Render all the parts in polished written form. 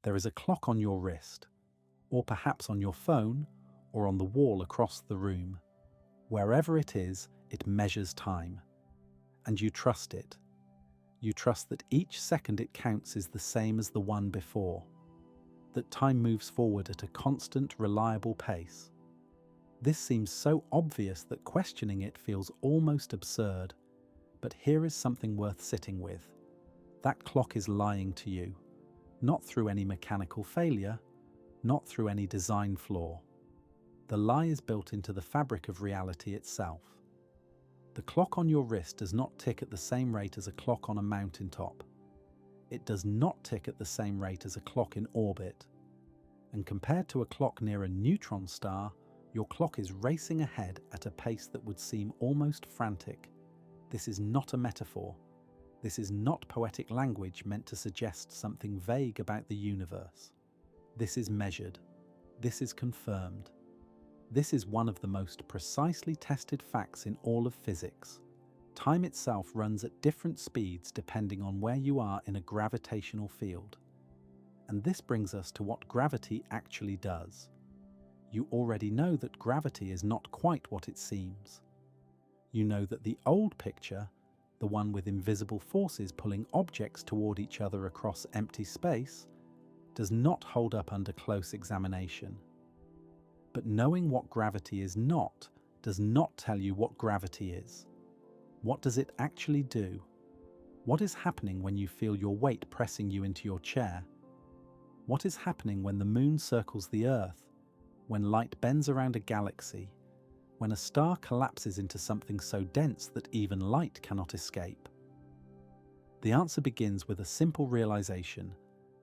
There is a clock on your wrist, or perhaps on your phone, or on the wall across the room. Wherever it is, it measures time. And you trust it. You trust that each second it counts is the same as the one before, that time moves forward at a constant, reliable pace. This seems so obvious that questioning it feels almost absurd, but here is something worth sitting with. That clock is lying to you, not through any mechanical failure, not through any design flaw. The lie is built into the fabric of reality itself. The clock on your wrist does not tick at the same rate as a clock on a mountaintop. It does not tick at the same rate as a clock in orbit. And compared to a clock near a neutron star, your clock is racing ahead at a pace that would seem almost frantic. This is not a metaphor. This is not poetic language meant to suggest something vague about the universe. This is measured. This is confirmed. This is one of the most precisely tested facts in all of physics. Time itself runs at different speeds depending on where you are in a gravitational field. And this brings us to what gravity actually does. You already know that gravity is not quite what it seems. You know that the old picture, the one with invisible forces pulling objects toward each other across empty space, does not hold up under close examination. But knowing what gravity is not does not tell you what gravity is. What does it actually do? What is happening when you feel your weight pressing you into your chair? What is happening when the moon circles the Earth? When light bends around a galaxy? When a star collapses into something so dense that even light cannot escape? The answer begins with a simple realization.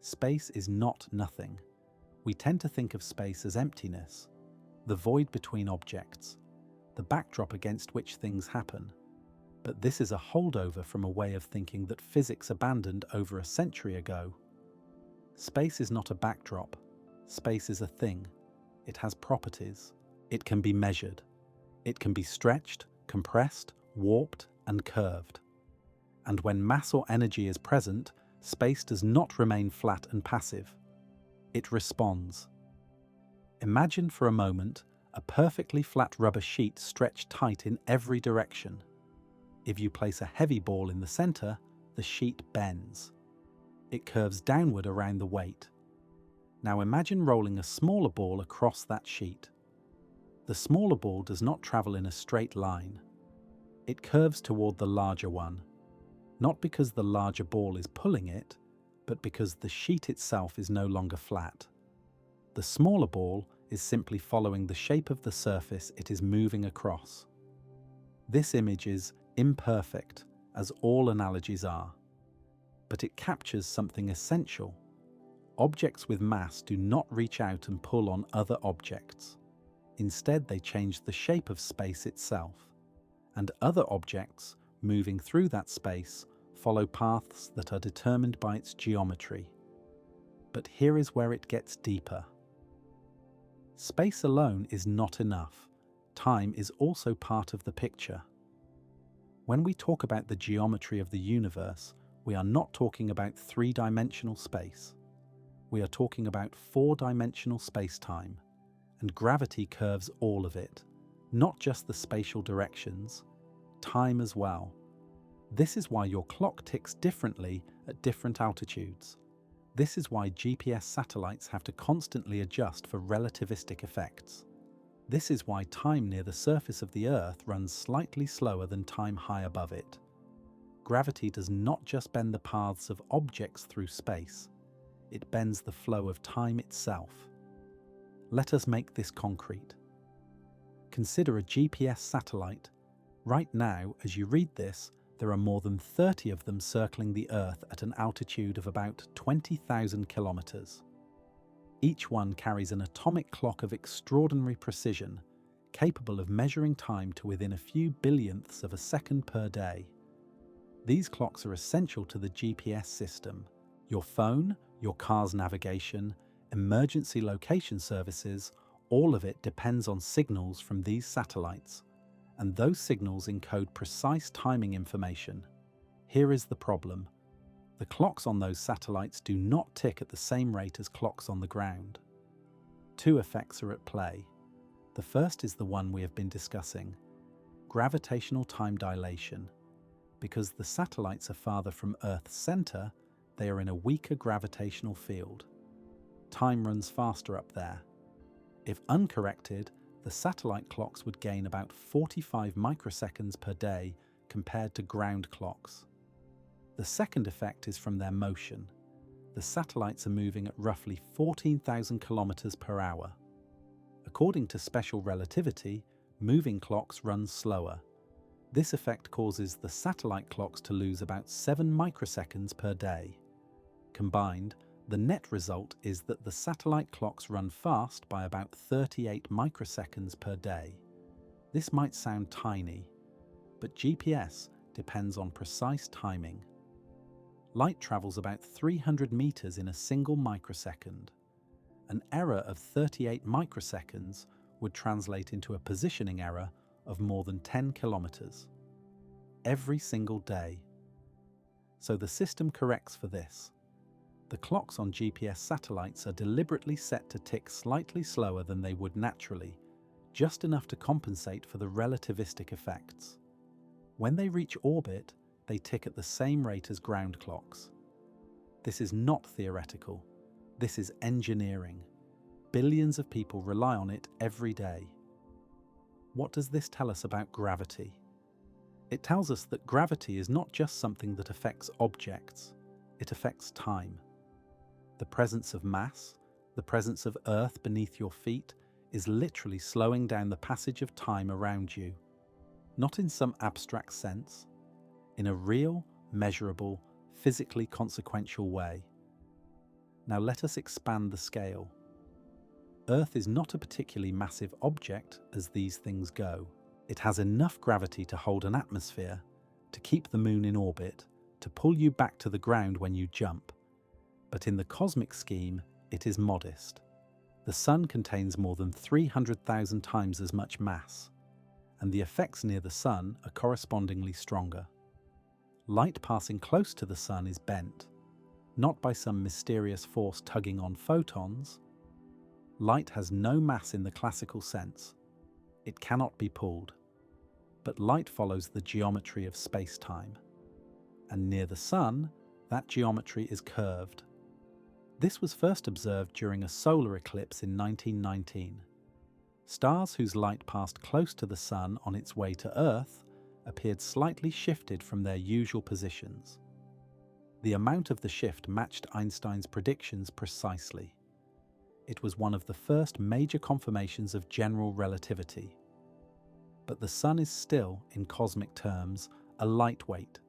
Space is not nothing. We tend to think of space as emptiness, the void between objects, the backdrop against which things happen. But this is a holdover from a way of thinking that physics abandoned over a century ago. Space is not a backdrop. Space is a thing. It has properties. It can be measured. It can be stretched, compressed, warped, and curved. And when mass or energy is present, space does not remain flat and passive. It responds. Imagine for a moment a perfectly flat rubber sheet stretched tight in every direction. If you place a heavy ball in the center, the sheet bends. It curves downward around the weight. Now imagine rolling a smaller ball across that sheet. The smaller ball does not travel in a straight line. It curves toward the larger one, not because the larger ball is pulling it, but because the sheet itself is no longer flat. The smaller ball is simply following the shape of the surface it is moving across. This image is imperfect, as all analogies are, but it captures something essential. Objects with mass do not reach out and pull on other objects. Instead, they change the shape of space itself, and other objects, moving through that space, follow paths that are determined by its geometry. But here is where it gets deeper. Space alone is not enough. Time is also part of the picture. When we talk about the geometry of the universe, we are not talking about three-dimensional space. We are talking about four-dimensional space-time, and gravity curves all of it, not just the spatial directions, time as well. This is why your clock ticks differently at different altitudes. This is why GPS satellites have to constantly adjust for relativistic effects. This is why time near the surface of the Earth runs slightly slower than time high above it. Gravity does not just bend the paths of objects through space, it bends the flow of time itself. Let us make this concrete. Consider a GPS satellite. Right now, as you read this, there are more than 30 of them circling the Earth at an altitude of about 20,000 kilometers. Each one carries an atomic clock of extraordinary precision, capable of measuring time to within a few billionths of a second per day. These clocks are essential to the GPS system. Your phone, your car's navigation, emergency location services, all of it depends on signals from these satellites, and those signals encode precise timing information. Here is the problem. The clocks on those satellites do not tick at the same rate as clocks on the ground. Two effects are at play. The first is the one we have been discussing: gravitational time dilation. Because the satellites are farther from Earth's center, they are in a weaker gravitational field. Time runs faster up there. If uncorrected, the satellite clocks would gain about 45 microseconds per day compared to ground clocks. The second effect is from their motion. The satellites are moving at roughly 14,000 kilometers per hour. According to special relativity, moving clocks run slower. This effect causes the satellite clocks to lose about 7 microseconds per day. Combined, the net result is that the satellite clocks run fast by about 38 microseconds per day. This might sound tiny, but GPS depends on precise timing. Light travels about 300 meters in a single microsecond. An error of 38 microseconds would translate into a positioning error of more than 10 kilometers every single day. So the system corrects for this. The clocks on GPS satellites are deliberately set to tick slightly slower than they would naturally, just enough to compensate for the relativistic effects. When they reach orbit, they tick at the same rate as ground clocks. This is not theoretical. This is engineering. Billions of people rely on it every day. What does this tell us about gravity? It tells us that gravity is not just something that affects objects, it affects time. The presence of mass, the presence of Earth beneath your feet, is literally slowing down the passage of time around you. Not in some abstract sense, in a real, measurable, physically consequential way. Now let us expand the scale. Earth is not a particularly massive object as these things go. It has enough gravity to hold an atmosphere, to keep the moon in orbit, to pull you back to the ground when you jump. But in the cosmic scheme, it is modest. The Sun contains more than 300,000 times as much mass, and the effects near the Sun are correspondingly stronger. Light passing close to the Sun is bent, not by some mysterious force tugging on photons. Light has no mass in the classical sense. It cannot be pulled. But light follows the geometry of space-time. And near the Sun, that geometry is curved. This was first observed during a solar eclipse in 1919. Stars whose light passed close to the Sun on its way to Earth appeared slightly shifted from their usual positions. The amount of the shift matched Einstein's predictions precisely. It was one of the first major confirmations of general relativity. But the Sun is still, in cosmic terms, a lightweight.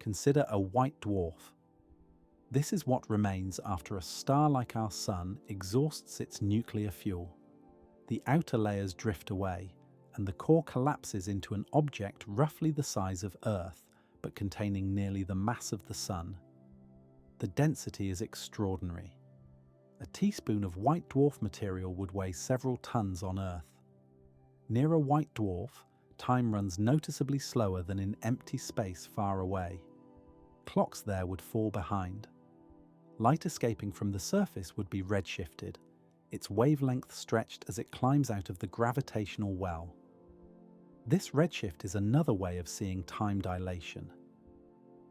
Consider a white dwarf. This is what remains after a star like our Sun exhausts its nuclear fuel. The outer layers drift away, and the core collapses into an object roughly the size of Earth, but containing nearly the mass of the Sun. The density is extraordinary. A teaspoon of white dwarf material would weigh several tons on Earth. Near a white dwarf, time runs noticeably slower than in empty space far away. Clocks there would fall behind. Light escaping from the surface would be redshifted, its wavelength stretched as it climbs out of the gravitational well. This redshift is another way of seeing time dilation.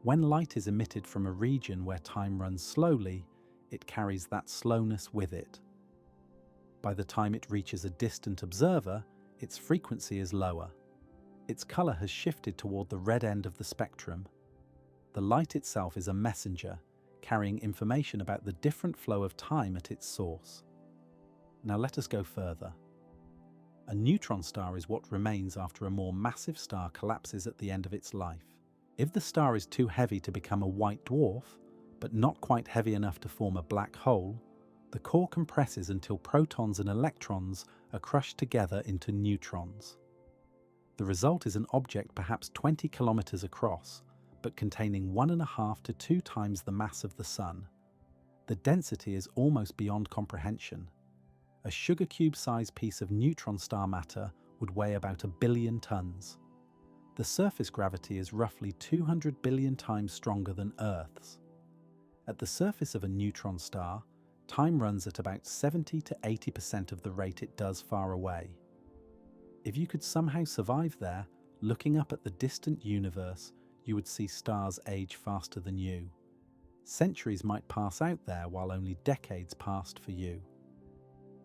When light is emitted from a region where time runs slowly, it carries that slowness with it. By the time it reaches a distant observer, its frequency is lower. Its color has shifted toward the red end of the spectrum. The light itself is a messenger, carrying information about the different flow of time at its source. Now let us go further. A neutron star is what remains after a more massive star collapses at the end of its life. If the star is too heavy to become a white dwarf, but not quite heavy enough to form a black hole, the core compresses until protons and electrons are crushed together into neutrons. The result is an object perhaps 20 kilometers across, but containing 1.5 to 2 times the mass of the Sun. The density is almost beyond comprehension. A sugar cube-sized piece of neutron star matter would weigh about 1 billion tons. The surface gravity is roughly 200 billion times stronger than Earth's. At the surface of a neutron star, time runs at about 70 to 80% of the rate it does far away. If you could somehow survive there, looking up at the distant universe, you would see stars age faster than you. Centuries might pass out there while only decades passed for you.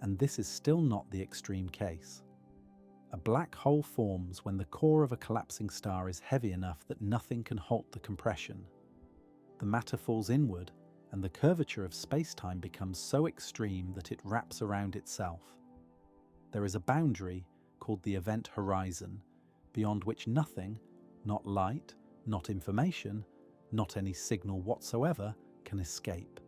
And this is still not the extreme case. A black hole forms when the core of a collapsing star is heavy enough that nothing can halt the compression. The matter falls inward, and the curvature of space-time becomes so extreme that it wraps around itself. There is a boundary called the event horizon, beyond which nothing, not light, not information, not any signal whatsoever, can escape.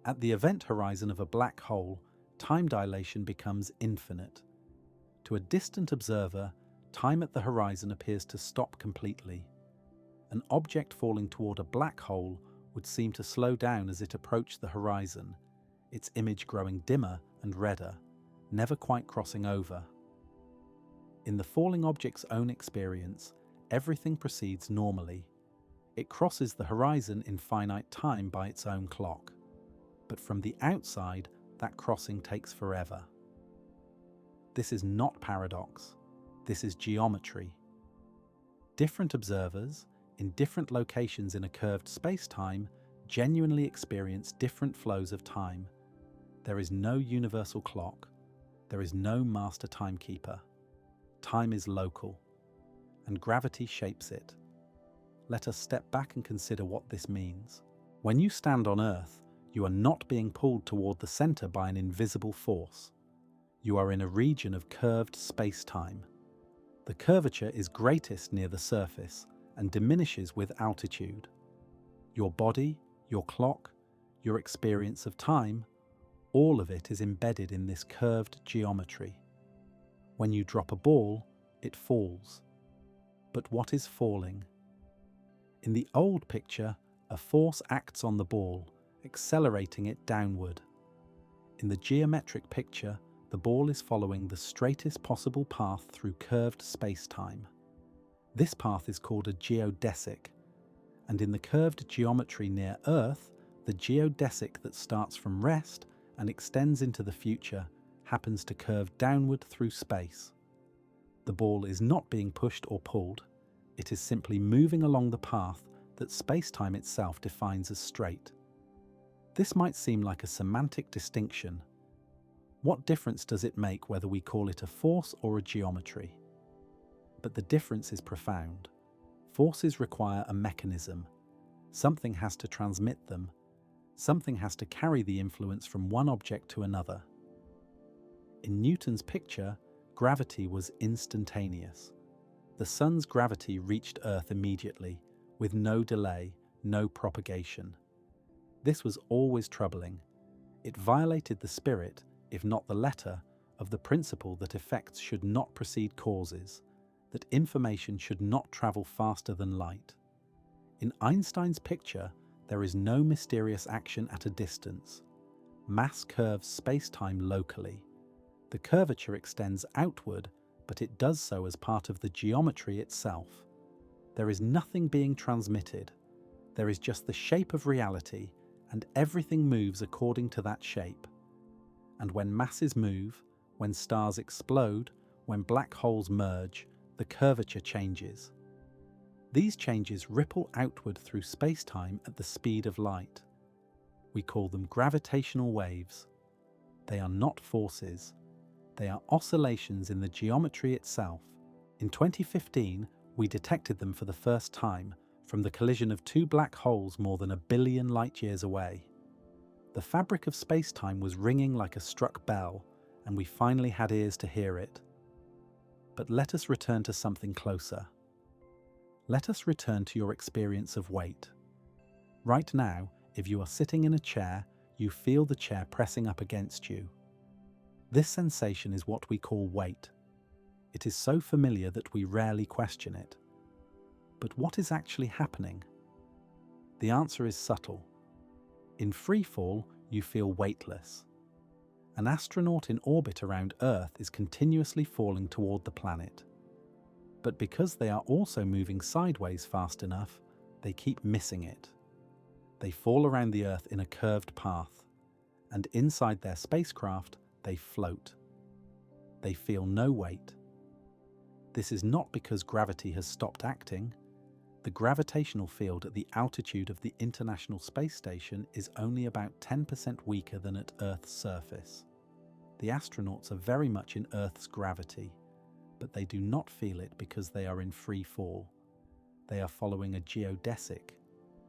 At the event horizon of a black hole, time dilation becomes infinite. To a distant observer, time at the horizon appears to stop completely. An object falling toward a black hole would seem to slow down as it approached the horizon, its image growing dimmer and redder, never quite crossing over. In the falling object's own experience, everything proceeds normally. It crosses the horizon in finite time by its own clock. But from the outside, that crossing takes forever. This is not paradox. This is geometry. Different observers, in different locations in a curved space-time, genuinely experience different flows of time. There is no universal clock. There is no master timekeeper. Time is local, and gravity shapes it. Let us step back and consider what this means. When you stand on Earth, you are not being pulled toward the center by an invisible force. You are in a region of curved space-time. The curvature is greatest near the surface and diminishes with altitude. Your body, your clock, your experience of time, all of it is embedded in this curved geometry. When you drop a ball, it falls. But what is falling? In the old picture, a force acts on the ball, accelerating it downward. In the geometric picture, the ball is following the straightest possible path through curved space-time. This path is called a geodesic, and in the curved geometry near Earth, the geodesic that starts from rest and extends into the future happens to curve downward through space. The ball is not being pushed or pulled, it is simply moving along the path that space-time itself defines as straight. This might seem like a semantic distinction. What difference does it make whether we call it a force or a geometry? But the difference is profound. Forces require a mechanism. Something has to transmit them. Something has to carry the influence from one object to another. In Newton's picture, gravity was instantaneous. The sun's gravity reached Earth immediately, with no delay, no propagation. This was always troubling. It violated the spirit, if not the letter, of the principle that effects should not precede causes, that information should not travel faster than light. In Einstein's picture, there is no mysterious action at a distance. Mass curves space-time locally. The curvature extends outward, but it does so as part of the geometry itself. There is nothing being transmitted. There is just the shape of reality, and everything moves according to that shape. And when masses move, when stars explode, when black holes merge, the curvature changes. These changes ripple outward through space-time at the speed of light. We call them gravitational waves. They are not forces. They are oscillations in the geometry itself. In 2015, we detected them for the first time from the collision of two black holes more than 1 billion light-years away. The fabric of space-time was ringing like a struck bell, and we finally had ears to hear it. But let us return to something closer. Let us return to your experience of weight. Right now, if you are sitting in a chair, you feel the chair pressing up against you. This sensation is what we call weight. It is so familiar that we rarely question it. But what is actually happening? The answer is subtle. In free fall, you feel weightless. An astronaut in orbit around Earth is continuously falling toward the planet. But because they are also moving sideways fast enough, they keep missing it. They fall around the Earth in a curved path, and inside their spacecraft, they float. They feel no weight. This is not because gravity has stopped acting. The gravitational field at the altitude of the International Space Station is only about 10% weaker than at Earth's surface. The astronauts are very much in Earth's gravity, but they do not feel it because they are in free fall. They are following a geodesic.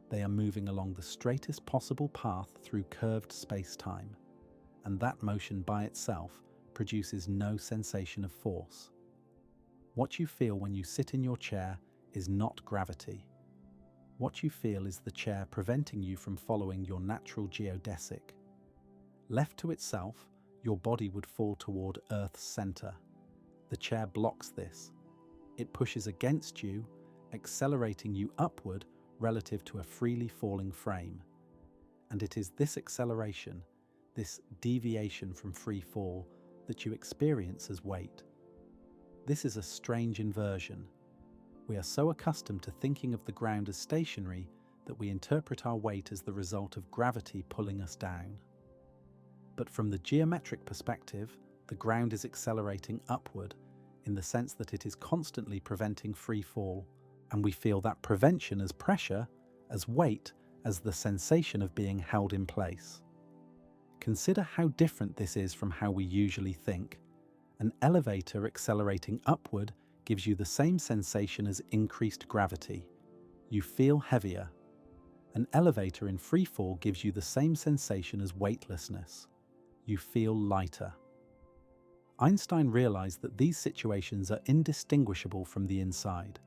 They are moving along the straightest possible path through curved space-time, and that motion by itself produces no sensation of force. What you feel when you sit in your chair is not gravity. What you feel is the chair preventing you from following your natural geodesic. Left to itself, your body would fall toward Earth's center. The chair blocks this. It pushes against you, accelerating you upward relative to a freely falling frame. And it is this acceleration, this deviation from free fall, that you experience as weight. This is a strange inversion. We are so accustomed to thinking of the ground as stationary that we interpret our weight as the result of gravity pulling us down. But from the geometric perspective, the ground is accelerating upward in the sense that it is constantly preventing free fall, and we feel that prevention as pressure, as weight, as the sensation of being held in place. Consider how different this is from how we usually think. An elevator accelerating upward gives you the same sensation as increased gravity. You feel heavier. An elevator in free fall gives you the same sensation as weightlessness. You feel lighter. Einstein realized that these situations are indistinguishable from the inside.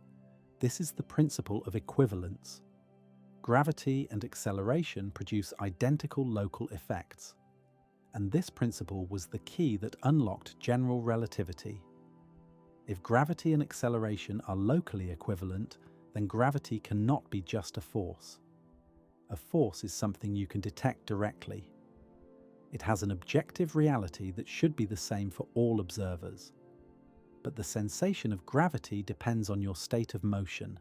This is the principle of equivalence. Gravity and acceleration produce identical local effects. And this principle was the key that unlocked general relativity. If gravity and acceleration are locally equivalent, then gravity cannot be just a force. A force is something you can detect directly. It has an objective reality that should be the same for all observers. But the sensation of gravity depends on your state of motion.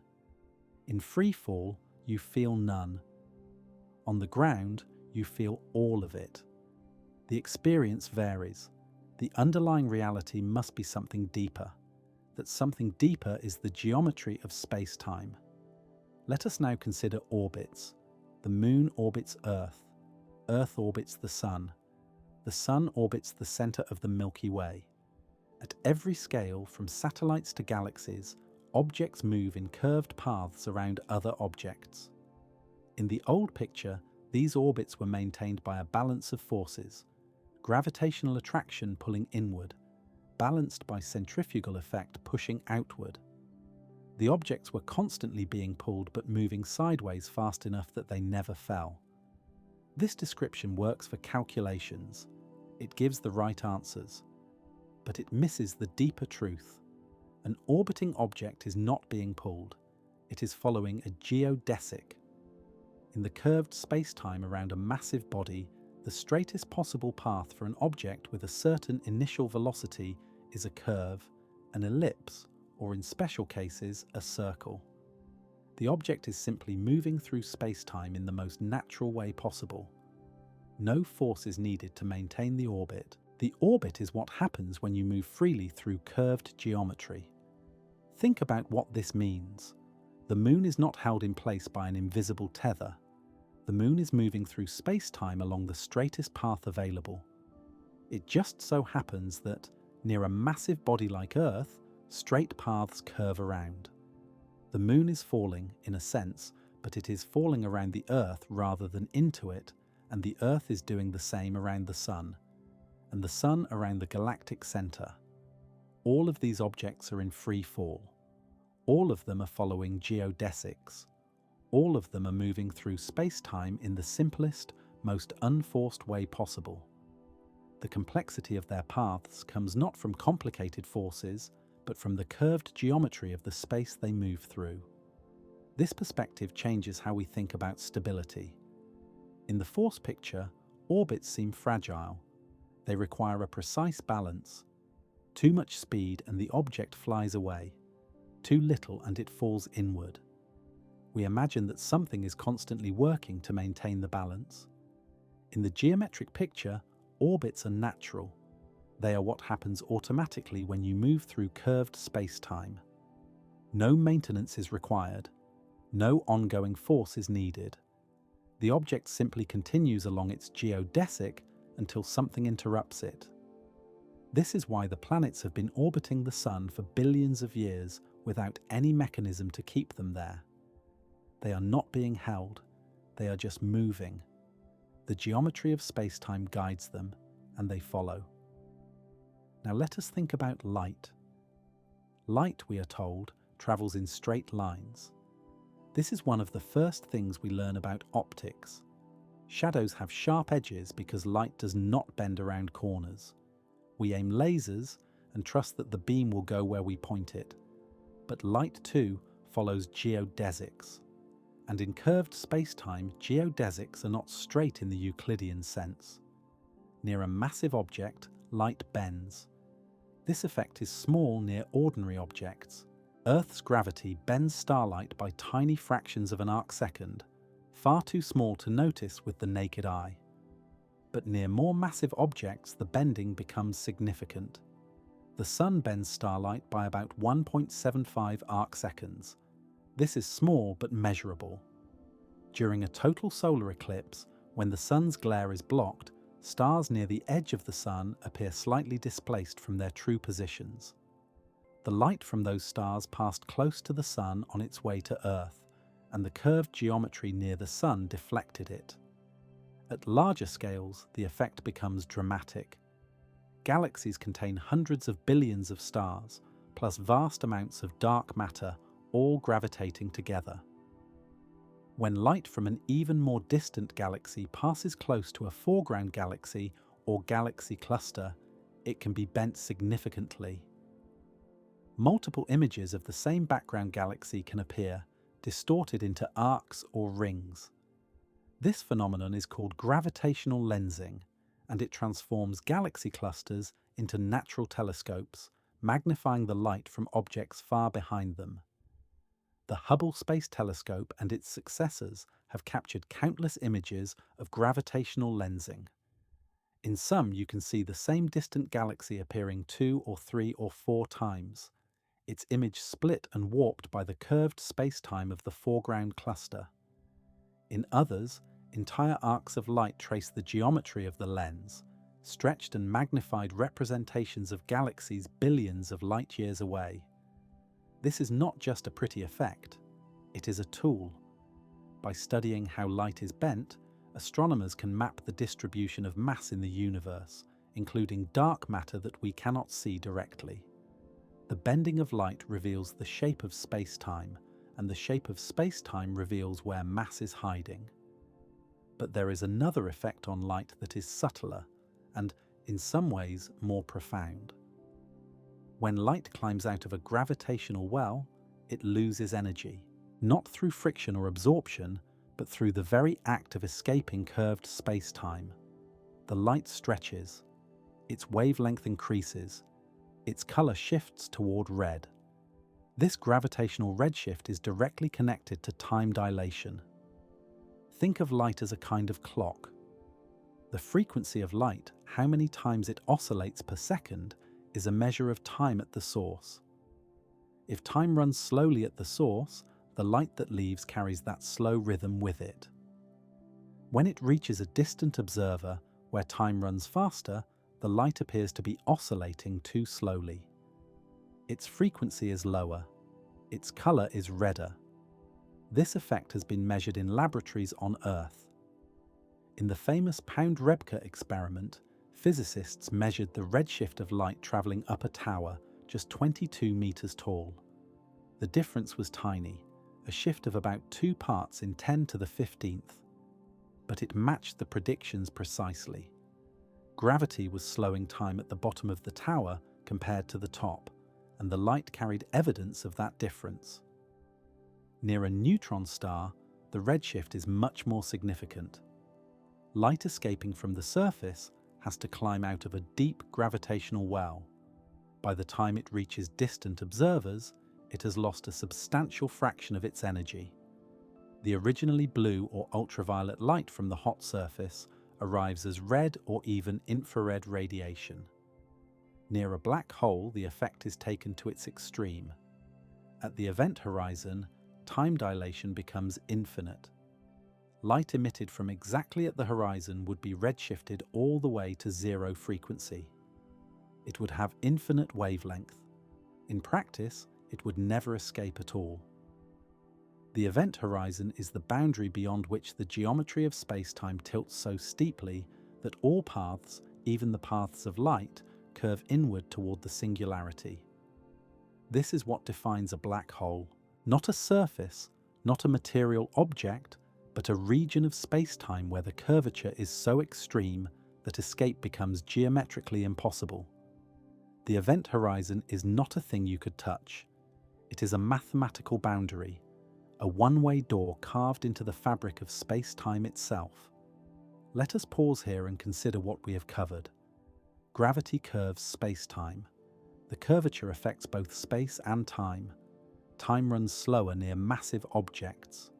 In free fall, you feel none. On the ground, you feel all of it. The experience varies. The underlying reality must be something deeper. That something deeper is the geometry of space-time. Let us now consider orbits. The Moon orbits Earth. Earth orbits the Sun. The Sun orbits the center of the Milky Way. At every scale, from satellites to galaxies, objects move in curved paths around other objects. In the old picture, these orbits were maintained by a balance of forces. Gravitational attraction pulling inward, balanced by centrifugal effect pushing outward. The objects were constantly being pulled but moving sideways fast enough that they never fell. This description works for calculations. It gives the right answers. But it misses the deeper truth. An orbiting object is not being pulled. It is following a geodesic. In the curved space-time around a massive body, the straightest possible path for an object with a certain initial velocity is a curve, an ellipse, or in special cases, a circle. The object is simply moving through space-time in the most natural way possible. No force is needed to maintain the orbit. The orbit is what happens when you move freely through curved geometry. Think about what this means. The Moon is not held in place by an invisible tether. The Moon is moving through space-time along the straightest path available. It just so happens that, near a massive body like Earth, straight paths curve around. The Moon is falling, in a sense, but it is falling around the Earth rather than into it, and the Earth is doing the same around the Sun, and the Sun around the galactic center. All of these objects are in free fall. All of them are following geodesics. All of them are moving through space-time in the simplest, most unforced way possible. The complexity of their paths comes not from complicated forces, but from the curved geometry of the space they move through. This perspective changes how we think about stability. In the force picture, orbits seem fragile. They require a precise balance. Too much speed and the object flies away. Too little and it falls inward. We imagine that something is constantly working to maintain the balance. In the geometric picture, orbits are natural. They are what happens automatically when you move through curved space-time. No maintenance is required. No ongoing force is needed. The object simply continues along its geodesic until something interrupts it. This is why the planets have been orbiting the Sun for billions of years without any mechanism to keep them there. They are not being held, they are just moving. The geometry of space-time guides them, and they follow. Now let us think about light. Light, we are told, travels in straight lines. This is one of the first things we learn about optics. Shadows have sharp edges because light does not bend around corners. We aim lasers and trust that the beam will go where we point it. But light too follows geodesics. And in curved space-time, geodesics are not straight in the Euclidean sense. Near a massive object, light bends. This effect is small near ordinary objects. Earth's gravity bends starlight by tiny fractions of an arcsecond, far too small to notice with the naked eye. But near more massive objects, the bending becomes significant. The Sun bends starlight by about 1.75 arcseconds. This is small but measurable. During a total solar eclipse, when the Sun's glare is blocked, stars near the edge of the Sun appear slightly displaced from their true positions. The light from those stars passed close to the Sun on its way to Earth, and the curved geometry near the Sun deflected it. At larger scales, the effect becomes dramatic. Galaxies contain hundreds of billions of stars, plus vast amounts of dark matter, all gravitating together. When light from an even more distant galaxy passes close to a foreground galaxy or galaxy cluster, it can be bent significantly. Multiple images of the same background galaxy can appear, distorted into arcs or rings. This phenomenon is called gravitational lensing, and it transforms galaxy clusters into natural telescopes, magnifying the light from objects far behind them. The Hubble Space Telescope and its successors have captured countless images of gravitational lensing. In some, you can see the same distant galaxy appearing 2 or 3 or 4 times, its image split and warped by the curved space-time of the foreground cluster. In others, entire arcs of light trace the geometry of the lens, stretched and magnified representations of galaxies billions of light-years away. This is not just a pretty effect, it is a tool. By studying how light is bent, astronomers can map the distribution of mass in the universe, including dark matter that we cannot see directly. The bending of light reveals the shape of space-time, and the shape of space-time reveals where mass is hiding. But there is another effect on light that is subtler, and, in some ways, more profound. When light climbs out of a gravitational well, it loses energy, not through friction or absorption, but through the very act of escaping curved space-time. The light stretches, its wavelength increases, its color shifts toward red. This gravitational redshift is directly connected to time dilation. Think of light as a kind of clock. The frequency of light, how many times it oscillates per second, is a measure of time at the source. If time runs slowly at the source, the light that leaves carries that slow rhythm with it. When it reaches a distant observer, where time runs faster, the light appears to be oscillating too slowly. Its frequency is lower. Its color is redder. This effect has been measured in laboratories on Earth. In the famous Pound-Rebka experiment, physicists measured the redshift of light traveling up a tower just 22 meters tall. The difference was tiny, a shift of about 2 parts in 10 to the 15th. But it matched the predictions precisely. Gravity was slowing time at the bottom of the tower compared to the top, and the light carried evidence of that difference. Near a neutron star, the redshift is much more significant. Light escaping from the surface has to climb out of a deep gravitational well. By the time it reaches distant observers, it has lost a substantial fraction of its energy. The originally blue or ultraviolet light from the hot surface arrives as red or even infrared radiation. Near a black hole, the effect is taken to its extreme. At the event horizon, time dilation becomes infinite. Light emitted from exactly at the horizon would be redshifted all the way to zero frequency. It would have infinite wavelength. In practice, it would never escape at all. The event horizon is the boundary beyond which the geometry of space-time tilts so steeply that all paths, even the paths of light, curve inward toward the singularity. This is what defines a black hole, not a surface, not a material object, but a region of space-time where the curvature is so extreme that escape becomes geometrically impossible. The event horizon is not a thing you could touch. It is a mathematical boundary, a one-way door carved into the fabric of space-time itself. Let us pause here and consider what we have covered. Gravity curves space-time. The curvature affects both space and time. Time runs slower near massive objects.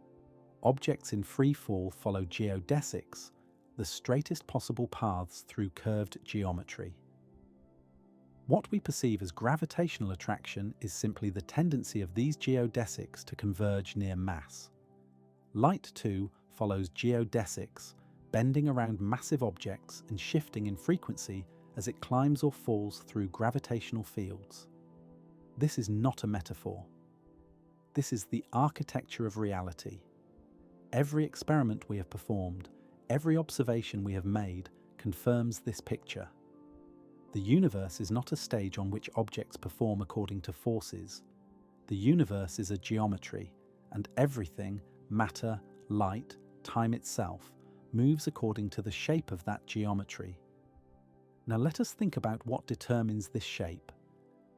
Objects in free fall follow geodesics, the straightest possible paths through curved geometry. What we perceive as gravitational attraction is simply the tendency of these geodesics to converge near mass. Light, too, follows geodesics, bending around massive objects and shifting in frequency as it climbs or falls through gravitational fields. This is not a metaphor. This is the architecture of reality. Every experiment we have performed, every observation we have made, confirms this picture. The universe is not a stage on which objects perform according to forces. The universe is a geometry, and everything, matter, light, time itself, moves according to the shape of that geometry. Now let us think about what determines this shape.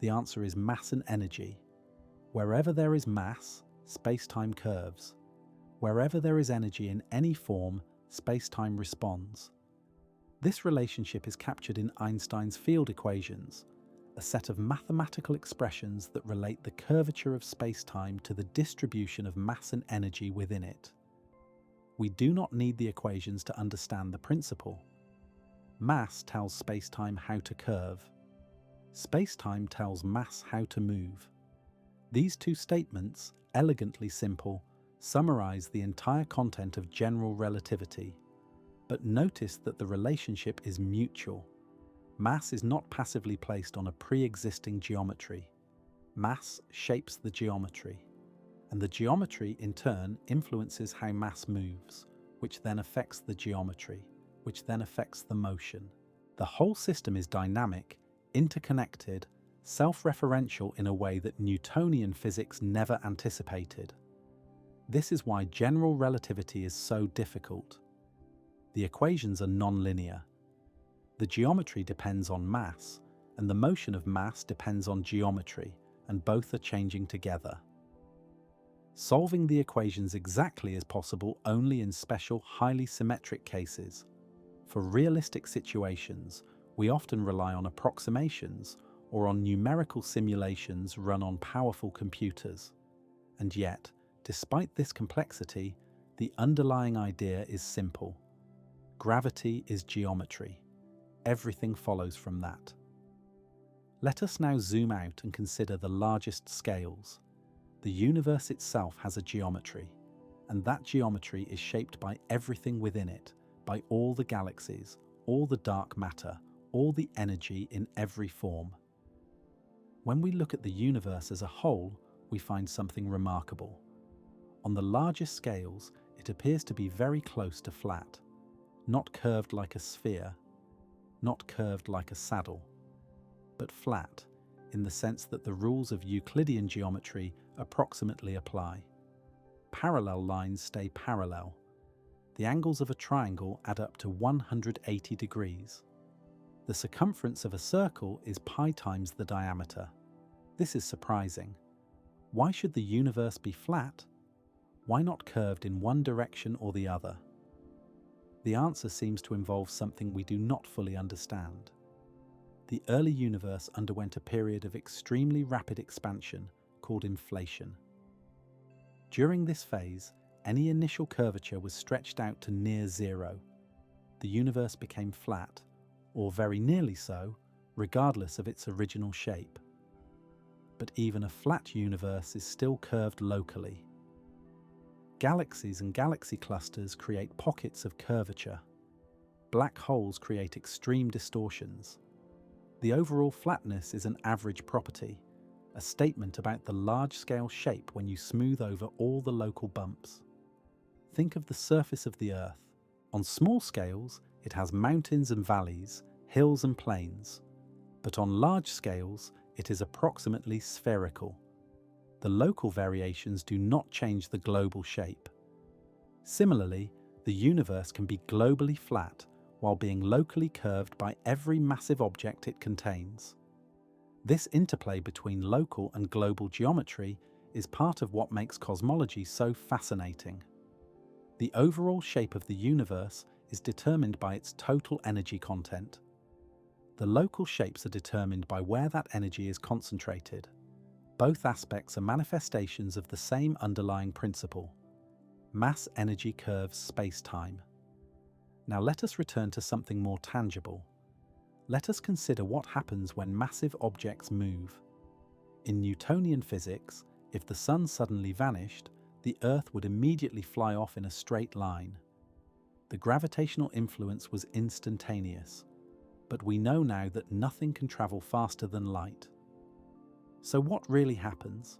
The answer is mass and energy. Wherever there is mass, space-time curves. Wherever there is energy in any form, space-time responds. This relationship is captured in Einstein's field equations, a set of mathematical expressions that relate the curvature of space-time to the distribution of mass and energy within it. We do not need the equations to understand the principle. Mass tells space-time how to curve. Space-time tells mass how to move. These two statements, elegantly simple, summarize the entire content of general relativity. But notice that the relationship is mutual. Mass is not passively placed on a pre-existing geometry. Mass shapes the geometry, and the geometry in turn influences how mass moves, which then affects the geometry, which then affects the motion. The whole system is dynamic, interconnected, self-referential in a way that Newtonian physics never anticipated. This is why general relativity is so difficult. The equations are non-linear. The geometry depends on mass, and the motion of mass depends on geometry, and both are changing together. Solving the equations exactly is possible only in special, highly symmetric cases. For realistic situations, we often rely on approximations or on numerical simulations run on powerful computers. And yet, despite this complexity, the underlying idea is simple. Gravity is geometry. Everything follows from that. Let us now zoom out and consider the largest scales. The universe itself has a geometry, and that geometry is shaped by everything within it, by all the galaxies, all the dark matter, all the energy in every form. When we look at the universe as a whole, we find something remarkable. On the largest scales, it appears to be very close to flat. Not curved like a sphere, not curved like a saddle, but flat, in the sense that the rules of Euclidean geometry approximately apply. Parallel lines stay parallel. The angles of a triangle add up to 180 degrees. The circumference of a circle is pi times the diameter. This is surprising. Why should the universe be flat? Why not curved in one direction or the other? The answer seems to involve something we do not fully understand. The early universe underwent a period of extremely rapid expansion called inflation. During this phase, any initial curvature was stretched out to near zero. The universe became flat, or very nearly so, regardless of its original shape. But even a flat universe is still curved locally. Galaxies and galaxy clusters create pockets of curvature. Black holes create extreme distortions. The overall flatness is an average property, a statement about the large-scale shape when you smooth over all the local bumps. Think of the surface of the Earth. On small scales, it has mountains and valleys, hills and plains. But on large scales, it is approximately spherical. The local variations do not change the global shape. Similarly, the universe can be globally flat while being locally curved by every massive object it contains. This interplay between local and global geometry is part of what makes cosmology so fascinating. The overall shape of the universe is determined by its total energy content. The local shapes are determined by where that energy is concentrated. Both aspects are manifestations of the same underlying principle. Mass-energy curves space-time. Now let us return to something more tangible. Let us consider what happens when massive objects move. In Newtonian physics, if the sun suddenly vanished, the Earth would immediately fly off in a straight line. The gravitational influence was instantaneous. But we know now that nothing can travel faster than light. So what really happens?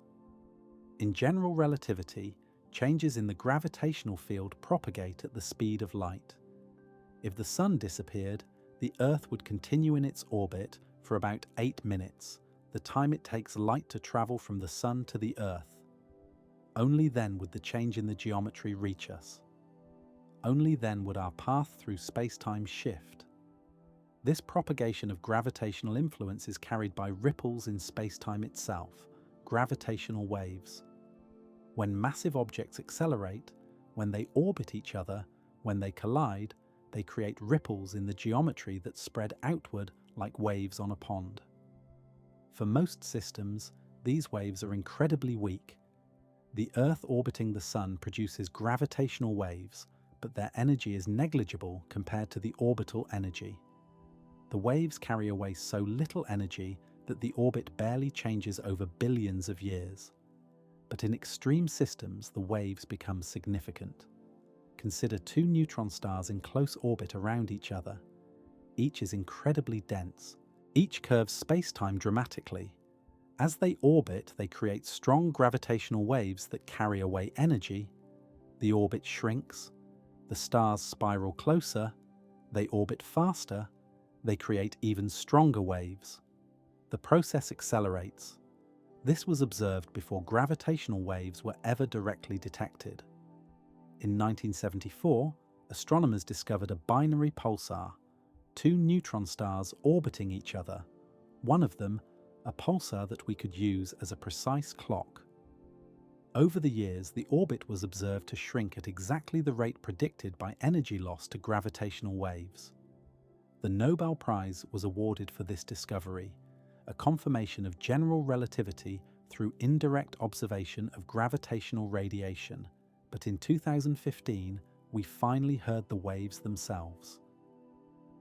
In general relativity, changes in the gravitational field propagate at the speed of light. If the sun disappeared, the Earth would continue in its orbit for about 8 minutes, the time it takes light to travel from the sun to the Earth. Only then would the change in the geometry reach us. Only then would our path through space-time shift. This propagation of gravitational influence is carried by ripples in space-time itself, gravitational waves. When massive objects accelerate, when they orbit each other, when they collide, they create ripples in the geometry that spread outward like waves on a pond. For most systems, these waves are incredibly weak. The Earth orbiting the Sun produces gravitational waves, but their energy is negligible compared to the orbital energy. The waves carry away so little energy that the orbit barely changes over billions of years. But in extreme systems, the waves become significant. Consider 2 neutron stars in close orbit around each other. Each is incredibly dense. Each curves space-time dramatically. As they orbit, they create strong gravitational waves that carry away energy. The orbit shrinks. The stars spiral closer. They orbit faster. They create even stronger waves. The process accelerates. This was observed before gravitational waves were ever directly detected. In 1974, astronomers discovered a binary pulsar, 2 neutron stars orbiting each other, one of them a pulsar that we could use as a precise clock. Over the years, the orbit was observed to shrink at exactly the rate predicted by energy loss to gravitational waves. The Nobel Prize was awarded for this discovery, a confirmation of general relativity through indirect observation of gravitational radiation. But in 2015, we finally heard the waves themselves.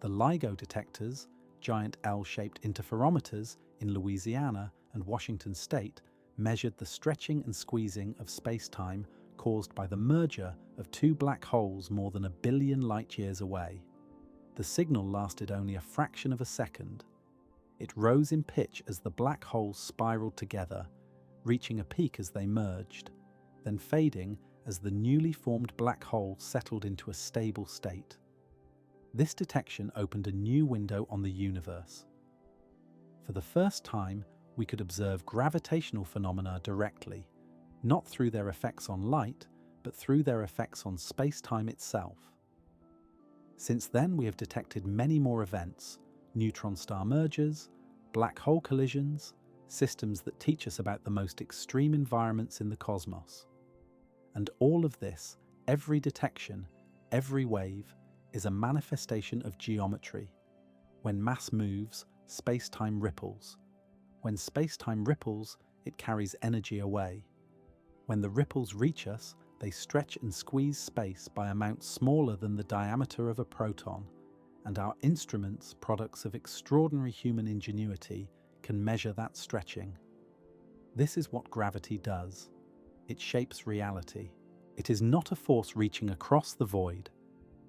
The LIGO detectors, giant L-shaped interferometers in Louisiana and Washington State, measured the stretching and squeezing of space-time caused by the merger of 2 black holes more than 1 billion light-years away. The signal lasted only a fraction of a second. It rose in pitch as the black holes spiraled together, reaching a peak as they merged, then fading as the newly formed black hole settled into a stable state. This detection opened a new window on the universe. For the first time, we could observe gravitational phenomena directly, not through their effects on light, but through their effects on space-time itself. Since then, we have detected many more events, neutron star mergers, black hole collisions, systems that teach us about the most extreme environments in the cosmos. And all of this, every detection, every wave, is a manifestation of geometry. When mass moves, space-time ripples. When space-time ripples, it carries energy away. When the ripples reach us, They stretch and squeeze space by amounts smaller than the diameter of a proton, and our instruments, products of extraordinary human ingenuity, can measure that stretching. This is what gravity does. It shapes reality. It is not a force reaching across the void.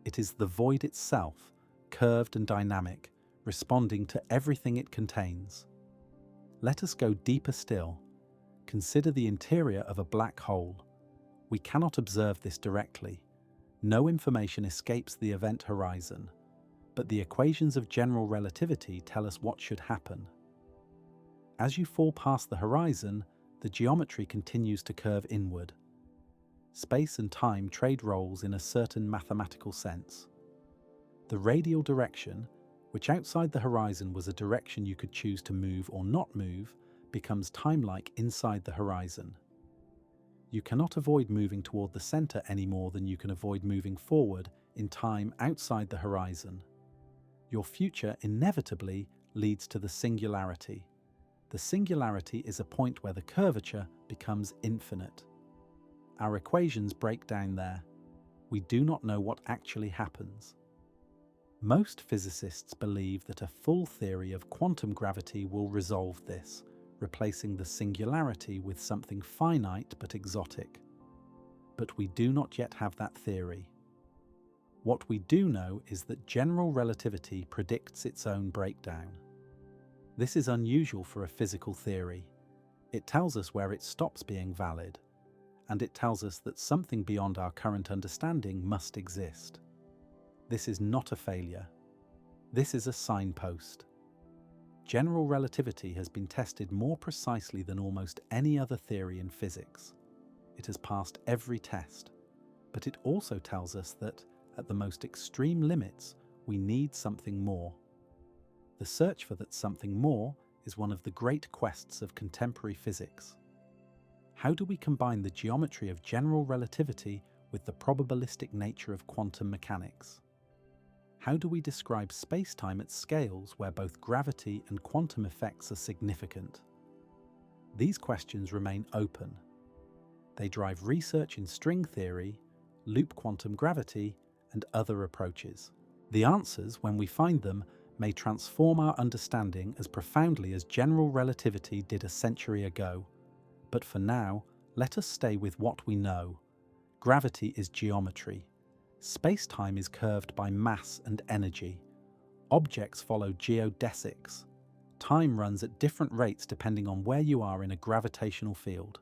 It is the void itself, curved and dynamic, responding to everything it contains. Let us go deeper still. Consider the interior of a black hole. We cannot observe this directly. No information escapes the event horizon, but the equations of general relativity tell us what should happen. As you fall past the horizon, the geometry continues to curve inward. Space and time trade roles in a certain mathematical sense. The radial direction, which outside the horizon was a direction you could choose to move or not move, becomes time-like inside the horizon. You cannot avoid moving toward the center any more than you can avoid moving forward in time outside the horizon. Your future inevitably leads to the singularity. The singularity is a point where the curvature becomes infinite. Our equations break down there. We do not know what actually happens. Most physicists believe that a full theory of quantum gravity will resolve this, replacing the singularity with something finite but exotic. But we do not yet have that theory. What we do know is that general relativity predicts its own breakdown. This is unusual for a physical theory. It tells us where it stops being valid, and it tells us that something beyond our current understanding must exist. This is not a failure. This is a signpost. General relativity has been tested more precisely than almost any other theory in physics. It has passed every test, but it also tells us that, at the most extreme limits, we need something more. The search for that something more is one of the great quests of contemporary physics. How do we combine the geometry of general relativity with the probabilistic nature of quantum mechanics? How do we describe space-time at scales where both gravity and quantum effects are significant? These questions remain open. They drive research in string theory, loop quantum gravity, and other approaches. The answers, when we find them, may transform our understanding as profoundly as general relativity did a century ago. But for now, let us stay with what we know. Gravity is geometry. Space-time is curved by mass and energy. Objects follow geodesics. Time runs at different rates depending on where you are in a gravitational field.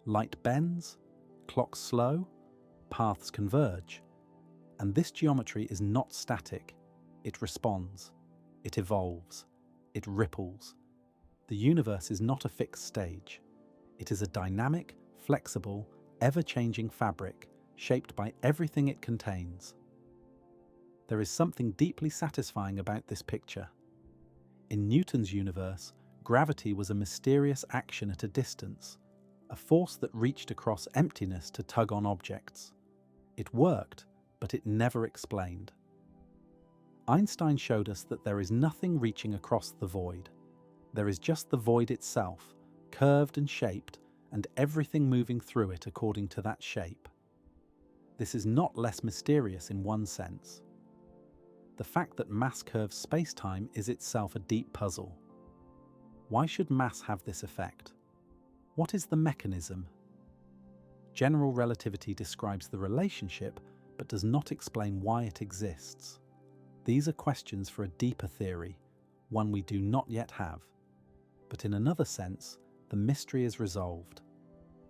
Light bends, clocks slow, paths converge. And this geometry is not static. It responds. It evolves. It ripples. The universe is not a fixed stage. It is a dynamic, flexible, ever-changing fabric, shaped by everything it contains. There is something deeply satisfying about this picture. In Newton's universe, gravity was a mysterious action at a distance, a force that reached across emptiness to tug on objects. It worked, but it never explained. Einstein showed us that there is nothing reaching across the void. There is just the void itself, curved and shaped, and everything moving through it according to that shape. This is not less mysterious in one sense. The fact that mass curves space-time is itself a deep puzzle. Why should mass have this effect? What is the mechanism? General relativity describes the relationship, but does not explain why it exists. These are questions for a deeper theory, one we do not yet have. But in another sense, the mystery is resolved.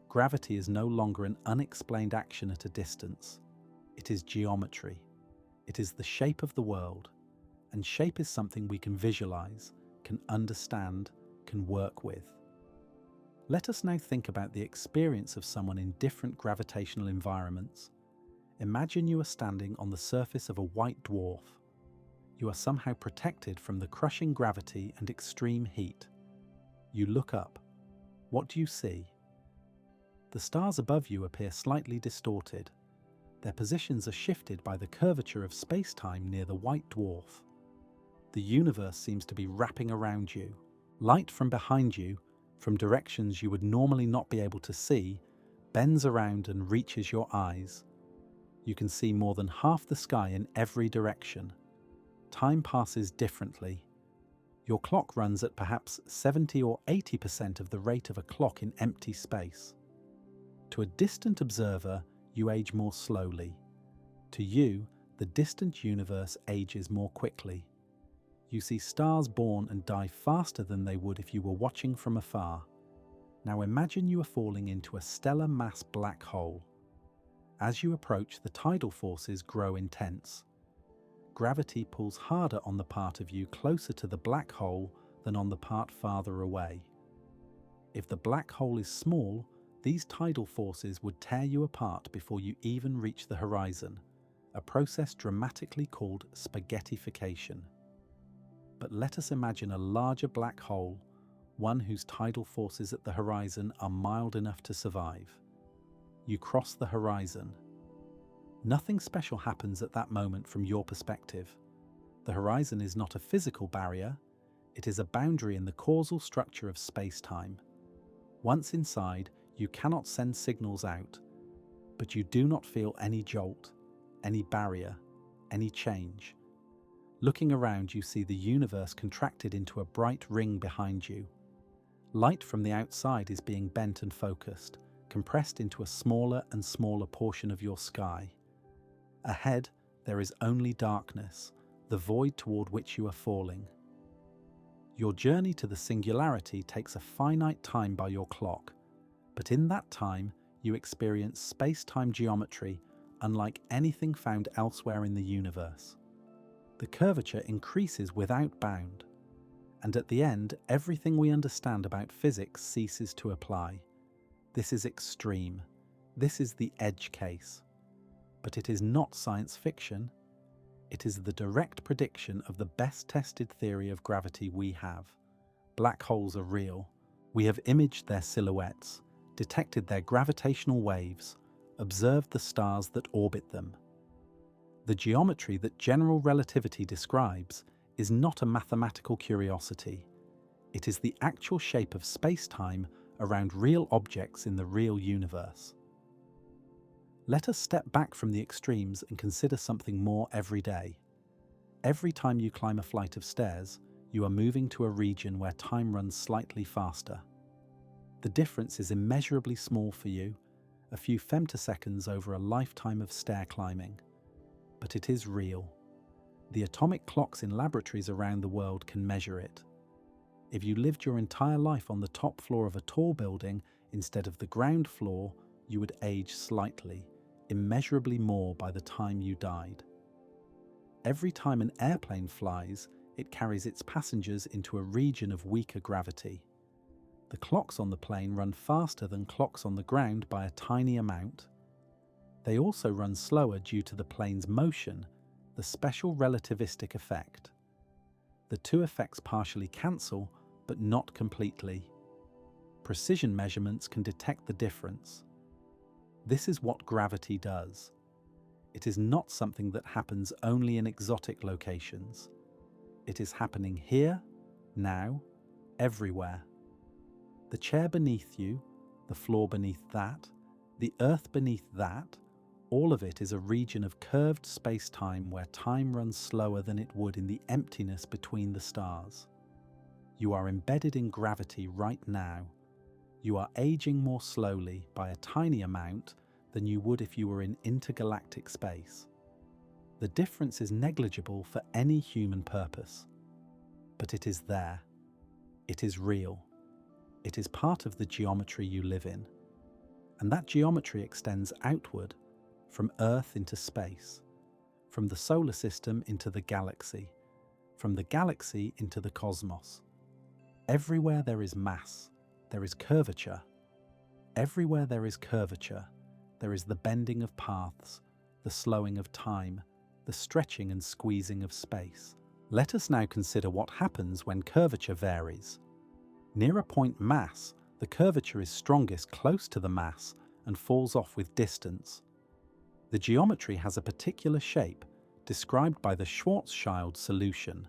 Gravity is no longer an unexplained action at a distance. It is geometry. It is the shape of the world. And shape is something we can visualize, can understand, can work with. Let us now think about the experience of someone in different gravitational environments. Imagine you are standing on the surface of a white dwarf. You are somehow protected from the crushing gravity and extreme heat. You look up. What do you see? The stars above you appear slightly distorted. Their positions are shifted by the curvature of space-time near the white dwarf. The universe seems to be wrapping around you. Light from behind you, from directions you would normally not be able to see, bends around and reaches your eyes. You can see more than half the sky in every direction. Time passes differently. Your clock runs at perhaps 70 or 80% of the rate of a clock in empty space. To a distant observer, you age more slowly. To you, the distant universe ages more quickly. You see stars born and die faster than they would if you were watching from afar. Now imagine you are falling into a stellar mass black hole. As you approach, the tidal forces grow intense. Gravity pulls harder on the part of you closer to the black hole than on the part farther away. If the black hole is small, these tidal forces would tear you apart before you even reach the horizon, a process dramatically called spaghettification. But let us imagine a larger black hole, one whose tidal forces at the horizon are mild enough to survive. You cross the horizon. Nothing special happens at that moment from your perspective. The horizon is not a physical barrier, it is a boundary in the causal structure of space-time. Once inside, you cannot send signals out, but you do not feel any jolt, any barrier, any change. Looking around, you see the universe contracted into a bright ring behind you. Light from the outside is being bent and focused, compressed into a smaller and smaller portion of your sky. Ahead, there is only darkness, the void toward which you are falling. Your journey to the singularity takes a finite time by your clock, but in that time, you experience space-time geometry unlike anything found elsewhere in the universe. The curvature increases without bound, and at the end, everything we understand about physics ceases to apply. This is extreme. This is the edge case. But it is not science fiction. It is the direct prediction of the best-tested theory of gravity we have. Black holes are real. We have imaged their silhouettes, detected their gravitational waves, observed the stars that orbit them. The geometry that general relativity describes is not a mathematical curiosity. It is the actual shape of space-time around real objects in the real universe. Let us step back from the extremes and consider something more everyday. Every time you climb a flight of stairs, you are moving to a region where time runs slightly faster. The difference is immeasurably small for you, a few femtoseconds over a lifetime of stair climbing. But it is real. The atomic clocks in laboratories around the world can measure it. If you lived your entire life on the top floor of a tall building instead of the ground floor, you would age slightly, immeasurably more by the time you died. Every time an airplane flies, it carries its passengers into a region of weaker gravity. The clocks on the plane run faster than clocks on the ground by a tiny amount. They also run slower due to the plane's motion, the special relativistic effect. The two effects partially cancel, but not completely. Precision measurements can detect the difference. This is what gravity does. It is not something that happens only in exotic locations. It is happening here, now, everywhere. The chair beneath you, the floor beneath that, the earth beneath that, all of it is a region of curved space-time where time runs slower than it would in the emptiness between the stars. You are embedded in gravity right now. You are aging more slowly by a tiny amount than you would if you were in intergalactic space. The difference is negligible for any human purpose. But it is there. It is real. It is part of the geometry you live in. And that geometry extends outward, from Earth into space, from the solar system into the galaxy, from the galaxy into the cosmos. Everywhere there is mass, there is curvature. Everywhere there is curvature, there is the bending of paths, the slowing of time, the stretching and squeezing of space. Let us now consider what happens when curvature varies. Near a point mass, the curvature is strongest close to the mass and falls off with distance. The geometry has a particular shape, described by the Schwarzschild solution,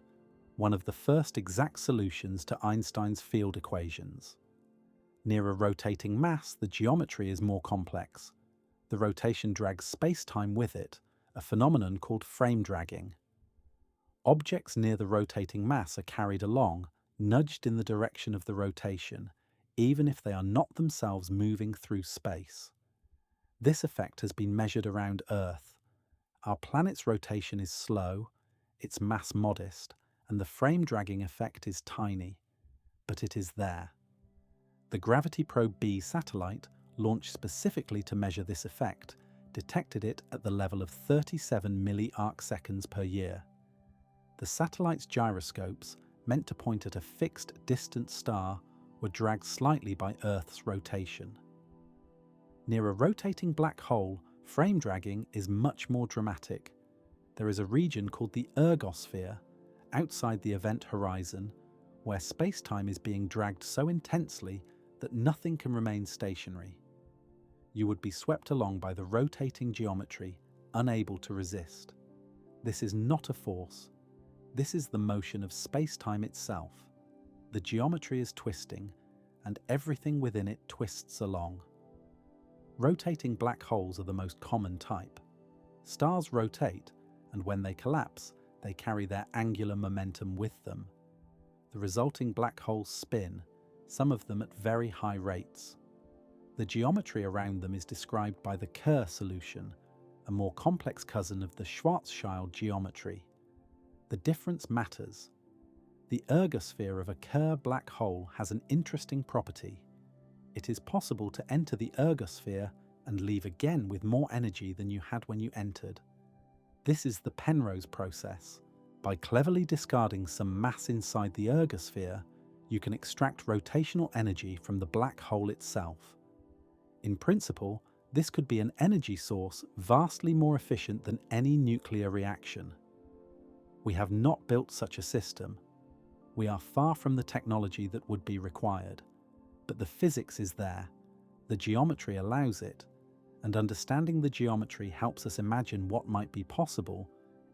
one of the first exact solutions to Einstein's field equations. Near a rotating mass, the geometry is more complex. The rotation drags space-time with it, a phenomenon called frame dragging. Objects near the rotating mass are carried along, nudged in the direction of the rotation, even if they are not themselves moving through space. This effect has been measured around Earth. Our planet's rotation is slow, its mass modest, and the frame dragging effect is tiny, but it is there. The Gravity Probe B satellite, launched specifically to measure this effect, detected it at the level of 37 milliarcseconds per year. The satellite's gyroscopes, meant to point at a fixed, distant star, were dragged slightly by Earth's rotation. Near a rotating black hole, frame dragging is much more dramatic. There is a region called the ergosphere, outside the event horizon, where space-time is being dragged so intensely that nothing can remain stationary. You would be swept along by the rotating geometry, unable to resist. This is not a force. This is the motion of space-time itself. The geometry is twisting, and everything within it twists along. Rotating black holes are the most common type. Stars rotate, and when they collapse, they carry their angular momentum with them. The resulting black holes spin, some of them at very high rates. The geometry around them is described by the Kerr solution, a more complex cousin of the Schwarzschild geometry. The difference matters. The ergosphere of a Kerr black hole has an interesting property. It is possible to enter the ergosphere and leave again with more energy than you had when you entered. This is the Penrose process. By cleverly discarding some mass inside the ergosphere, you can extract rotational energy from the black hole itself. In principle, this could be an energy source vastly more efficient than any nuclear reaction. We have not built such a system. We are far from the technology that would be required. But the physics is there, the geometry allows it, and understanding the geometry helps us imagine what might be possible,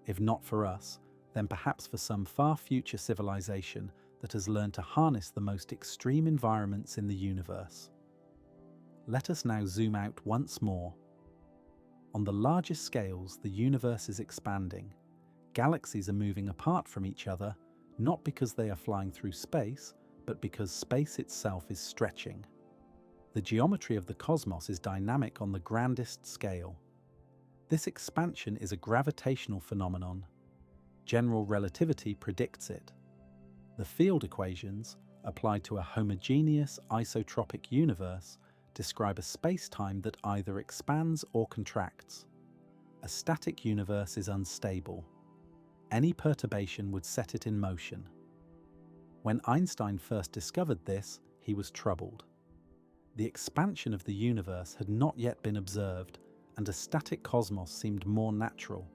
if not for us, then perhaps for some far future civilization that has learned to harness the most extreme environments in the universe. Let us now zoom out once more. On the largest scales, the universe is expanding. Galaxies are moving apart from each other, not because they are flying through space, but because space itself is stretching. The geometry of the cosmos is dynamic on the grandest scale. This expansion is a gravitational phenomenon. General relativity predicts it. The field equations, applied to a homogeneous isotropic universe, describe a space-time that either expands or contracts. A static universe is unstable. Any perturbation would set it in motion. When Einstein first discovered this, he was troubled. The expansion of the universe had not yet been observed, and a static cosmos seemed more natural.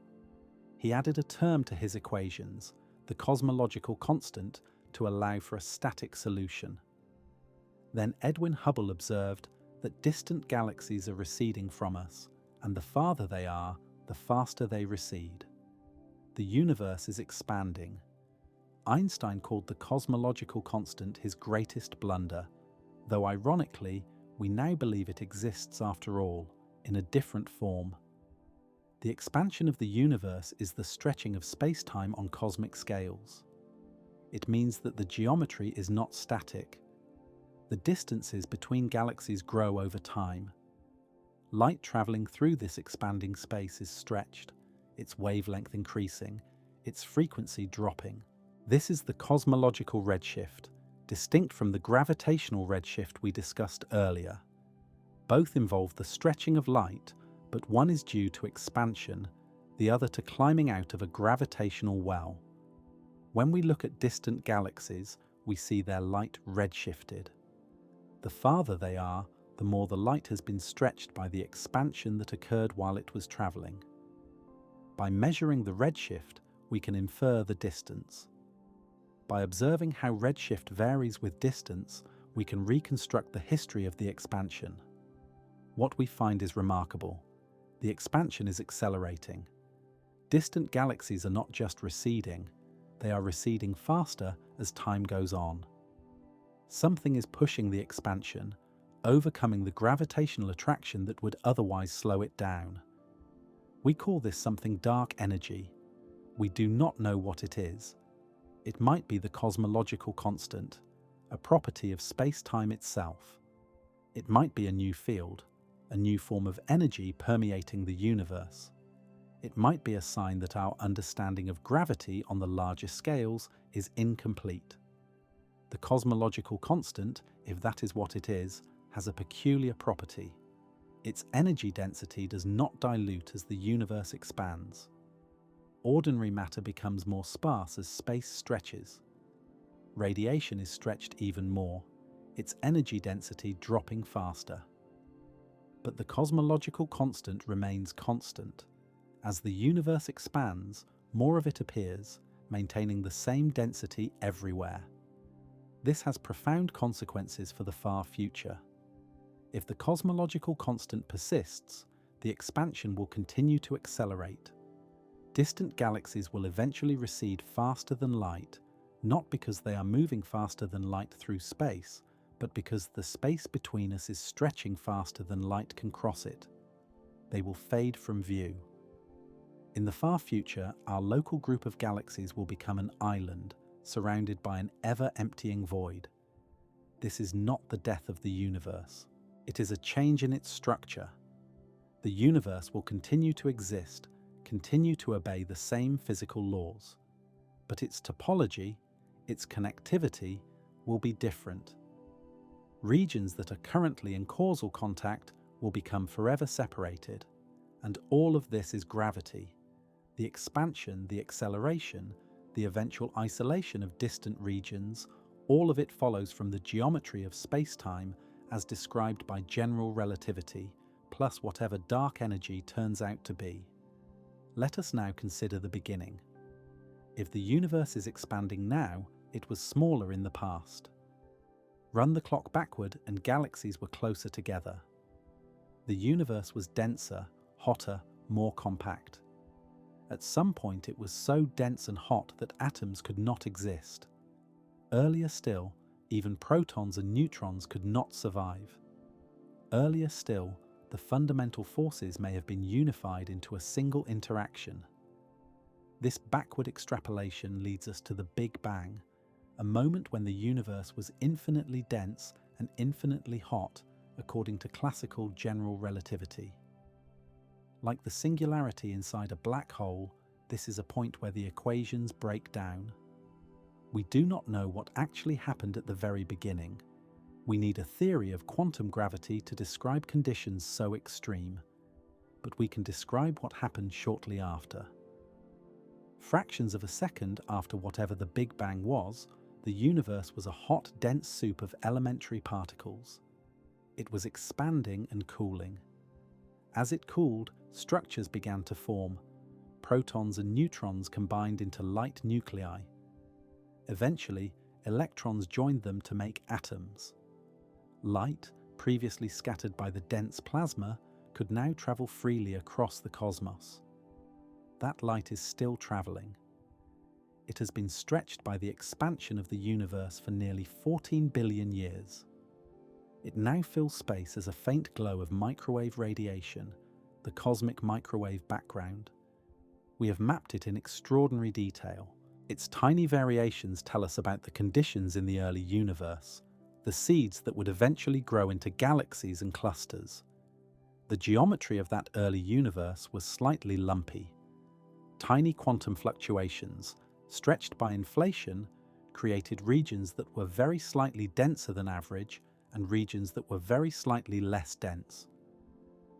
He added a term to his equations, the cosmological constant, to allow for a static solution. Then Edwin Hubble observed that distant galaxies are receding from us, and the farther they are, the faster they recede. The universe is expanding. Einstein called the cosmological constant his greatest blunder, though ironically, we now believe it exists after all, in a different form. The expansion of the universe is the stretching of space-time on cosmic scales. It means that the geometry is not static. The distances between galaxies grow over time. Light traveling through this expanding space is stretched, its wavelength increasing, its frequency dropping. This is the cosmological redshift, distinct from the gravitational redshift we discussed earlier. Both involve the stretching of light, but one is due to expansion, the other to climbing out of a gravitational well. When we look at distant galaxies, we see their light redshifted. The farther they are, the more the light has been stretched by the expansion that occurred while it was traveling. By measuring the redshift, we can infer the distance. By observing how redshift varies with distance, we can reconstruct the history of the expansion. What we find is remarkable. The expansion is accelerating. Distant galaxies are not just receding, they are receding faster as time goes on. Something is pushing the expansion, overcoming the gravitational attraction that would otherwise slow it down. We call this something dark energy. We do not know what it is. It might be the cosmological constant, a property of space-time itself. It might be a new field, a new form of energy permeating the universe. It might be a sign that our understanding of gravity on the larger scales is incomplete. The cosmological constant, if that is what it is, has a peculiar property. Its energy density does not dilute as the universe expands. Ordinary matter becomes more sparse as space stretches. Radiation is stretched even more, its energy density dropping faster. But the cosmological constant remains constant. As the universe expands, more of it appears, maintaining the same density everywhere. This has profound consequences for the far future. If the cosmological constant persists, the expansion will continue to accelerate. Distant galaxies will eventually recede faster than light, not because they are moving faster than light through space, but because the space between us is stretching faster than light can cross it. They will fade from view. In the far future, our local group of galaxies will become an island, surrounded by an ever-emptying void. This is not the death of the universe. It is a change in its structure. The universe will continue to exist, continue to obey the same physical laws. But its topology, its connectivity, will be different. Regions that are currently in causal contact will become forever separated. And all of this is gravity. The expansion, the acceleration, the eventual isolation of distant regions, all of it follows from the geometry of space-time as described by general relativity, plus whatever dark energy turns out to be. Let us now consider the beginning. If the universe is expanding now, it was smaller in the past. Run the clock backward and galaxies were closer together. The universe was denser, hotter, more compact. At some point it was so dense and hot that atoms could not exist. Earlier still, even protons and neutrons could not survive. Earlier still, the fundamental forces may have been unified into a single interaction. This backward extrapolation leads us to the Big Bang, a moment when the universe was infinitely dense and infinitely hot according to classical general relativity. Like the singularity inside a black hole, this is a point where the equations break down. We do not know what actually happened at the very beginning. We need a theory of quantum gravity to describe conditions so extreme, but we can describe what happened shortly after. Fractions of a second after whatever the Big Bang was, the universe was a hot, dense soup of elementary particles. It was expanding and cooling. As it cooled, structures began to form. Protons and neutrons combined into light nuclei. Eventually, electrons joined them to make atoms. Light, previously scattered by the dense plasma, could now travel freely across the cosmos. That light is still traveling. It has been stretched by the expansion of the universe for nearly 14 billion years. It now fills space as a faint glow of microwave radiation, the cosmic microwave background. We have mapped it in extraordinary detail. Its tiny variations tell us about the conditions in the early universe, the seeds that would eventually grow into galaxies and clusters. The geometry of that early universe was slightly lumpy. Tiny quantum fluctuations, stretched by inflation, created regions that were very slightly denser than average and regions that were very slightly less dense.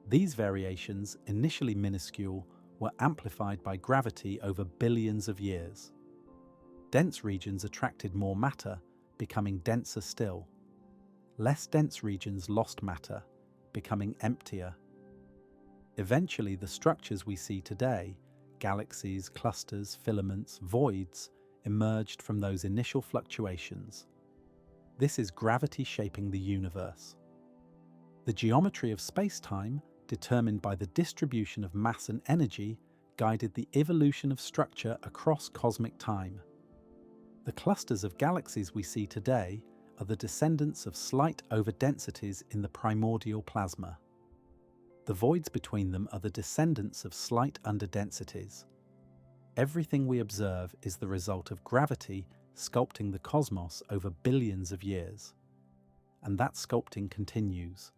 These variations, initially minuscule, were amplified by gravity over billions of years. Dense regions attracted more matter, becoming denser still. Less dense regions lost matter, becoming emptier. Eventually, the structures we see today, galaxies, clusters, filaments, voids, emerged from those initial fluctuations. This is gravity shaping the universe. The geometry of space-time, determined by the distribution of mass and energy, guided the evolution of structure across cosmic time. The clusters of galaxies we see today, are the descendants of slight overdensities in the primordial plasma. The voids between them are the descendants of slight underdensities. Everything we observe is the result of gravity sculpting the cosmos over billions of years. And that sculpting continues.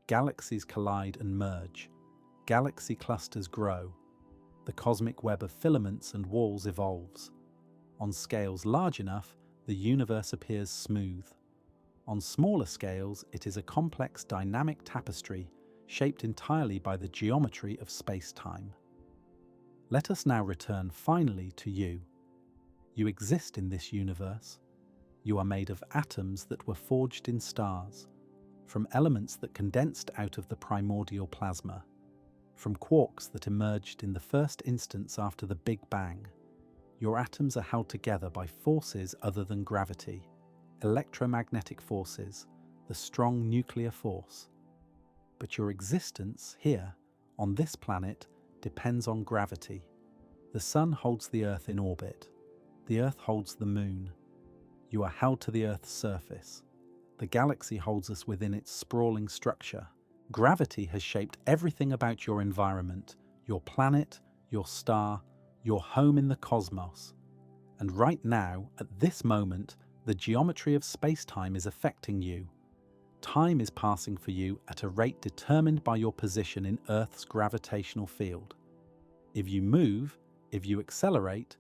Galaxies collide and merge. Galaxy clusters grow. The cosmic web of filaments and walls evolves. On scales large enough, the universe appears smooth. On smaller scales, it is a complex dynamic tapestry shaped entirely by the geometry of space-time. Let us now return finally to you. You exist in this universe. You are made of atoms that were forged in stars, from elements that condensed out of the primordial plasma, from quarks that emerged in the first instance after the Big Bang. Your atoms are held together by forces other than gravity, electromagnetic forces, the strong nuclear force. But your existence here, on this planet, depends on gravity. The sun holds the Earth in orbit. The Earth holds the moon. You are held to the Earth's surface. The galaxy holds us within its sprawling structure. Gravity has shaped everything about your environment, your planet, your star, your home in the cosmos. And right now, at this moment, the geometry of space-time is affecting you. Time is passing for you at a rate determined by your position in Earth's gravitational field. If you move, if you accelerate,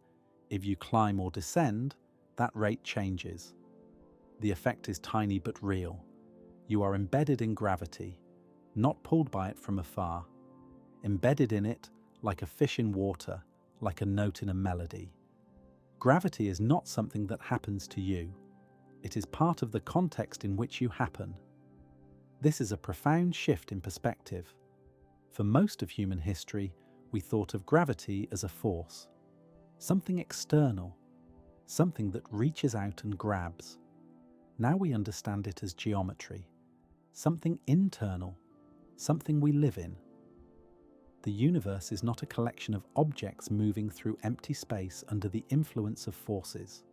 if you climb or descend, that rate changes. The effect is tiny but real. You are embedded in gravity, not pulled by it from afar. Embedded in it like a fish in water, like a note in a melody. Gravity is not something that happens to you. It is part of the context in which you happen. This is a profound shift in perspective. For most of human history, we thought of gravity as a force, something external, something that reaches out and grabs. Now we understand it as geometry, something internal, something we live in. The universe is not a collection of objects moving through empty space under the influence of forces.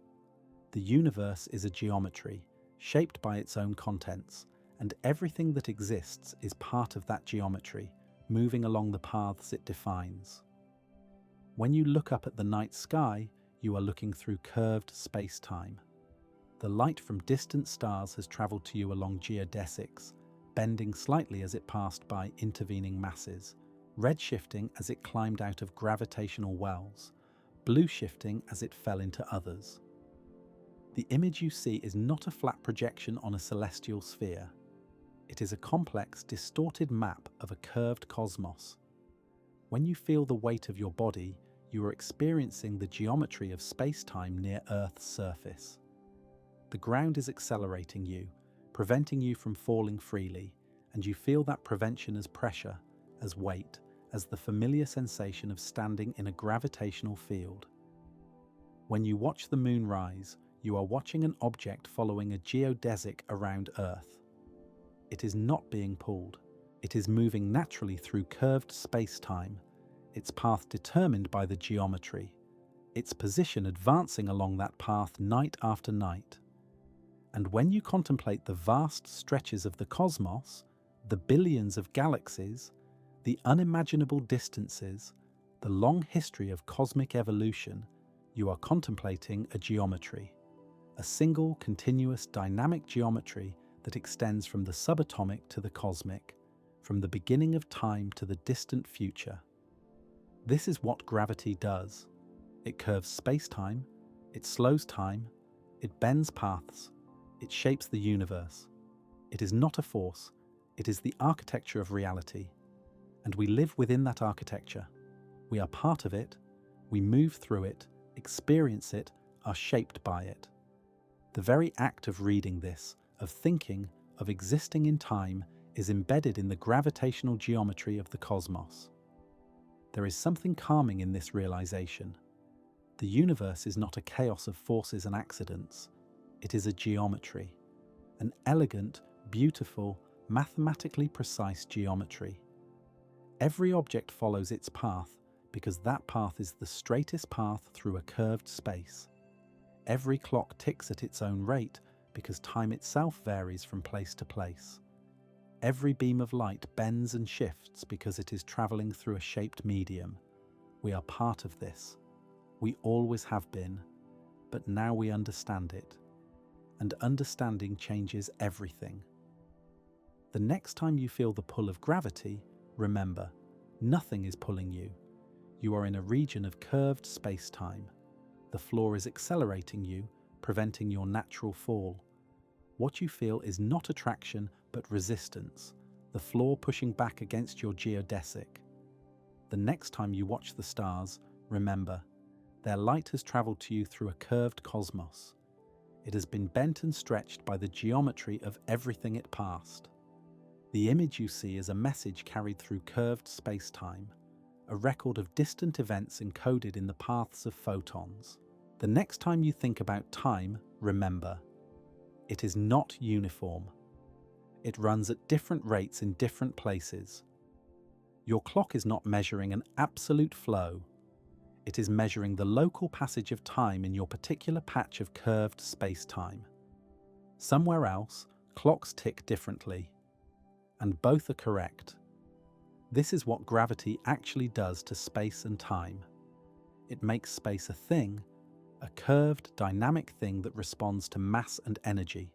The universe is a geometry, shaped by its own contents, and everything that exists is part of that geometry, moving along the paths it defines. When you look up at the night sky, you are looking through curved space-time. The light from distant stars has travelled to you along geodesics, bending slightly as it passed by intervening masses, red shifting as it climbed out of gravitational wells, blue shifting as it fell into others. The image you see is not a flat projection on a celestial sphere. It is a complex, distorted map of a curved cosmos. When you feel the weight of your body, you are experiencing the geometry of space-time near Earth's surface. The ground is accelerating you, preventing you from falling freely, and you feel that prevention as pressure, as weight, as the familiar sensation of standing in a gravitational field. When you watch the moon rise, you are watching an object following a geodesic around Earth. It is not being pulled. It is moving naturally through curved space-time, its path determined by the geometry, its position advancing along that path night after night. And when you contemplate the vast stretches of the cosmos, the billions of galaxies, the unimaginable distances, the long history of cosmic evolution, you are contemplating a geometry, a single, continuous, dynamic geometry that extends from the subatomic to the cosmic, from the beginning of time to the distant future. This is what gravity does. It curves space-time, it slows time, it bends paths, it shapes the universe. It is not a force, it is the architecture of reality. And we live within that architecture. We are part of it, we move through it, experience it, are shaped by it. The very act of reading this, of thinking, of existing in time, is embedded in the gravitational geometry of the cosmos. There is something calming in this realization. The universe is not a chaos of forces and accidents. It is a geometry, an elegant, beautiful, mathematically precise geometry. Every object follows its path because that path is the straightest path through a curved space. Every clock ticks at its own rate because time itself varies from place to place. Every beam of light bends and shifts because it is traveling through a shaped medium. We are part of this. We always have been, but now we understand it. And understanding changes everything. The next time you feel the pull of gravity, remember, nothing is pulling you. You are in a region of curved space-time. The floor is accelerating you, preventing your natural fall. What you feel is not attraction, but resistance, the floor pushing back against your geodesic. The next time you watch the stars, remember, their light has traveled to you through a curved cosmos. It has been bent and stretched by the geometry of everything it passed. The image you see is a message carried through curved space-time, a record of distant events encoded in the paths of photons. The next time you think about time, remember, it is not uniform. It runs at different rates in different places. Your clock is not measuring an absolute flow. It is measuring the local passage of time in your particular patch of curved space-time. Somewhere else, clocks tick differently, and both are correct. This is what gravity actually does to space and time. It makes space a thing, a curved, dynamic thing that responds to mass and energy.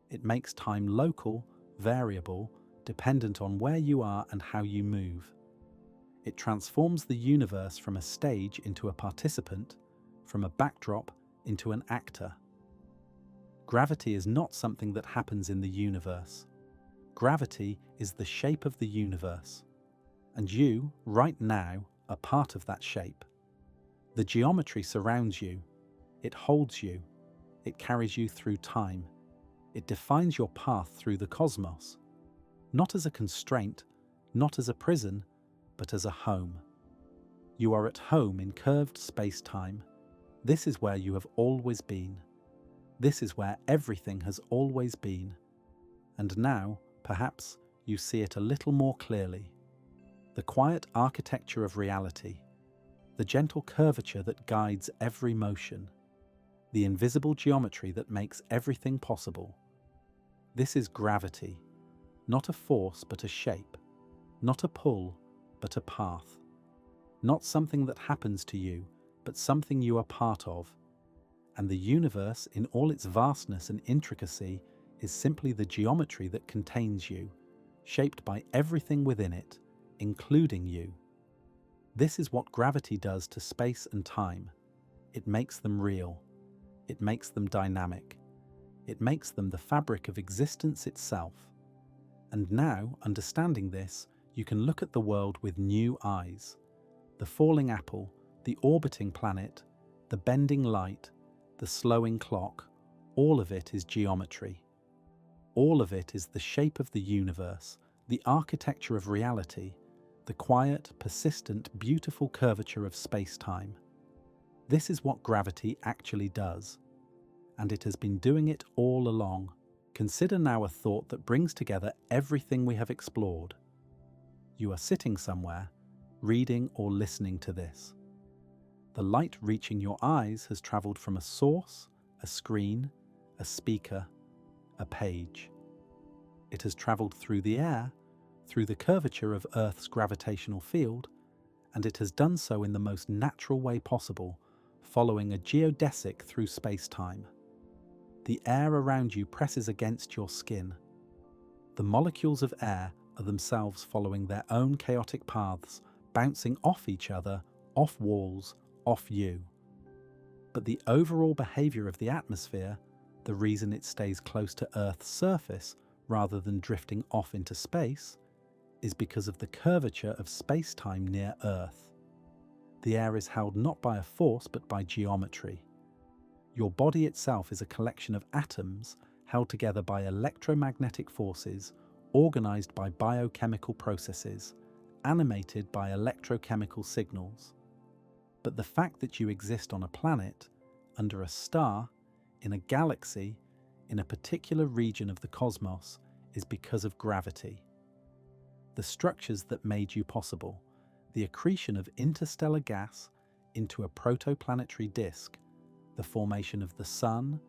It makes time local, variable, dependent on where you are and how you move. It transforms the universe from a stage into a participant, from a backdrop into an actor. Gravity is not something that happens in the universe. Gravity is the shape of the universe. And you, right now, are part of that shape. The geometry surrounds you. It holds you. It carries you through time. It defines your path through the cosmos. Not as a constraint, not as a prison, but as a home. You are at home in curved space-time. This is where you have always been. This is where everything has always been. And now, perhaps, you see it a little more clearly. The quiet architecture of reality, the gentle curvature that guides every motion, the invisible geometry that makes everything possible. This is gravity, not a force but a shape, not a pull but a path, not something that happens to you, but something you are part of. And the universe, in all its vastness and intricacy, is simply the geometry that contains you, shaped by everything within it, including you. This is what gravity does to space and time. It makes them real. It makes them dynamic. It makes them the fabric of existence itself. And now, understanding this, you can look at the world with new eyes. The falling apple, the orbiting planet, the bending light, the slowing clock, all of it is geometry. All of it is the shape of the universe, the architecture of reality, the quiet, persistent, beautiful curvature of space-time. This is what gravity actually does. And it has been doing it all along. Consider now a thought that brings together everything we have explored. You are sitting somewhere, reading or listening to this. The light reaching your eyes has traveled from a source, a screen, a speaker, a page. It has traveled through the air, through the curvature of Earth's gravitational field, and it has done so in the most natural way possible, following a geodesic through space-time. The air around you presses against your skin. The molecules of air are themselves following their own chaotic paths, bouncing off each other, off walls, off you. But the overall behavior of the atmosphere, the reason it stays close to Earth's surface rather than drifting off into space, is because of the curvature of space-time near Earth. The air is held not by a force but by geometry. Your body itself is a collection of atoms held together by electromagnetic forces, organized by biochemical processes, animated by electrochemical signals. But the fact that you exist on a planet, under a star, in a galaxy, in a particular region of the cosmos, is because of gravity. The structures that made you possible, the accretion of interstellar gas into a protoplanetary disk, the formation of the sun,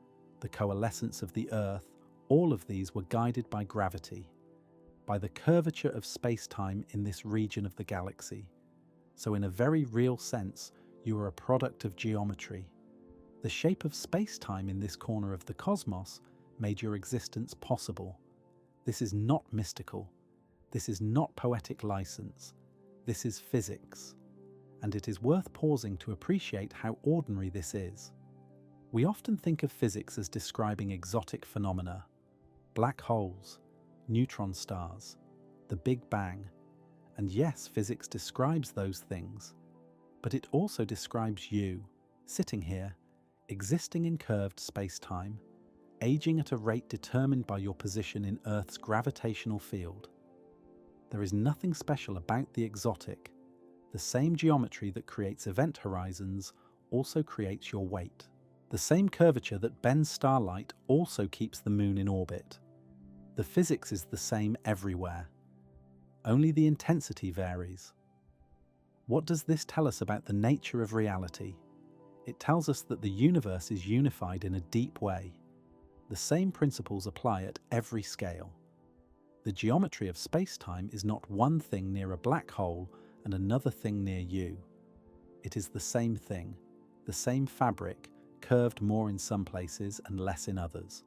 the coalescence of the Earth, all of these were guided by gravity, by the curvature of space-time in this region of the galaxy. So in a very real sense, you are a product of geometry. The shape of space-time in this corner of the cosmos made your existence possible. This is not mystical. This is not poetic license. This is physics. And it is worth pausing to appreciate how ordinary this is. We often think of physics as describing exotic phenomena, black holes, neutron stars, the Big Bang. And yes, physics describes those things, but it also describes you, sitting here, existing in curved space-time, aging at a rate determined by your position in Earth's gravitational field. There is nothing special about the exotic. The same geometry that creates event horizons also creates your weight. The same curvature that bends starlight also keeps the moon in orbit. The physics is the same everywhere. Only the intensity varies. What does this tell us about the nature of reality? It tells us that the universe is unified in a deep way. The same principles apply at every scale. The geometry of space-time is not one thing near a black hole and another thing near you. It is the same thing, the same fabric, curved more in some places and less in others.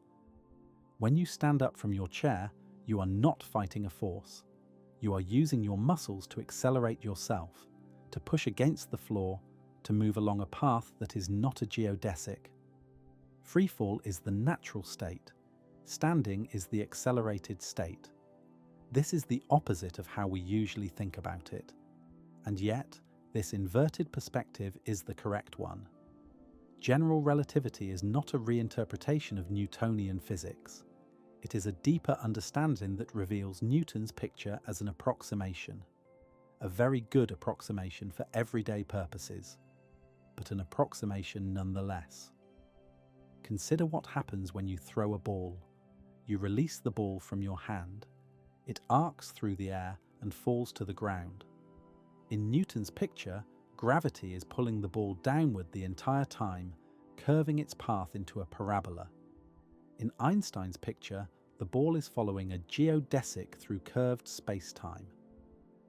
When you stand up from your chair, you are not fighting a force. You are using your muscles to accelerate yourself, to push against the floor, to move along a path that is not a geodesic. Freefall is the natural state. Standing is the accelerated state. This is the opposite of how we usually think about it. And yet, this inverted perspective is the correct one. General relativity is not a reinterpretation of Newtonian physics. It is a deeper understanding that reveals Newton's picture as an approximation. A very good approximation for everyday purposes, but an approximation nonetheless. Consider what happens when you throw a ball. You release the ball from your hand. It arcs through the air and falls to the ground. In Newton's picture, gravity is pulling the ball downward the entire time, curving its path into a parabola. In Einstein's picture, the ball is following a geodesic through curved space-time.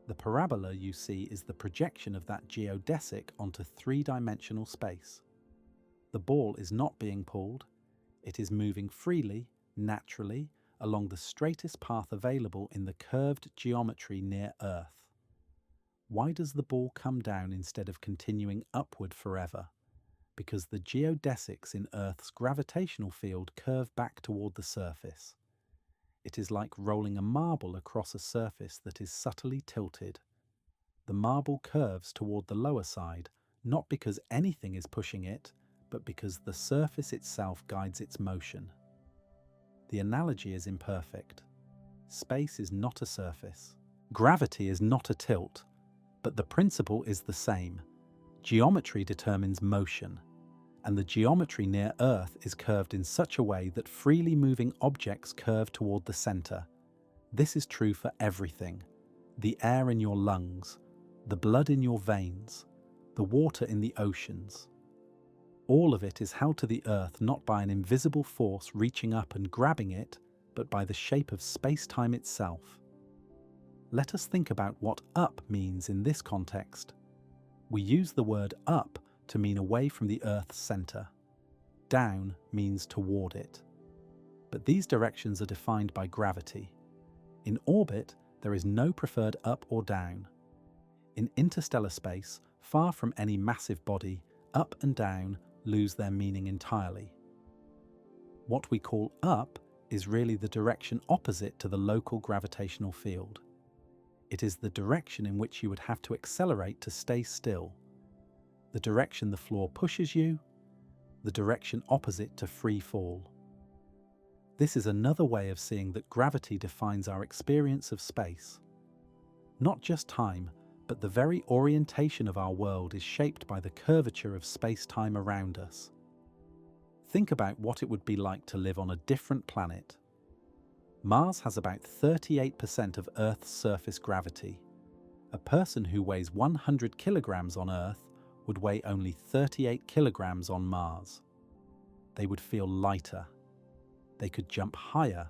The parabola you see is the projection of that geodesic onto three-dimensional space. The ball is not being pulled. It is moving freely, naturally, along the straightest path available in the curved geometry near Earth. Why does the ball come down instead of continuing upward forever? Because the geodesics in Earth's gravitational field curve back toward the surface. It is like rolling a marble across a surface that is subtly tilted. The marble curves toward the lower side, not because anything is pushing it, but because the surface itself guides its motion. The analogy is imperfect. Space is not a surface. Gravity is not a tilt, but the principle is the same. Geometry determines motion, and the geometry near Earth is curved in such a way that freely moving objects curve toward the center. This is true for everything. The air in your lungs, the blood in your veins, the water in the oceans. All of it is held to the Earth not by an invisible force reaching up and grabbing it, but by the shape of space-time itself. Let us think about what up means in this context. We use the word up to mean away from the Earth's center. Down means toward it. But these directions are defined by gravity. In orbit, there is no preferred up or down. In interstellar space, far from any massive body, up and down lose their meaning entirely. What we call up is really the direction opposite to the local gravitational field. It is the direction in which you would have to accelerate to stay still. The direction the floor pushes you, the direction opposite to free fall. This is another way of seeing that gravity defines our experience of space. Not just time, but the very orientation of our world is shaped by the curvature of space-time around us. Think about what it would be like to live on a different planet. Mars has about 38% of Earth's surface gravity. A person who weighs 100 kilograms on Earth would weigh only 38 kilograms on Mars. They would feel lighter, They could jump higher.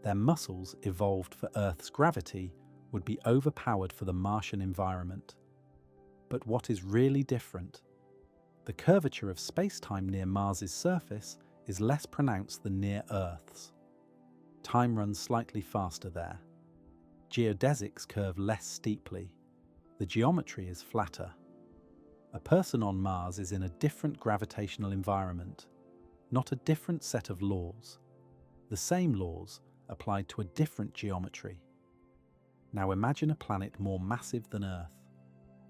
Their muscles, evolved for Earth's gravity, would be overpowered for the Martian environment. But what is really different? The curvature of space-time near Mars's surface is less pronounced than near Earth's. Time runs slightly faster there. Geodesics curve less steeply. The geometry is flatter. A person on Mars is in a different gravitational environment, not a different set of laws. The same laws applied to a different geometry. Now imagine a planet more massive than Earth,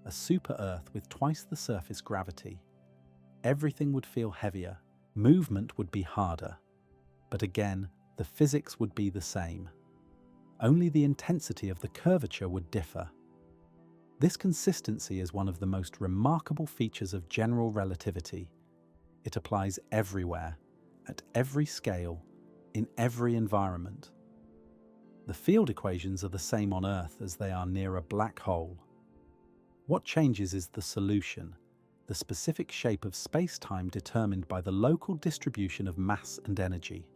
a super-Earth with twice the surface gravity. Everything would feel heavier, movement would be harder. But again, the physics would be the same. Only the intensity of the curvature would differ. This consistency is one of the most remarkable features of general relativity. It applies everywhere, at every scale, in every environment. The field equations are the same on Earth as they are near a black hole. What changes is the solution, the specific shape of space-time determined by the local distribution of mass and energy.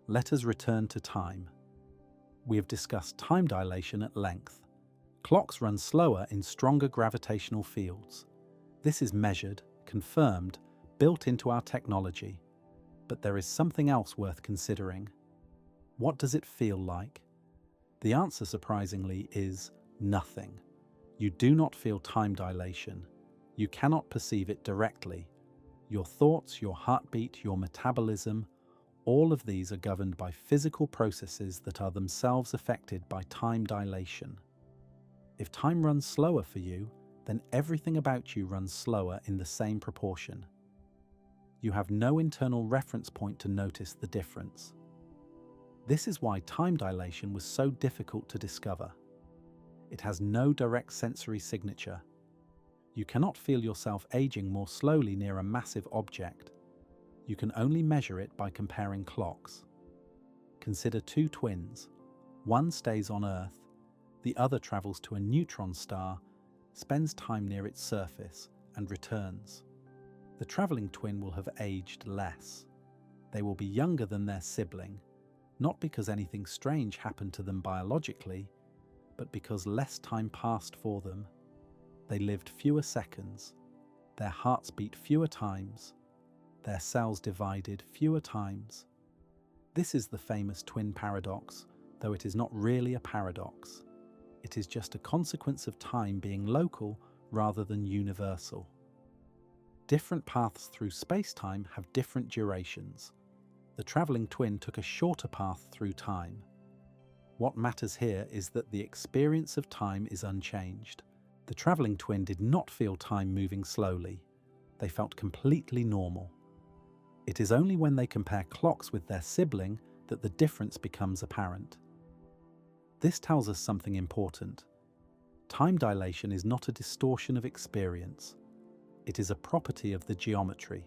Let us return to time. We have discussed time dilation at length. Clocks run slower in stronger gravitational fields. This is measured, confirmed, built into our technology. But there is something else worth considering. What does it feel like? The answer, surprisingly, is nothing. You do not feel time dilation. You cannot perceive it directly. Your thoughts, your heartbeat, your metabolism, all of these are governed by physical processes that are themselves affected by time dilation. If time runs slower for you, then everything about you runs slower in the same proportion. You have no internal reference point to notice the difference. This is why time dilation was so difficult to discover. It has no direct sensory signature. You cannot feel yourself aging more slowly near a massive object. You can only measure it by comparing clocks. Consider two twins. One stays on Earth, the other travels to a neutron star, spends time near its surface, and returns. The traveling twin will have aged less. They will be younger than their sibling, not because anything strange happened to them biologically, but because less time passed for them. They lived fewer seconds, their hearts beat fewer times, their cells divided fewer times. This is the famous twin paradox, though it is not really a paradox. It is just a consequence of time being local rather than universal. Different paths through space-time have different durations. The traveling twin took a shorter path through time. What matters here is that the experience of time is unchanged. The traveling twin did not feel time moving slowly. They felt completely normal. It is only when they compare clocks with their sibling that the difference becomes apparent. This tells us something important. Time dilation is not a distortion of experience. It is a property of the geometry.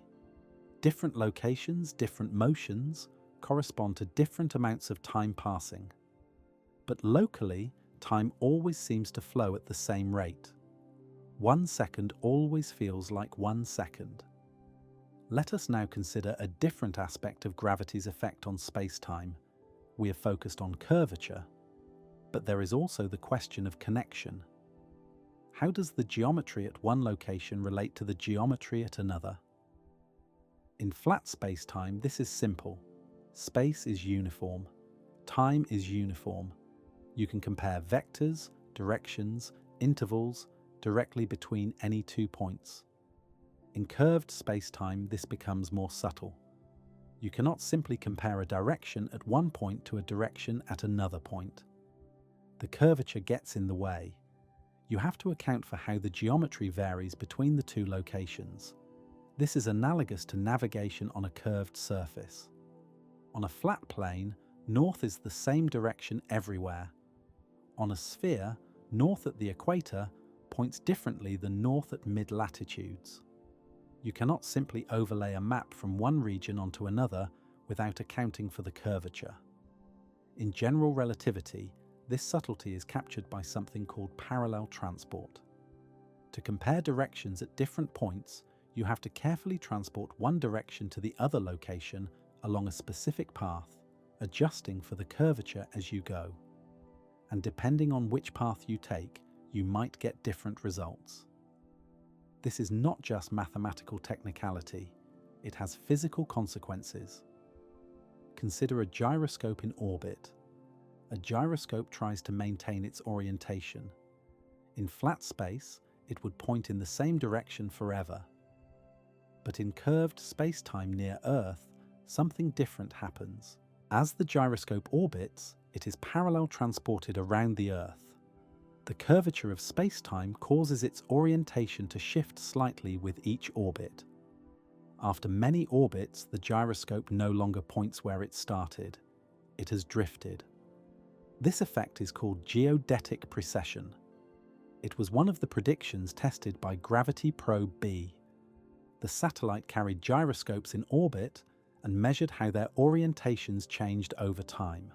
Different locations, different motions, correspond to different amounts of time passing. But locally, time always seems to flow at the same rate. 1 second always feels like 1 second. Let us now consider a different aspect of gravity's effect on space-time. We have focused on curvature, but there is also the question of connection. How does the geometry at one location relate to the geometry at another? In flat space-time, this is simple. Space is uniform. Time is uniform. You can compare vectors, directions, intervals directly between any 2 points. In curved space-time, this becomes more subtle. You cannot simply compare a direction at one point to a direction at another point. The curvature gets in the way. You have to account for how the geometry varies between the two locations. This is analogous to navigation on a curved surface. On a flat plane, north is the same direction everywhere. On a sphere, north at the equator points differently than north at mid-latitudes. You cannot simply overlay a map from one region onto another without accounting for the curvature. In general relativity, this subtlety is captured by something called parallel transport. To compare directions at different points, you have to carefully transport one direction to the other location along a specific path, adjusting for the curvature as you go. And depending on which path you take, you might get different results. This is not just mathematical technicality, it has physical consequences. Consider a gyroscope in orbit. A gyroscope tries to maintain its orientation. In flat space, it would point in the same direction forever. But in curved space-time near Earth, something different happens. As the gyroscope orbits, it is parallel transported around the Earth. The curvature of space-time causes its orientation to shift slightly with each orbit. After many orbits, the gyroscope no longer points where it started. It has drifted. This effect is called geodetic precession. It was one of the predictions tested by Gravity Probe B. The satellite carried gyroscopes in orbit and measured how their orientations changed over time.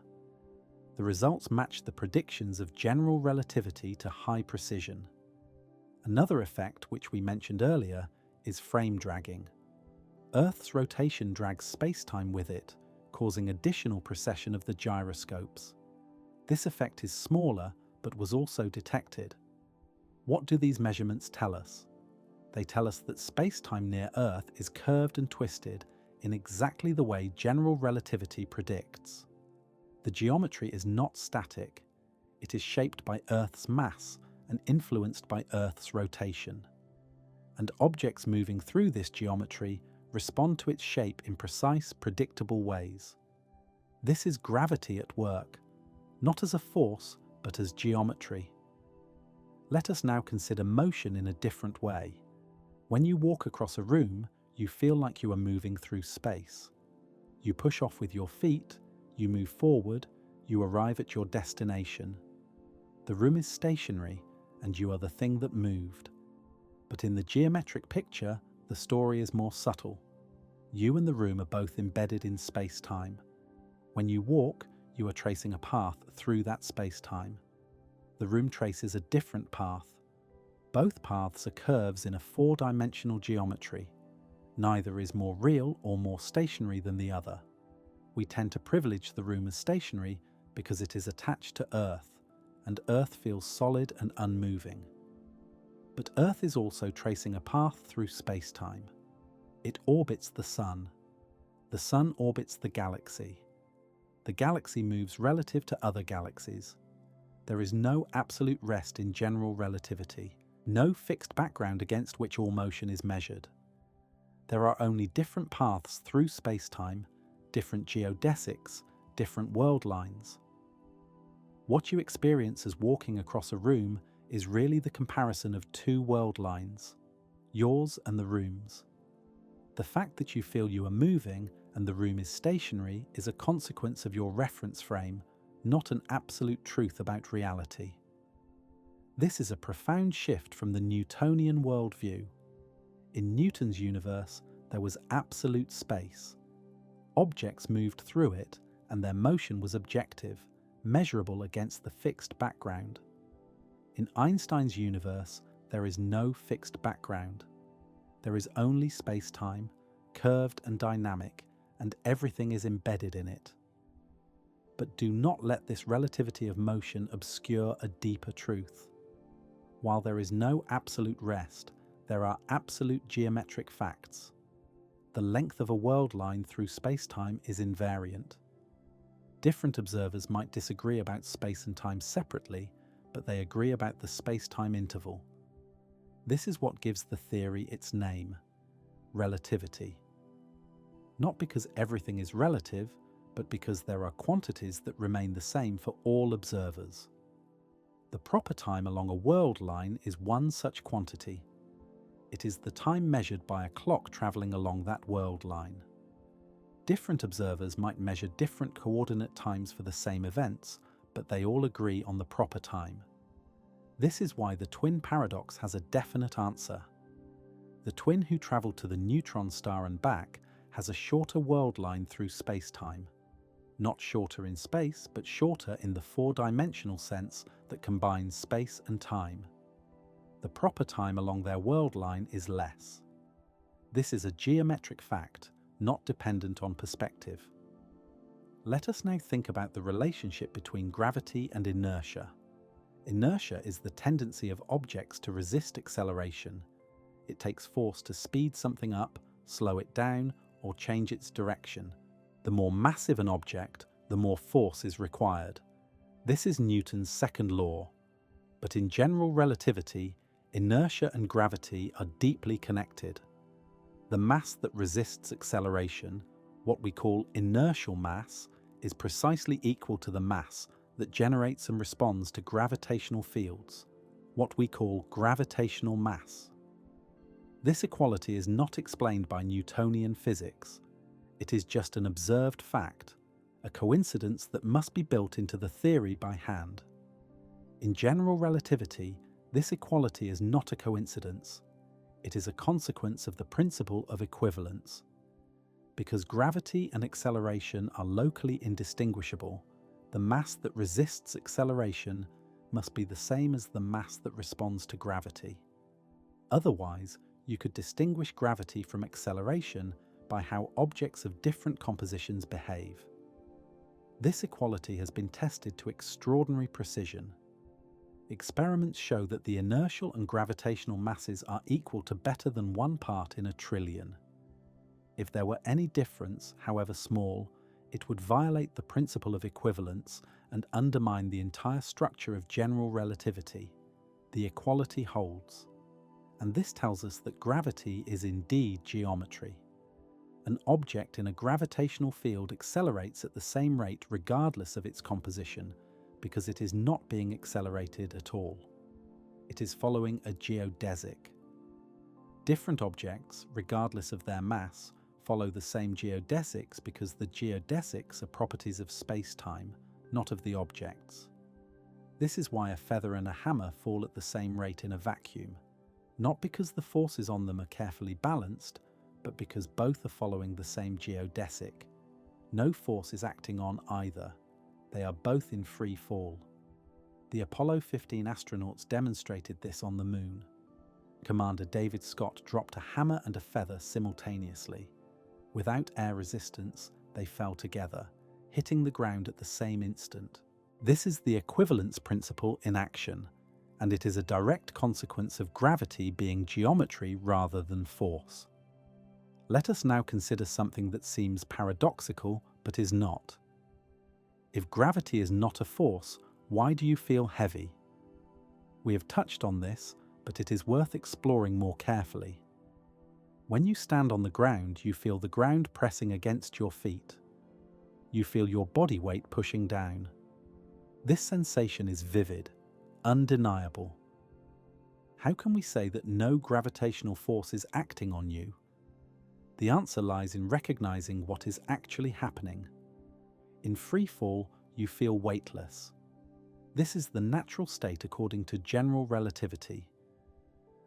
The results matched the predictions of general relativity to high precision. Another effect, which we mentioned earlier, is frame dragging. Earth's rotation drags space-time with it, causing additional precession of the gyroscopes. This effect is smaller, but was also detected. What do these measurements tell us? They tell us that space-time near Earth is curved and twisted in exactly the way general relativity predicts. The geometry is not static. It is shaped by Earth's mass and influenced by Earth's rotation. And objects moving through this geometry respond to its shape in precise, predictable ways. This is gravity at work, not as a force, but as geometry. Let us now consider motion in a different way. When you walk across a room, you feel like you are moving through space. You push off with your feet, you move forward, you arrive at your destination. The room is stationary, and you are the thing that moved. But in the geometric picture, the story is more subtle. You and the room are both embedded in space-time. When you walk, you are tracing a path through that space-time. The room traces a different path. Both paths are curves in a four-dimensional geometry. Neither is more real or more stationary than the other. We tend to privilege the room as stationary because it is attached to Earth, and Earth feels solid and unmoving. But Earth is also tracing a path through space-time. It orbits the Sun. The Sun orbits the galaxy. The galaxy moves relative to other galaxies. There is no absolute rest in general relativity, no fixed background against which all motion is measured. There are only different paths through space-time, different geodesics, different world lines. What you experience as walking across a room is really the comparison of two world lines, yours and the room's. The fact that you feel you are moving and the room is stationary is a consequence of your reference frame, not an absolute truth about reality. This is a profound shift from the Newtonian worldview. In Newton's universe, there was absolute space. Objects moved through it, and their motion was objective, measurable against the fixed background. In Einstein's universe, there is no fixed background. There is only space-time, curved and dynamic, and everything is embedded in it. But do not let this relativity of motion obscure a deeper truth. While there is no absolute rest, there are absolute geometric facts. The length of a world line through space-time is invariant. Different observers might disagree about space and time separately, but they agree about the space-time interval. This is what gives the theory its name, relativity. Not because everything is relative, but because there are quantities that remain the same for all observers. The proper time along a world line is one such quantity. It is the time measured by a clock travelling along that world line. Different observers might measure different coordinate times for the same events, but they all agree on the proper time. This is why the twin paradox has a definite answer. The twin who travelled to the neutron star and back has a shorter world line through space-time. Not shorter in space, but shorter in the four-dimensional sense that combines space and time. The proper time along their world line is less. This is a geometric fact, not dependent on perspective. Let us now think about the relationship between gravity and inertia. Inertia is the tendency of objects to resist acceleration. It takes force to speed something up, slow it down, or change its direction. The more massive an object, the more force is required. This is Newton's second law. But in general relativity, inertia and gravity are deeply connected. The mass that resists acceleration, what we call inertial mass, is precisely equal to the mass that generates and responds to gravitational fields, what we call gravitational mass. This equality is not explained by Newtonian physics. It is just an observed fact, a coincidence that must be built into the theory by hand. In general relativity, this equality is not a coincidence. It is a consequence of the principle of equivalence. Because gravity and acceleration are locally indistinguishable, the mass that resists acceleration must be the same as the mass that responds to gravity. Otherwise, you could distinguish gravity from acceleration by how objects of different compositions behave. This equality has been tested to extraordinary precision. Experiments show that the inertial and gravitational masses are equal to better than 1 part in a trillion. If there were any difference, however small, it would violate the principle of equivalence and undermine the entire structure of general relativity. The equality holds. And this tells us that gravity is indeed geometry. An object in a gravitational field accelerates at the same rate regardless of its composition, because it is not being accelerated at all. It is following a geodesic. Different objects, regardless of their mass, follow the same geodesics because the geodesics are properties of space-time, not of the objects. This is why a feather and a hammer fall at the same rate in a vacuum, not because the forces on them are carefully balanced, but because both are following the same geodesic. No force is acting on either. They are both in free fall. The Apollo 15 astronauts demonstrated this on the Moon. Commander David Scott dropped a hammer and a feather simultaneously. Without air resistance, they fell together, hitting the ground at the same instant. This is the equivalence principle in action, and it is a direct consequence of gravity being geometry rather than force. Let us now consider something that seems paradoxical but is not. If gravity is not a force, why do you feel heavy? We have touched on this, but it is worth exploring more carefully. When you stand on the ground, you feel the ground pressing against your feet. You feel your body weight pushing down. This sensation is vivid, undeniable. How can we say that no gravitational force is acting on you? The answer lies in recognizing what is actually happening. In free fall, you feel weightless. This is the natural state according to general relativity.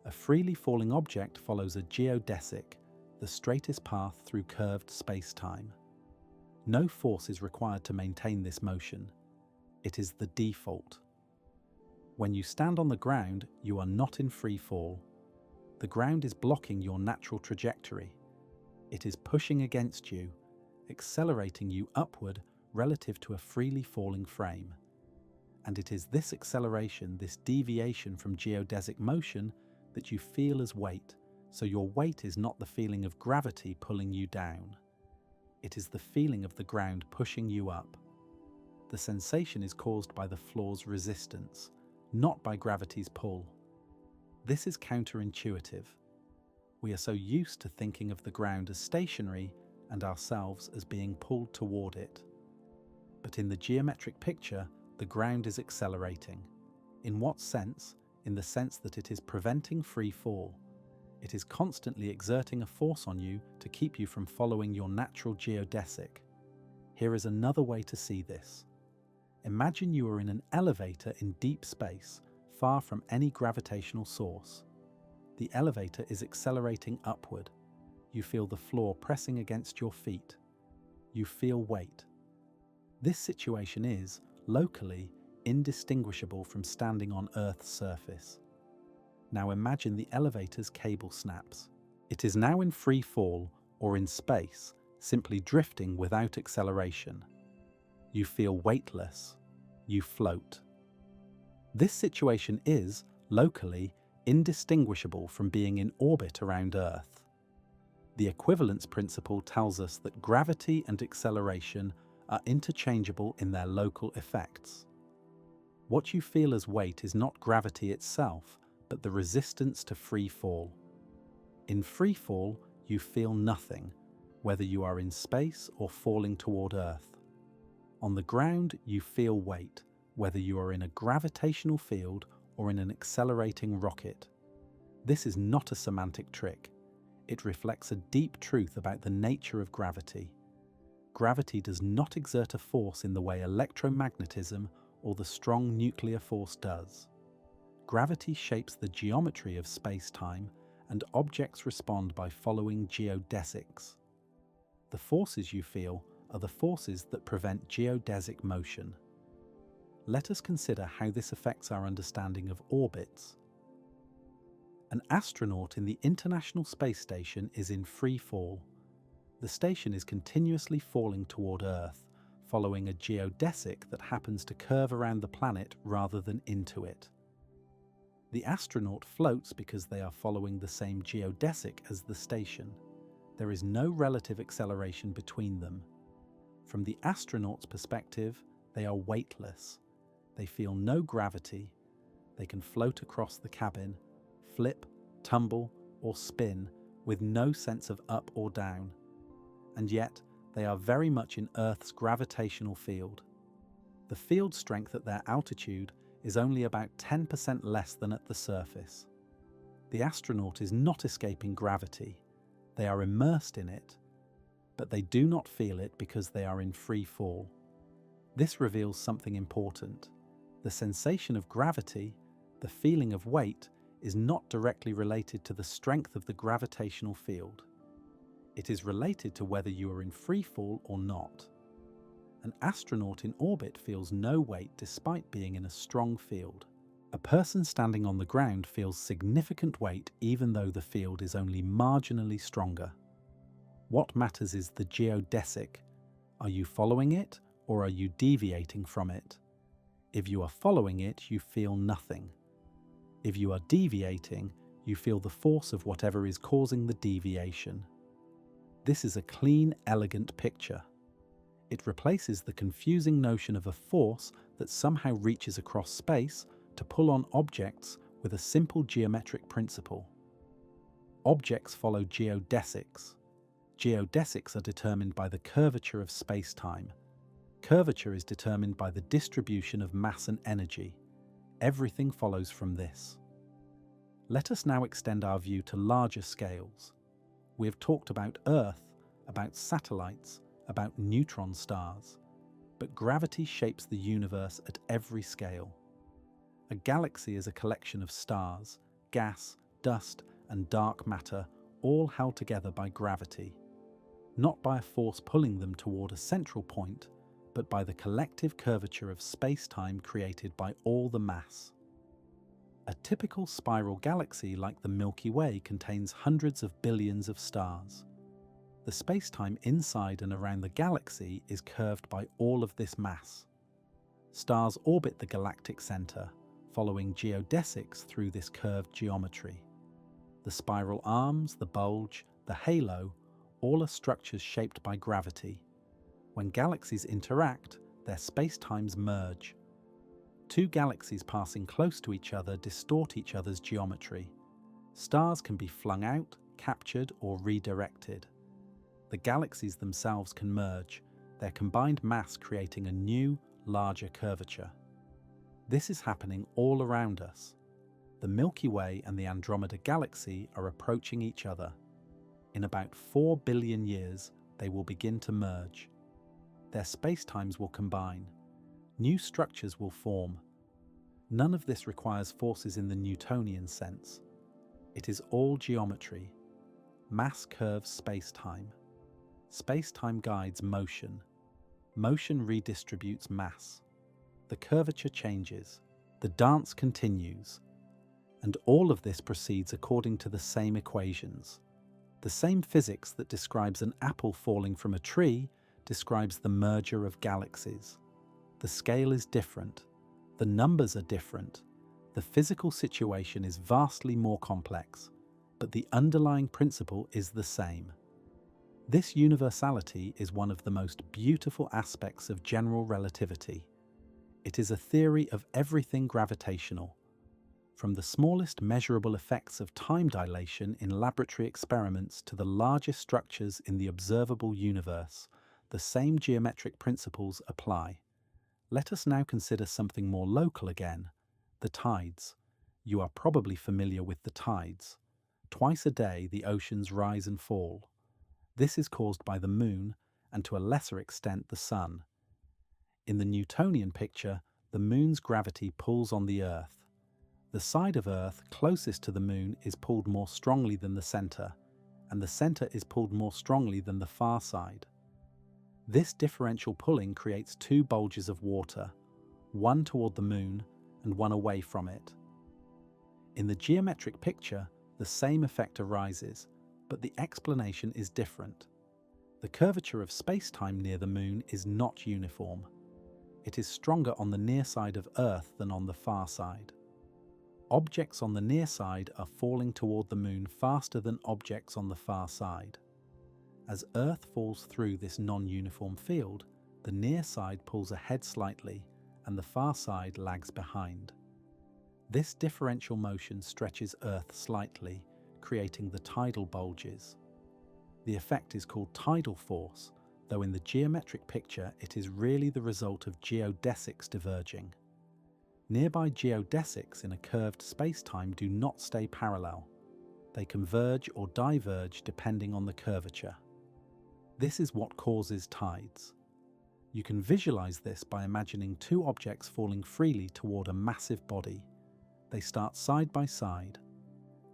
A freely falling object follows a geodesic, the straightest path through curved space-time. No force is required to maintain this motion. It is the default. When you stand on the ground, you are not in free fall. The ground is blocking your natural trajectory. It is pushing against you, accelerating you upward relative to a freely falling frame. And it is this acceleration, this deviation from geodesic motion, that you feel as weight, so your weight is not the feeling of gravity pulling you down. It is the feeling of the ground pushing you up. The sensation is caused by the floor's resistance, not by gravity's pull. This is counterintuitive. We are so used to thinking of the ground as stationary and ourselves as being pulled toward it. But in the geometric picture, the ground is accelerating. In what sense? In the sense that it is preventing free fall. It is constantly exerting a force on you to keep you from following your natural geodesic. Here is another way to see this. Imagine you are in an elevator in deep space, far from any gravitational source. The elevator is accelerating upward. You feel the floor pressing against your feet. You feel weight. This situation is, locally, indistinguishable from standing on Earth's surface. Now imagine the elevator's cable snaps. It is now in free fall, or in space, simply drifting without acceleration. You feel weightless. You float. This situation is, locally, indistinguishable from being in orbit around Earth. The equivalence principle tells us that gravity and acceleration are interchangeable in their local effects. What you feel as weight is not gravity itself, but the resistance to free fall. In free fall, you feel nothing, whether you are in space or falling toward Earth. On the ground, you feel weight, whether you are in a gravitational field or in an accelerating rocket. This is not a semantic trick. It reflects a deep truth about the nature of gravity. Gravity does not exert a force in the way electromagnetism or the strong nuclear force does. Gravity shapes the geometry of space-time, and objects respond by following geodesics. The forces you feel are the forces that prevent geodesic motion. Let us consider how this affects our understanding of orbits. An astronaut in the International Space Station is in free fall. The station is continuously falling toward Earth, following a geodesic that happens to curve around the planet rather than into it. The astronaut floats because they are following the same geodesic as the station. There is no relative acceleration between them. From the astronaut's perspective, they are weightless. They feel no gravity. They can float across the cabin, flip, tumble, or spin with no sense of up or down. And yet, they are very much in Earth's gravitational field. The field strength at their altitude is only about 10% less than at the surface. The astronaut is not escaping gravity. They are immersed in it, but they do not feel it because they are in free fall. This reveals something important. The sensation of gravity, the feeling of weight, is not directly related to the strength of the gravitational field. It is related to whether you are in free fall or not. An astronaut in orbit feels no weight despite being in a strong field. A person standing on the ground feels significant weight even though the field is only marginally stronger. What matters is the geodesic. Are you following it or are you deviating from it? If you are following it, you feel nothing. If you are deviating, you feel the force of whatever is causing the deviation. This is a clean, elegant picture. It replaces the confusing notion of a force that somehow reaches across space to pull on objects with a simple geometric principle. Objects follow geodesics. Geodesics are determined by the curvature of space-time. Curvature is determined by the distribution of mass and energy. Everything follows from this. Let us now extend our view to larger scales. We have talked about Earth, about satellites, about neutron stars, but gravity shapes the universe at every scale. A galaxy is a collection of stars, gas, dust, and dark matter, all held together by gravity, not by a force pulling them toward a central point, but by the collective curvature of space-time created by all the mass. A typical spiral galaxy like the Milky Way contains hundreds of billions of stars. The space-time inside and around the galaxy is curved by all of this mass. Stars orbit the galactic center, following geodesics through this curved geometry. The spiral arms, the bulge, the halo, all are structures shaped by gravity. When galaxies interact, their spacetimes merge. Two galaxies passing close to each other distort each other's geometry. Stars can be flung out, captured, or redirected. The galaxies themselves can merge, their combined mass creating a new, larger curvature. This is happening all around us. The Milky Way and the Andromeda Galaxy are approaching each other. In about 4 billion years, they will begin to merge. Their spacetimes will combine. New structures will form. None of this requires forces in the Newtonian sense. It is all geometry. Mass curves space-time. Space-time guides motion. Motion redistributes mass. The curvature changes. The dance continues. And all of this proceeds according to the same equations. The same physics that describes an apple falling from a tree describes the merger of galaxies. The scale is different. The numbers are different. The physical situation is vastly more complex, but the underlying principle is the same. This universality is one of the most beautiful aspects of general relativity. It is a theory of everything gravitational, from the smallest measurable effects of time dilation in laboratory experiments to the largest structures in the observable universe. The same geometric principles apply. Let us now consider something more local again, the tides. You are probably familiar with the tides. Twice a day the oceans rise and fall. This is caused by the moon and to a lesser extent the sun. In the Newtonian picture, the moon's gravity pulls on the Earth. The side of Earth closest to the moon is pulled more strongly than the center, and the center is pulled more strongly than the far side. This differential pulling creates two bulges of water, one toward the moon and one away from it. In the geometric picture, the same effect arises, but the explanation is different. The curvature of space-time near the moon is not uniform. It is stronger on the near side of Earth than on the far side. Objects on the near side are falling toward the moon faster than objects on the far side. As Earth falls through this non-uniform field, the near side pulls ahead slightly and the far side lags behind. This differential motion stretches Earth slightly, creating the tidal bulges. The effect is called tidal force, though in the geometric picture it is really the result of geodesics diverging. Nearby geodesics in a curved space-time do not stay parallel. They converge or diverge depending on the curvature. This is what causes tides. You can visualize this by imagining two objects falling freely toward a massive body. They start side by side.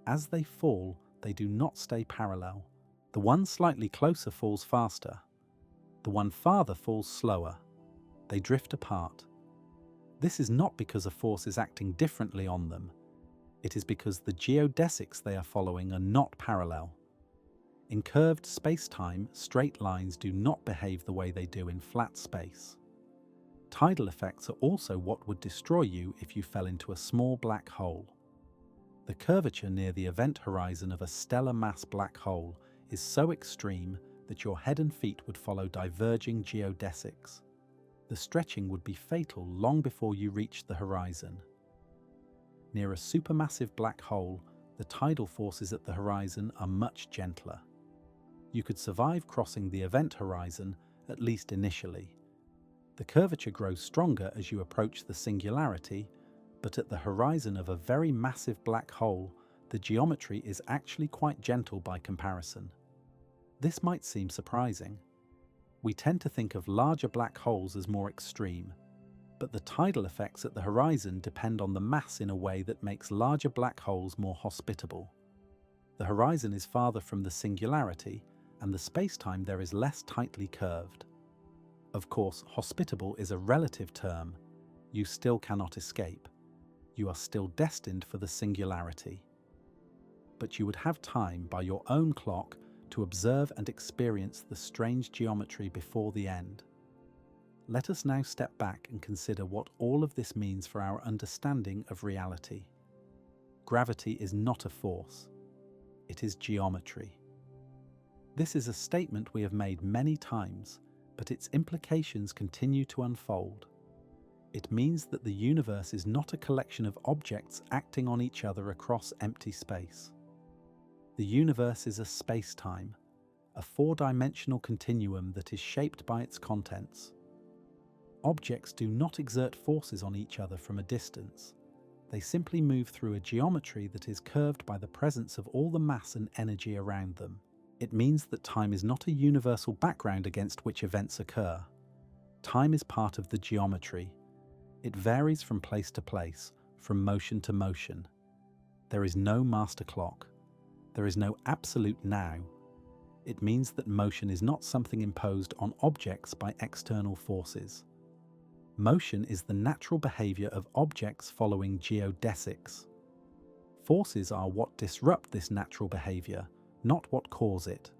As they fall, they do not stay parallel. The one slightly closer falls faster. The one farther falls slower. They drift apart. This is not because a force is acting differently on them. It is because the geodesics they are following are not parallel. In curved space-time, straight lines do not behave the way they do in flat space. Tidal effects are also what would destroy you if you fell into a small black hole. The curvature near the event horizon of a stellar mass black hole is so extreme that your head and feet would follow diverging geodesics. The stretching would be fatal long before you reached the horizon. Near a supermassive black hole, the tidal forces at the horizon are much gentler. You could survive crossing the event horizon, at least initially. The curvature grows stronger as you approach the singularity, but at the horizon of a very massive black hole, the geometry is actually quite gentle by comparison. This might seem surprising. We tend to think of larger black holes as more extreme, but the tidal effects at the horizon depend on the mass in a way that makes larger black holes more hospitable. The horizon is farther from the singularity, and the space-time there is less tightly curved. Of course, hospitable is a relative term. You still cannot escape. You are still destined for the singularity. But you would have time by your own clock to observe and experience the strange geometry before the end. Let us now step back and consider what all of this means for our understanding of reality. Gravity is not a force. It is geometry. This is a statement we have made many times, but its implications continue to unfold. It means that the universe is not a collection of objects acting on each other across empty space. The universe is a space-time, a four-dimensional continuum that is shaped by its contents. Objects do not exert forces on each other from a distance. They simply move through a geometry that is curved by the presence of all the mass and energy around them. It means that time is not a universal background against which events occur. Time is part of the geometry. It varies from place to place, from motion to motion. There is no master clock. There is no absolute now. It means that motion is not something imposed on objects by external forces. Motion is the natural behavior of objects following geodesics. Forces are what disrupt this natural behavior, not what causes it.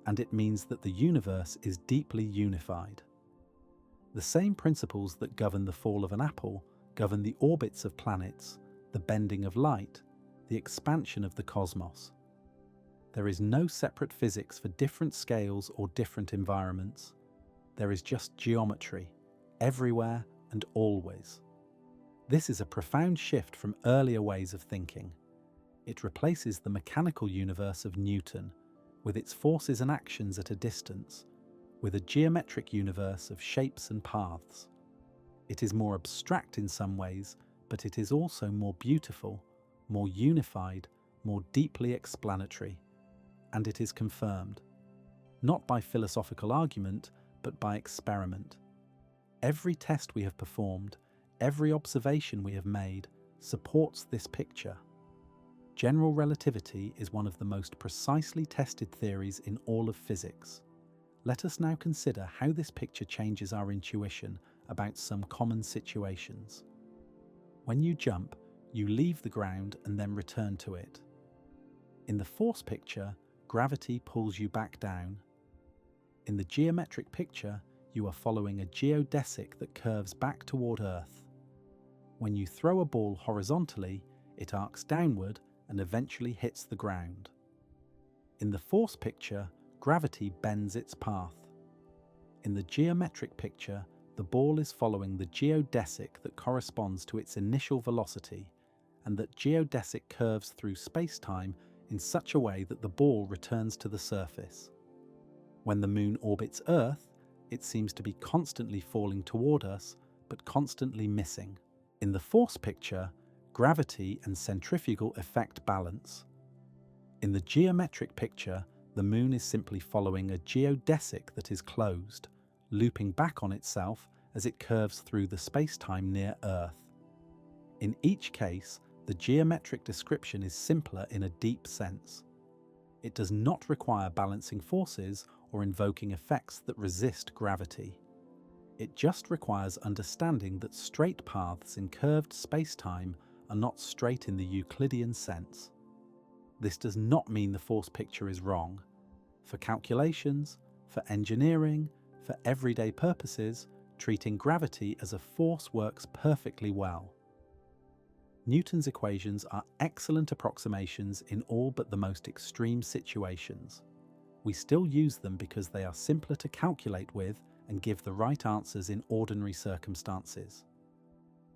And it means that the universe is deeply unified. The same principles that govern the fall of an apple govern the orbits of planets, the bending of light, the expansion of the cosmos. There is no separate physics for different scales or different environments. There is just geometry, everywhere and always. This is a profound shift from earlier ways of thinking. It replaces the mechanical universe of Newton, with its forces and actions at a distance, with a geometric universe of shapes and paths. It is more abstract in some ways, but it is also more beautiful, more unified, more deeply explanatory. And it is confirmed, not by philosophical argument, but by experiment. Every test we have performed, every observation we have made, supports this picture. General relativity is one of the most precisely tested theories in all of physics. Let us now consider how this picture changes our intuition about some common situations. When you jump, you leave the ground and then return to it. In the force picture, gravity pulls you back down. In the geometric picture, you are following a geodesic that curves back toward Earth. When you throw a ball horizontally, it arcs downward and eventually hits the ground. In the force picture, gravity bends its path. In the geometric picture, the ball is following the geodesic that corresponds to its initial velocity, and that geodesic curves through space-time in such a way that the ball returns to the surface. When the Moon orbits Earth, it seems to be constantly falling toward us, but constantly missing. In the force picture, gravity and centrifugal effect balance. In the geometric picture, the Moon is simply following a geodesic that is closed, looping back on itself as it curves through the space-time near Earth. In each case, the geometric description is simpler in a deep sense. It does not require balancing forces or invoking effects that resist gravity. It just requires understanding that straight paths in curved space-time are not straight in the Euclidean sense. This does not mean the force picture is wrong. For calculations, for engineering, for everyday purposes, treating gravity as a force works perfectly well. Newton's equations are excellent approximations in all but the most extreme situations. We still use them because they are simpler to calculate with and give the right answers in ordinary circumstances.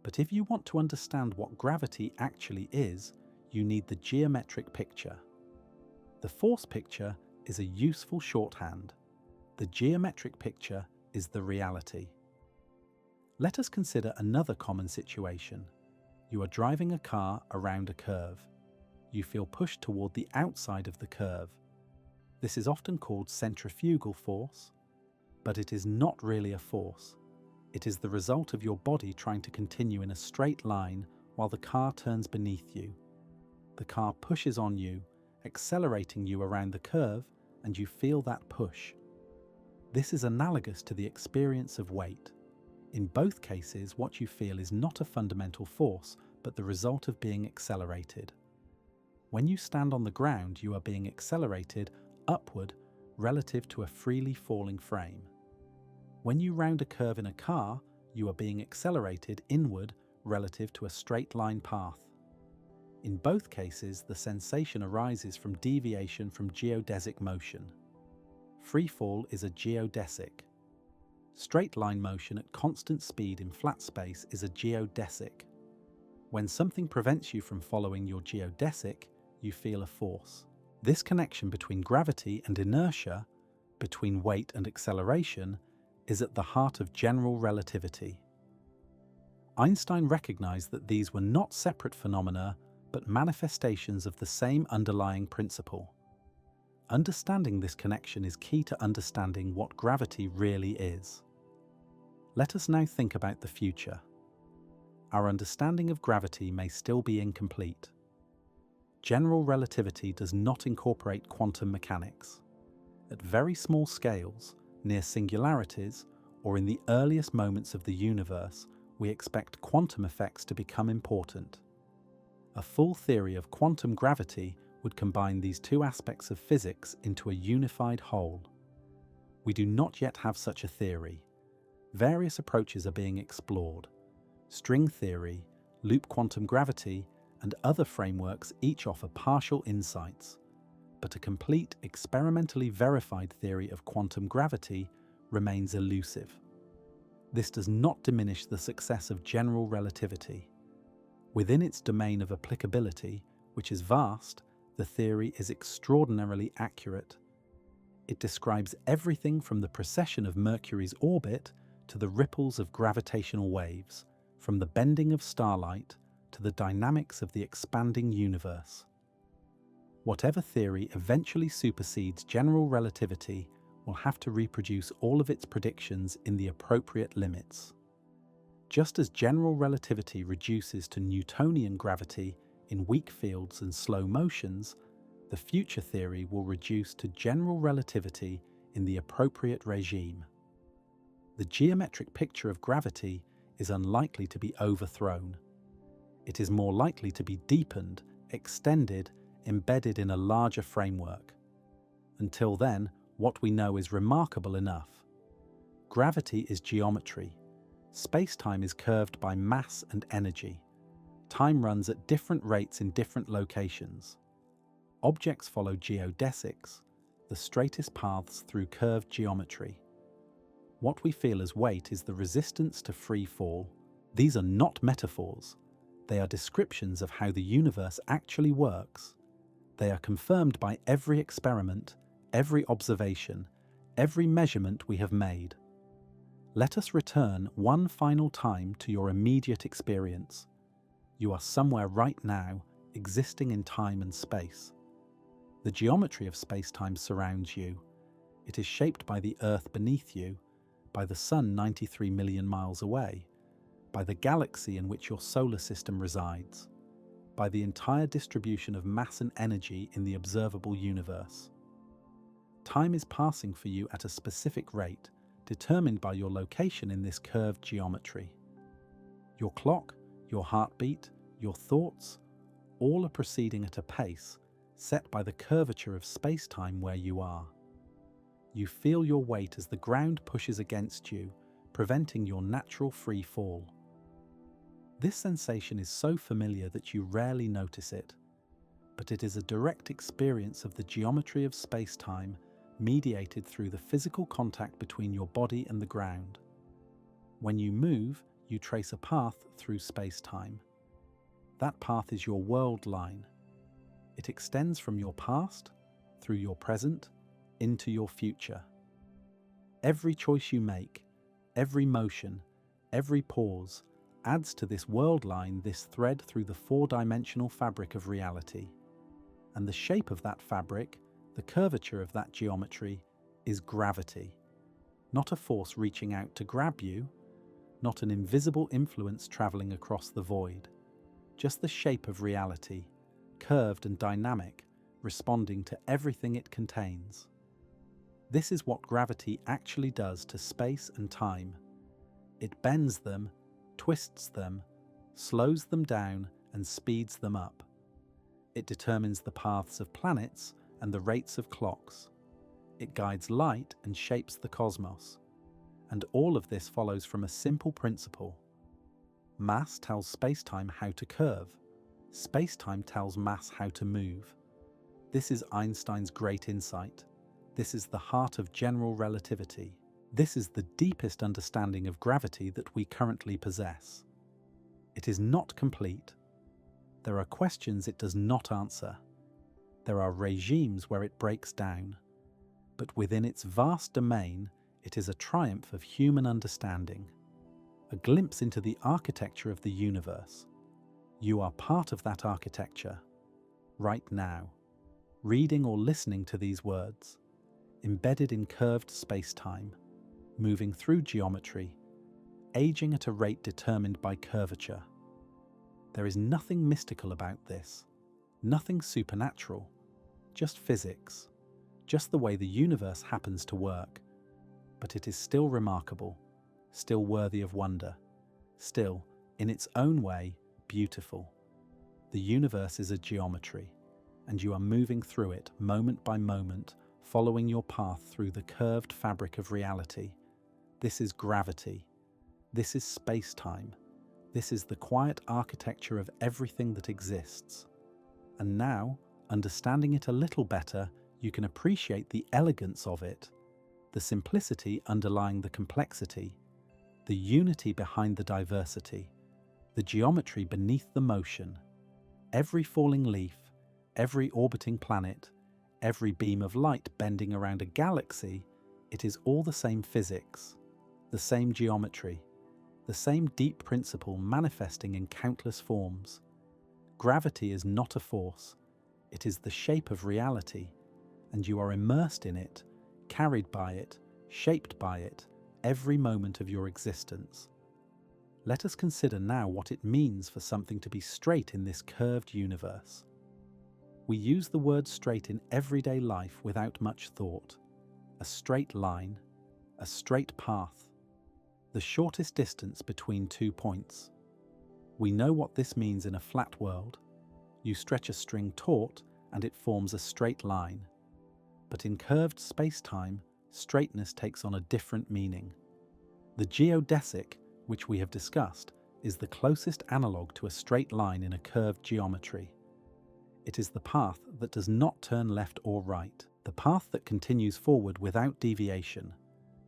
But if you want to understand what gravity actually is, you need the geometric picture. The force picture is a useful shorthand. The geometric picture is the reality. Let us consider another common situation. You are driving a car around a curve. You feel pushed toward the outside of the curve. This is often called centrifugal force, but it is not really a force. It is the result of your body trying to continue in a straight line while the car turns beneath you. The car pushes on you, accelerating you around the curve, and you feel that push. This is analogous to the experience of weight. In both cases, what you feel is not a fundamental force, but the result of being accelerated. When you stand on the ground, you are being accelerated upward relative to a freely falling frame. When you round a curve in a car, you are being accelerated inward relative to a straight line path. In both cases, the sensation arises from deviation from geodesic motion. Free fall is a geodesic. Straight line motion at constant speed in flat space is a geodesic. When something prevents you from following your geodesic, you feel a force. This connection between gravity and inertia, between weight and acceleration, is at the heart of general relativity. Einstein recognized that these were not separate phenomena, but manifestations of the same underlying principle. Understanding this connection is key to understanding what gravity really is. Let us now think about the future. Our understanding of gravity may still be incomplete. General relativity does not incorporate quantum mechanics. At very small scales, near singularities, or in the earliest moments of the universe, we expect quantum effects to become important. A full theory of quantum gravity would combine these two aspects of physics into a unified whole. We do not yet have such a theory. Various approaches are being explored. String theory, loop quantum gravity, and other frameworks each offer partial insights, but a complete, experimentally verified theory of quantum gravity remains elusive. This does not diminish the success of general relativity. Within its domain of applicability, which is vast, the theory is extraordinarily accurate. It describes everything from the precession of Mercury's orbit to the ripples of gravitational waves, from the bending of starlight to the dynamics of the expanding universe. Whatever theory eventually supersedes general relativity will have to reproduce all of its predictions in the appropriate limits. Just as general relativity reduces to Newtonian gravity in weak fields and slow motions, the future theory will reduce to general relativity in the appropriate regime. The geometric picture of gravity is unlikely to be overthrown. It is more likely to be deepened, extended, embedded in a larger framework. Until then, what we know is remarkable enough. Gravity is geometry. Space-time is curved by mass and energy. Time runs at different rates in different locations. Objects follow geodesics, the straightest paths through curved geometry. What we feel as weight is the resistance to free fall. These are not metaphors. They are descriptions of how the universe actually works. They are confirmed by every experiment, every observation, every measurement we have made. Let us return one final time to your immediate experience. You are somewhere right now, existing in time and space. The geometry of space-time surrounds you. It is shaped by the Earth beneath you, by the Sun 93 million miles away, by the galaxy in which your solar system resides, by the entire distribution of mass and energy in the observable universe. Time is passing for you at a specific rate, determined by your location in this curved geometry. Your clock, your heartbeat, your thoughts, all are proceeding at a pace set by the curvature of space-time where you are. You feel your weight as the ground pushes against you, preventing your natural free fall. This sensation is so familiar that you rarely notice it, but it is a direct experience of the geometry of space-time mediated through the physical contact between your body and the ground. When you move, you trace a path through space-time. That path is your world line. It extends from your past, through your present, into your future. Every choice you make, every motion, every pause, adds to this world line, this thread through the four-dimensional fabric of reality. And the shape of that fabric, the curvature of that geometry, is gravity. Not a force reaching out to grab you, not an invisible influence traveling across the void. Just the shape of reality, curved and dynamic, responding to everything it contains. This is what gravity actually does to space and time. It bends them, twists them, slows them down, and speeds them up. It determines the paths of planets and the rates of clocks. It guides light and shapes the cosmos. And all of this follows from a simple principle. Mass tells space-time how to curve. Space-time tells mass how to move. This is Einstein's great insight. This is the heart of general relativity. This is the deepest understanding of gravity that we currently possess. It is not complete. There are questions it does not answer. There are regimes where it breaks down. But within its vast domain, it is a triumph of human understanding. A glimpse into the architecture of the universe. You are part of that architecture, right now, reading or listening to these words, embedded in curved space-time, moving through geometry, aging at a rate determined by curvature. There is nothing mystical about this, nothing supernatural, just physics, just the way the universe happens to work. But it is still remarkable, still worthy of wonder, still, in its own way, beautiful. The universe is a geometry. and you are moving through it moment by moment, following your path through the curved fabric of reality. This is gravity. This is space-time. This is the quiet architecture of everything that exists. And now, understanding it a little better, you can appreciate the elegance of it, the simplicity underlying the complexity, the unity behind the diversity, the geometry beneath the motion. Every falling leaf, every orbiting planet, every beam of light bending around a galaxy, it is all the same physics, the same geometry, the same deep principle manifesting in countless forms. Gravity is not a force, it is the shape of reality, and you are immersed in it, carried by it, shaped by it, every moment of your existence. Let us consider now what it means for something to be straight in this curved universe. We use the word straight in everyday life without much thought. A straight line, a straight path, the shortest distance between 2 points. We know what this means in a flat world. You stretch a string taut and it forms a straight line. But in curved space-time, straightness takes on a different meaning. The geodesic, which we have discussed, is the closest analogue to a straight line in a curved geometry. It is the path that does not turn left or right, the path that continues forward without deviation,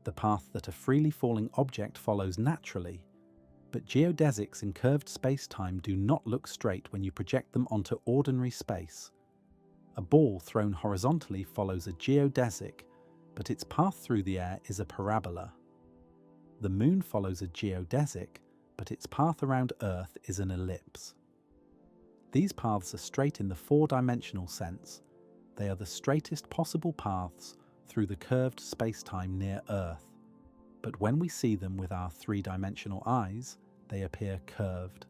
the path that a freely falling object follows naturally. But geodesics in curved space-time do not look straight when you project them onto ordinary space. A ball thrown horizontally follows a geodesic, but its path through the air is a parabola. The moon follows a geodesic, but its path around Earth is an ellipse. These paths are straight in the four-dimensional sense. They are the straightest possible paths through the curved space-time near Earth. But when we see them with our three-dimensional eyes, they appear curved.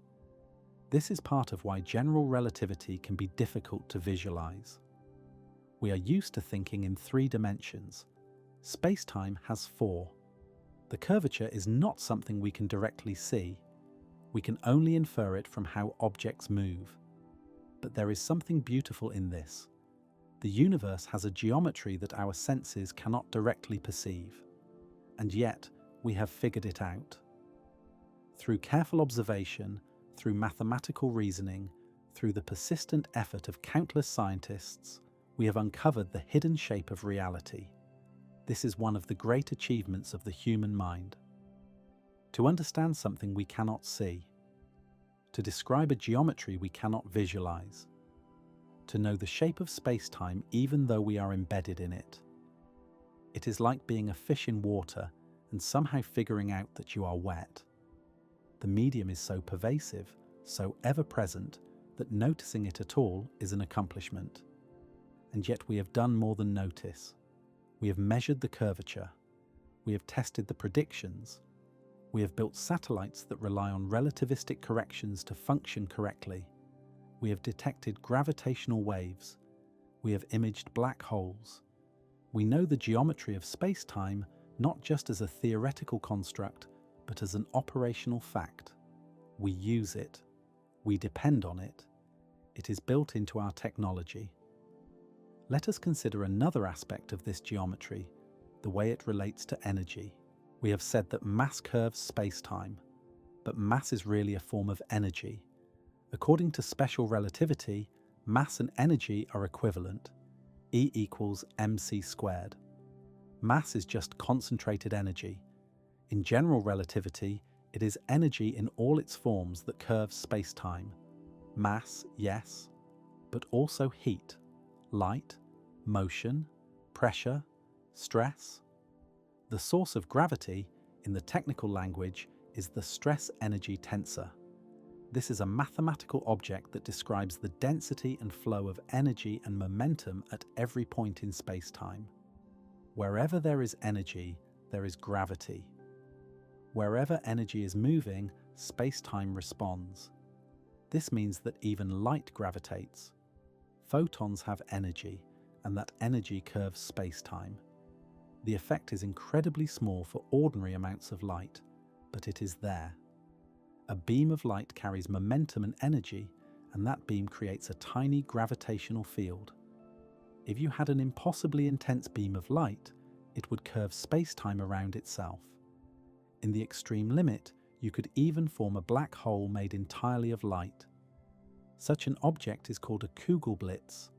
This is part of why general relativity can be difficult to visualize. We are used to thinking in 3 dimensions. Space-time has 4. The curvature is not something we can directly see. We can only infer it from how objects move. But there is something beautiful in this. The universe has a geometry that our senses cannot directly perceive. And yet, we have figured it out. Through careful observation, through mathematical reasoning, through the persistent effort of countless scientists, we have uncovered the hidden shape of reality. This is one of the great achievements of the human mind. To understand something we cannot see, to describe a geometry we cannot visualize, to know the shape of space-time even though we are embedded in it. It is like being a fish in water and somehow figuring out that you are wet. The medium is so pervasive, so ever-present, that noticing it at all is an accomplishment. And yet we have done more than notice. We have measured the curvature. We have tested the predictions. We have built satellites that rely on relativistic corrections to function correctly. We have detected gravitational waves. We have imaged black holes. We know the geometry of space-time not just as a theoretical construct, but as an operational fact. We use it. We depend on it. It is built into our technology. Let us consider another aspect of this geometry, the way it relates to energy. We have said that mass curves space-time, but mass is really a form of energy. According to special relativity, mass and energy are equivalent. E equals mc squared. Mass is just concentrated energy. In general relativity, it is energy in all its forms that curves space-time. Mass, yes, but also heat, light, motion, pressure, stress. The source of gravity, in the technical language, is the stress-energy tensor. This is a mathematical object that describes the density and flow of energy and momentum at every point in space-time. Wherever there is energy, there is gravity. Wherever energy is moving, space-time responds. This means that even light gravitates. Photons have energy, and that energy curves space-time. The effect is incredibly small for ordinary amounts of light, but it is there. A beam of light carries momentum and energy, and that beam creates a tiny gravitational field. If you had an impossibly intense beam of light, it would curve space-time around itself. In the extreme limit, you could even form a black hole made entirely of light. Such an object is called a Kugelblitz.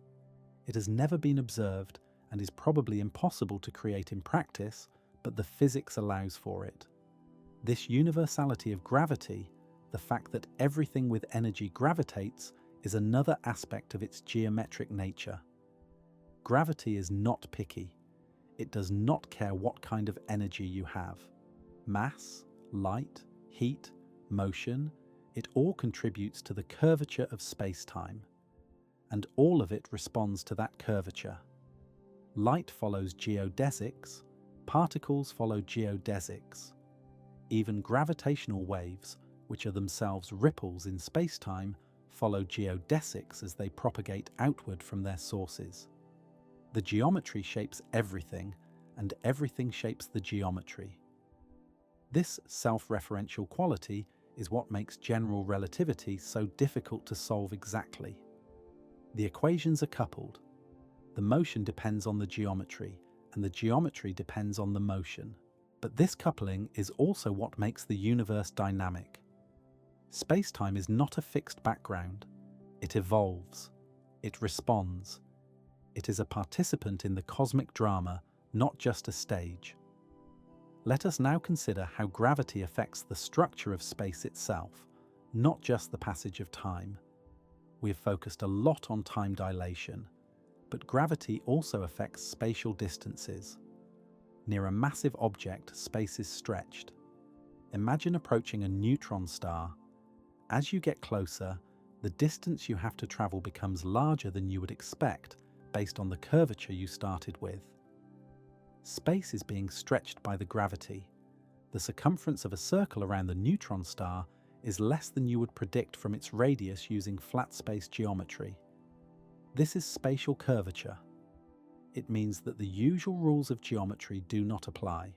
It has never been observed and is probably impossible to create in practice, but the physics allows for it. This universality of gravity, the fact that everything with energy gravitates, is another aspect of its geometric nature. Gravity is not picky. It does not care what kind of energy you have. Mass, light, heat, motion, it all contributes to the curvature of space-time, and all of it responds to that curvature. Light follows geodesics, particles follow geodesics. Even gravitational waves, which are themselves ripples in space-time, follow geodesics as they propagate outward from their sources. The geometry shapes everything, and everything shapes the geometry. This self-referential quality is what makes general relativity so difficult to solve exactly. The equations are coupled. The motion depends on the geometry, and the geometry depends on the motion. But this coupling is also what makes the universe dynamic. Space-time is not a fixed background. It evolves. It responds. It is a participant in the cosmic drama, not just a stage. Let us now consider how gravity affects the structure of space itself, not just the passage of time. We have focused a lot on time dilation, but gravity also affects spatial distances. Near a massive object, space is stretched. Imagine approaching a neutron star. As you get closer, the distance you have to travel becomes larger than you would expect based on the curvature you started with. Space is being stretched by the gravity. The circumference of a circle around the neutron star is less than you would predict from its radius using flat space geometry. This is spatial curvature. It means that the usual rules of geometry do not apply.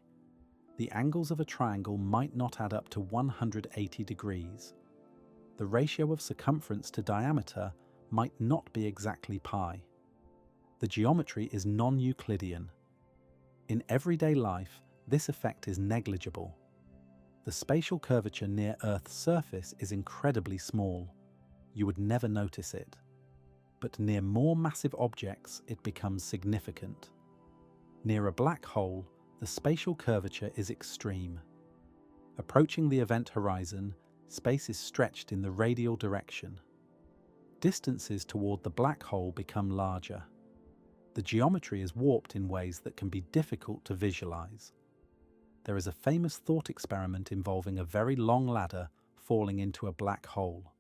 The angles of a triangle might not add up to 180 degrees. The ratio of circumference to diameter might not be exactly pi. The geometry is non-Euclidean. In everyday life, this effect is negligible. The spatial curvature near Earth's surface is incredibly small. You would never notice it. But near more massive objects, it becomes significant. Near a black hole, the spatial curvature is extreme. Approaching the event horizon, space is stretched in the radial direction. Distances toward the black hole become larger. The geometry is warped in ways that can be difficult to visualize. There is a famous thought experiment involving a very long ladder falling into a black hole.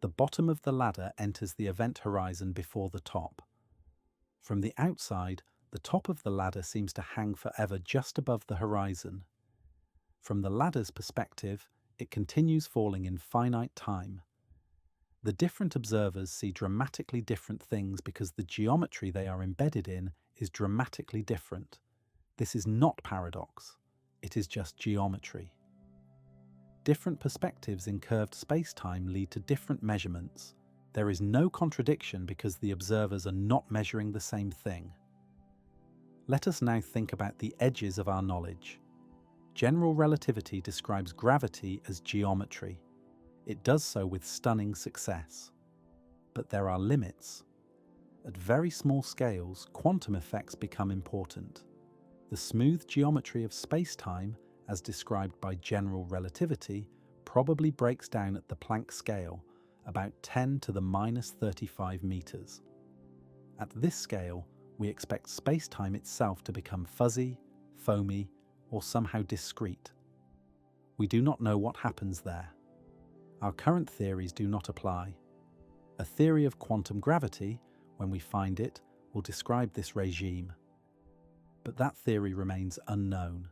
The bottom of the ladder enters the event horizon before the top. From the outside, the top of the ladder seems to hang forever just above the horizon. From the ladder's perspective, it continues falling in finite time. The different observers see dramatically different things because the geometry they are embedded in is dramatically different. This is not paradox. It is just geometry. Different perspectives in curved space-time lead to different measurements. There is no contradiction because the observers are not measuring the same thing. Let us now think about the edges of our knowledge. General relativity describes gravity as geometry. It does so with stunning success. But there are limits. At very small scales, quantum effects become important. The smooth geometry of space-time, as described by general relativity, probably breaks down at the Planck scale, about 10 to the minus 35 meters. At this scale, we expect space-time itself to become fuzzy, foamy, or somehow discrete. We do not know what happens there. Our current theories do not apply. A theory of quantum gravity, when we find it, will describe this regime. But that theory remains unknown.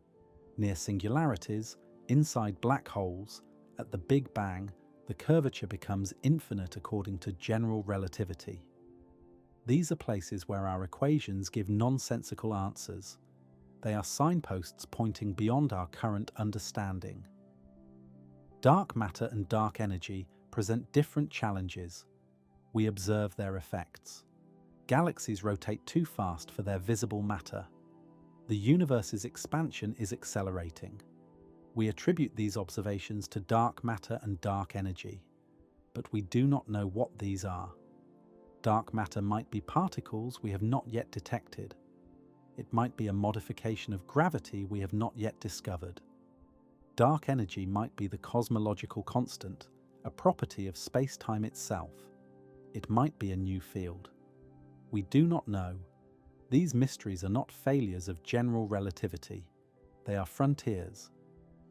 Near singularities, inside black holes, at the Big Bang, the curvature becomes infinite according to general relativity. These are places where our equations give nonsensical answers. They are signposts pointing beyond our current understanding. Dark matter and dark energy present different challenges. We observe their effects. Galaxies rotate too fast for their visible matter. The universe's expansion is accelerating. We attribute these observations to dark matter and dark energy, but we do not know what these are. Dark matter might be particles we have not yet detected. It might be a modification of gravity we have not yet discovered. Dark energy might be the cosmological constant, a property of space-time itself. It might be a new field. We do not know. These mysteries are not failures of general relativity. They are frontiers.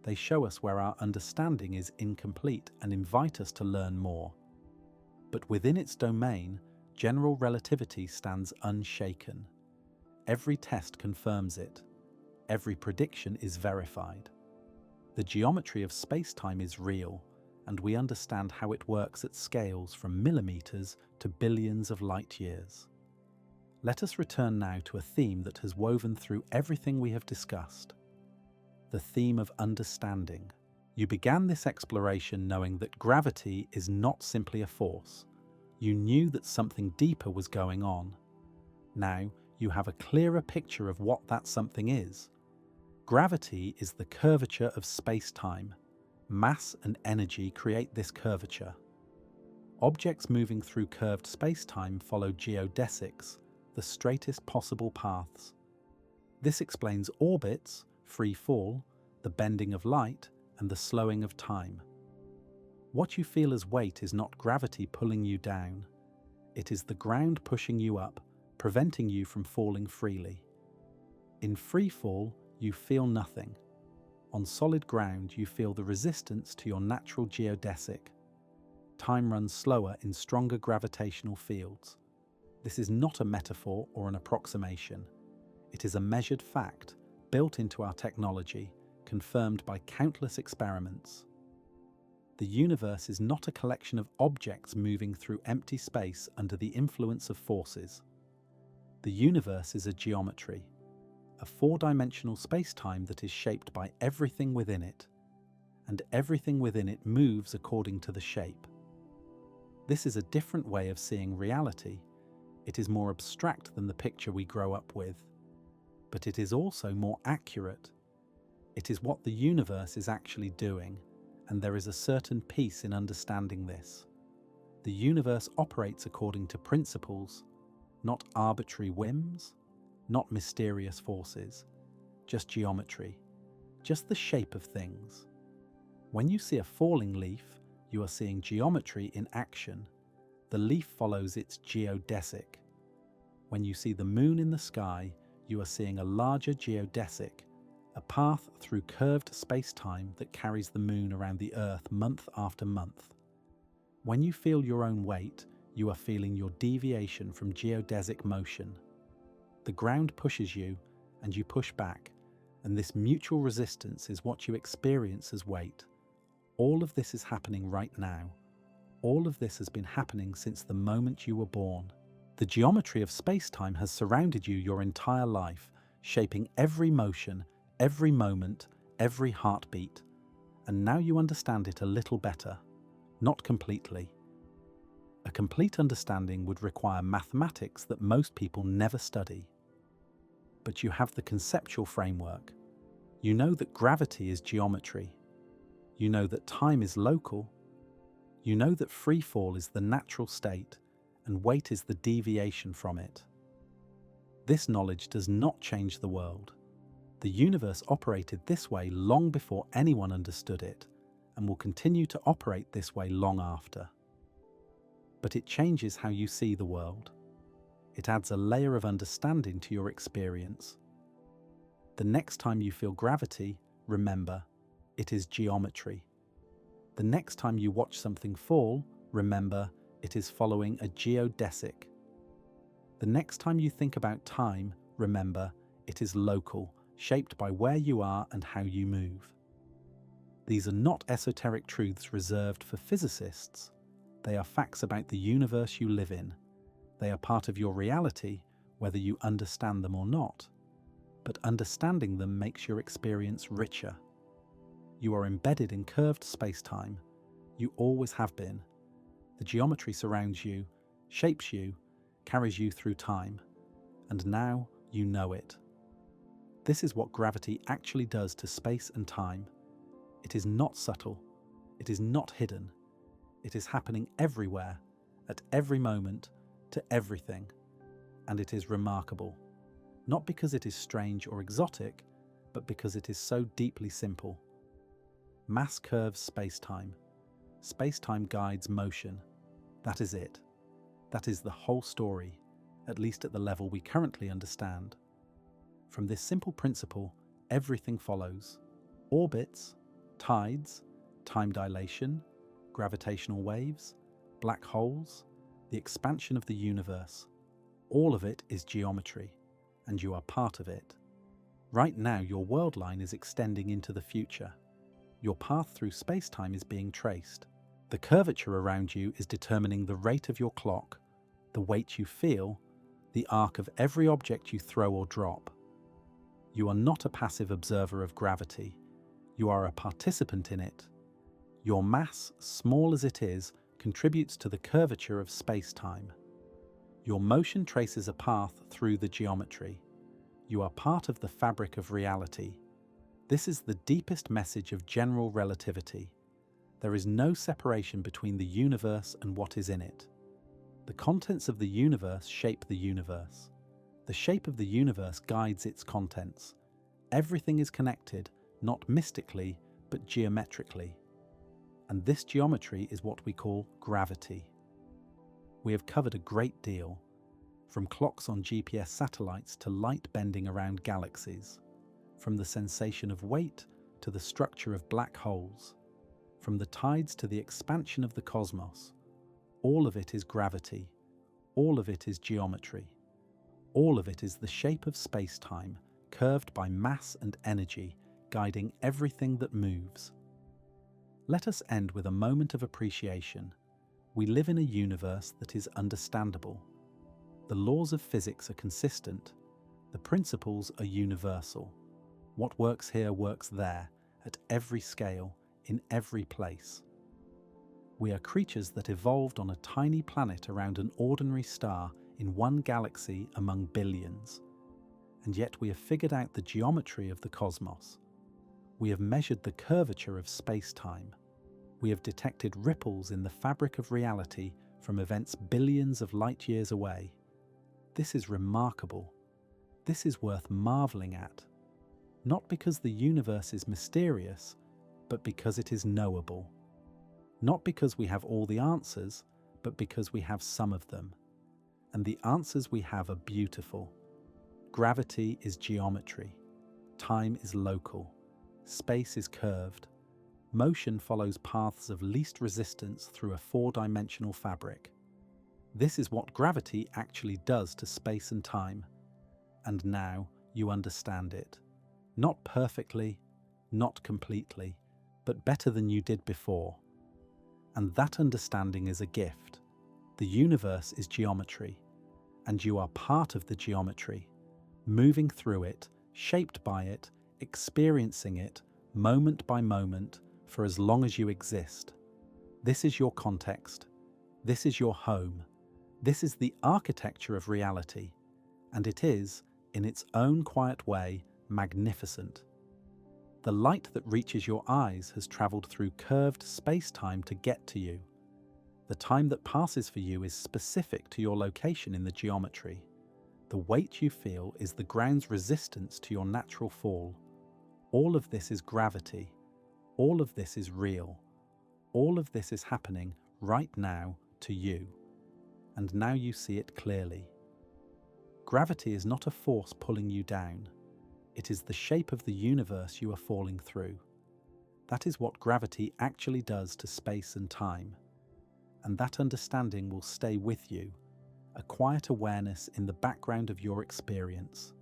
They show us where our understanding is incomplete and invite us to learn more. But within its domain, general relativity stands unshaken. Every test confirms it. Every prediction is verified. The geometry of space-time is real, and we understand how it works at scales from millimeters to billions of light years. Let us return now to a theme that has woven through everything we have discussed. The theme of understanding. You began this exploration knowing that gravity is not simply a force. You knew that something deeper was going on. Now, you have a clearer picture of what that something is. Gravity is the curvature of space-time. Mass and energy create this curvature. Objects moving through curved space-time follow geodesics, the straightest possible paths. This explains orbits, free fall, the bending of light, and the slowing of time. What you feel as weight is not gravity pulling you down. It is the ground pushing you up, preventing you from falling freely. In free fall, you feel nothing. On solid ground, you feel the resistance to your natural geodesic. Time runs slower in stronger gravitational fields. This is not a metaphor or an approximation. It is a measured fact, built into our technology, confirmed by countless experiments. The universe is not a collection of objects moving through empty space under the influence of forces. The universe is a geometry, a four-dimensional space-time that is shaped by everything within it, and everything within it moves according to the shape. This is a different way of seeing reality. It is more abstract than the picture we grow up with, but it is also more accurate. It is what the universe is actually doing, and there is a certain peace in understanding this. The universe operates according to principles, not arbitrary whims, not mysterious forces, just geometry, just the shape of things. When you see a falling leaf, you are seeing geometry in action. The leaf follows its geodesic. When you see the moon in the sky, you are seeing a larger geodesic, a path through curved space-time that carries the moon around the Earth month after month. When you feel your own weight, you are feeling your deviation from geodesic motion. The ground pushes you, and you push back, and this mutual resistance is what you experience as weight. All of this is happening right now. All of this has been happening since the moment you were born. The geometry of space-time has surrounded you your entire life, shaping every motion, every moment, every heartbeat. And now you understand it a little better. Not completely. A complete understanding would require mathematics that most people never study. But you have the conceptual framework. You know that gravity is geometry. You know that time is local. You know that free fall is the natural state, and weight is the deviation from it. This knowledge does not change the world. The universe operated this way long before anyone understood it, and will continue to operate this way long after. But it changes how you see the world. It adds a layer of understanding to your experience. The next time you feel gravity, remember, it is geometry. The next time you watch something fall, remember, it is following a geodesic. The next time you think about time, remember, it is local, shaped by where you are and how you move. These are not esoteric truths reserved for physicists. They are facts about the universe you live in. They are part of your reality, whether you understand them or not. But understanding them makes your experience richer. You are embedded in curved space-time. You always have been, The geometry surrounds you, shapes you, carries you through time, and now you know it. This is what gravity actually does to space and time. It is not subtle, it is not hidden, it is happening everywhere, at every moment, to everything, and it is remarkable. Not because it is strange or exotic, but because it is so deeply simple. Mass curves space-time. Space-time guides motion. That is it. That is the whole story, at least at the level we currently understand. From this simple principle, everything follows. Orbits, tides, time dilation, gravitational waves, black holes, the expansion of the universe. All of it is geometry, and you are part of it. Right now, your world line is extending into the future. Your path through space-time is being traced. The curvature around you is determining the rate of your clock, the weight you feel, the arc of every object you throw or drop. You are not a passive observer of gravity. You are a participant in it. Your mass, small as it is, contributes to the curvature of space-time. Your motion traces a path through the geometry. You are part of the fabric of reality. This is the deepest message of general relativity. There is no separation between the universe and what is in it. The contents of the universe shape the universe. The shape of the universe guides its contents. Everything is connected, not mystically, but geometrically. And this geometry is what we call gravity. We have covered a great deal, from clocks on GPS satellites to light bending around galaxies, from the sensation of weight to the structure of black holes, from the tides to the expansion of the cosmos. All of it is gravity. All of it is geometry. All of it is the shape of space-time, curved by mass and energy, guiding everything that moves. Let us end with a moment of appreciation. We live in a universe that is understandable. The laws of physics are consistent. The principles are universal. What works here works there, at every scale, in every place. We are creatures that evolved on a tiny planet around an ordinary star in one galaxy among billions. And yet we have figured out the geometry of the cosmos. We have measured the curvature of space-time. We have detected ripples in the fabric of reality from events billions of light years away. This is remarkable. This is worth marveling at. Not because the universe is mysterious, but because it is knowable. Not because we have all the answers, but because we have some of them. And the answers we have are beautiful. Gravity is geometry. Time is local. Space is curved. Motion follows paths of least resistance through a four-dimensional fabric. This is what gravity actually does to space and time. And now you understand it. Not perfectly, not completely, but better than you did before. And that understanding is a gift. The universe is geometry, and you are part of the geometry, moving through it, shaped by it, experiencing it, moment by moment, for as long as you exist. This is your context. This is your home. This is the architecture of reality, and it is, in its own quiet way, magnificent. The light that reaches your eyes has travelled through curved space-time to get to you. The time that passes for you is specific to your location in the geometry. The weight you feel is the ground's resistance to your natural fall. All of this is gravity. All of this is real. All of this is happening right now to you. And now you see it clearly. Gravity is not a force pulling you down. It is the shape of the universe you are falling through. That is what gravity actually does to space and time. And that understanding will stay with you, a quiet awareness in the background of your experience.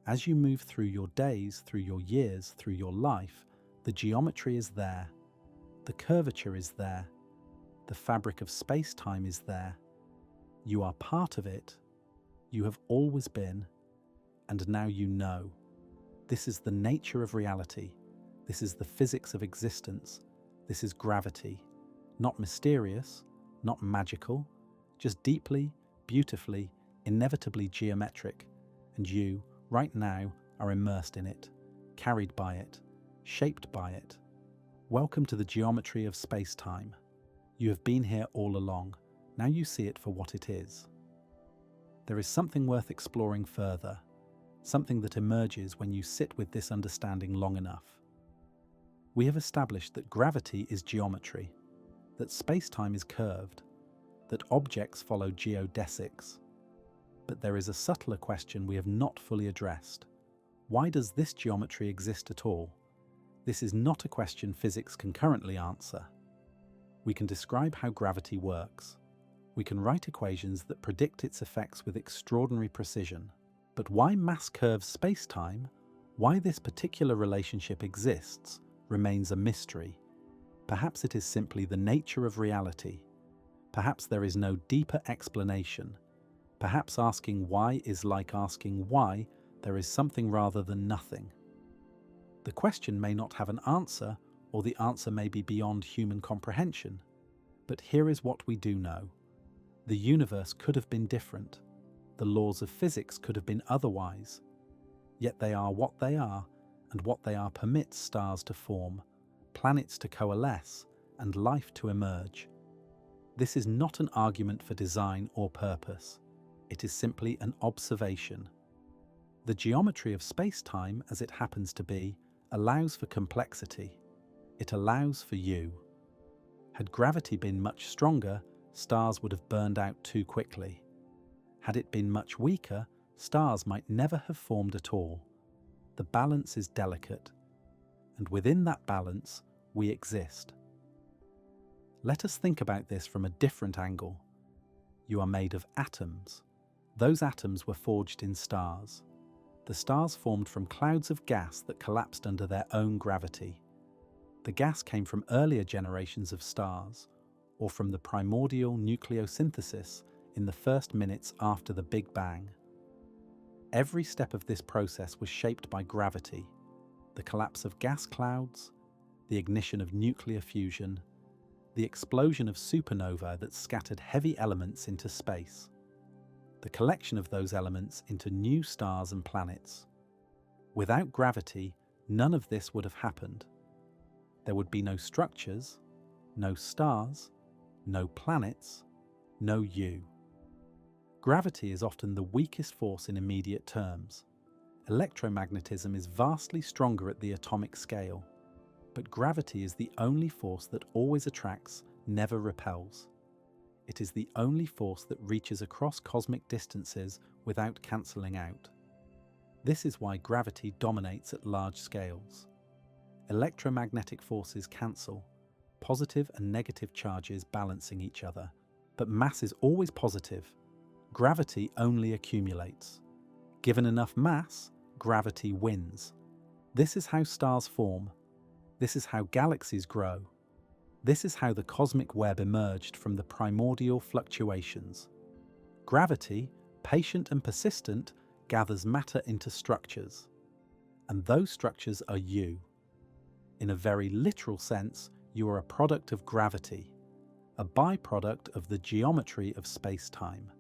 As you move through your days, through your years, through your life, the geometry is there. The curvature is there. The fabric of space-time is there. You are part of it. You have always been, and now you know. This is the nature of reality. This is the physics of existence. This is gravity. Not mysterious, not magical, just deeply, beautifully, inevitably geometric, and you, right now, are immersed in it, carried by it, shaped by it. Welcome to the geometry of space-time. You have been here all along. Now you see it for what it is. There is something worth exploring further, something that emerges when you sit with this understanding long enough. We have established that gravity is geometry, that space-time is curved, that objects follow geodesics. But there is a subtler question we have not fully addressed. Why does this geometry exist at all? This is not a question physics can currently answer. We can describe how gravity works. We can write equations that predict its effects with extraordinary precision. But why mass curves space-time, why this particular relationship exists, remains a mystery. Perhaps it is simply the nature of reality. Perhaps there is no deeper explanation. Perhaps asking why is like asking why there is something rather than nothing. The question may not have an answer, or the answer may be beyond human comprehension. But here is what we do know. The universe could have been different. The laws of physics could have been otherwise. Yet they are what they are, and what they are permits stars to form, planets to coalesce, and life to emerge. This is not an argument for design or purpose. It is simply an observation. The geometry of space-time, as it happens to be, allows for complexity. It allows for you. Had gravity been much stronger, stars would have burned out too quickly. Had it been much weaker, stars might never have formed at all. The balance is delicate, and within that balance, we exist. Let us think about this from a different angle. You are made of atoms. Those atoms were forged in stars. The stars formed from clouds of gas that collapsed under their own gravity. The gas came from earlier generations of stars, or from the primordial nucleosynthesis in the first minutes after the Big Bang. Every step of this process was shaped by gravity, the collapse of gas clouds, the ignition of nuclear fusion, the explosion of supernova that scattered heavy elements into space, the collection of those elements into new stars and planets. Without gravity, none of this would have happened. There would be no structures, no stars, no planets, no you. Gravity is often the weakest force in immediate terms. Electromagnetism is vastly stronger at the atomic scale, but gravity is the only force that always attracts, never repels. It is the only force that reaches across cosmic distances without cancelling out. This is why gravity dominates at large scales. Electromagnetic forces cancel, positive and negative charges balancing each other, but mass is always positive. Gravity only accumulates. Given enough mass, gravity wins. This is how stars form. This is how galaxies grow. This is how the cosmic web emerged from the primordial fluctuations. Gravity, patient and persistent, gathers matter into structures. And those structures are you. In a very literal sense, you are a product of gravity, a byproduct of the geometry of space-time.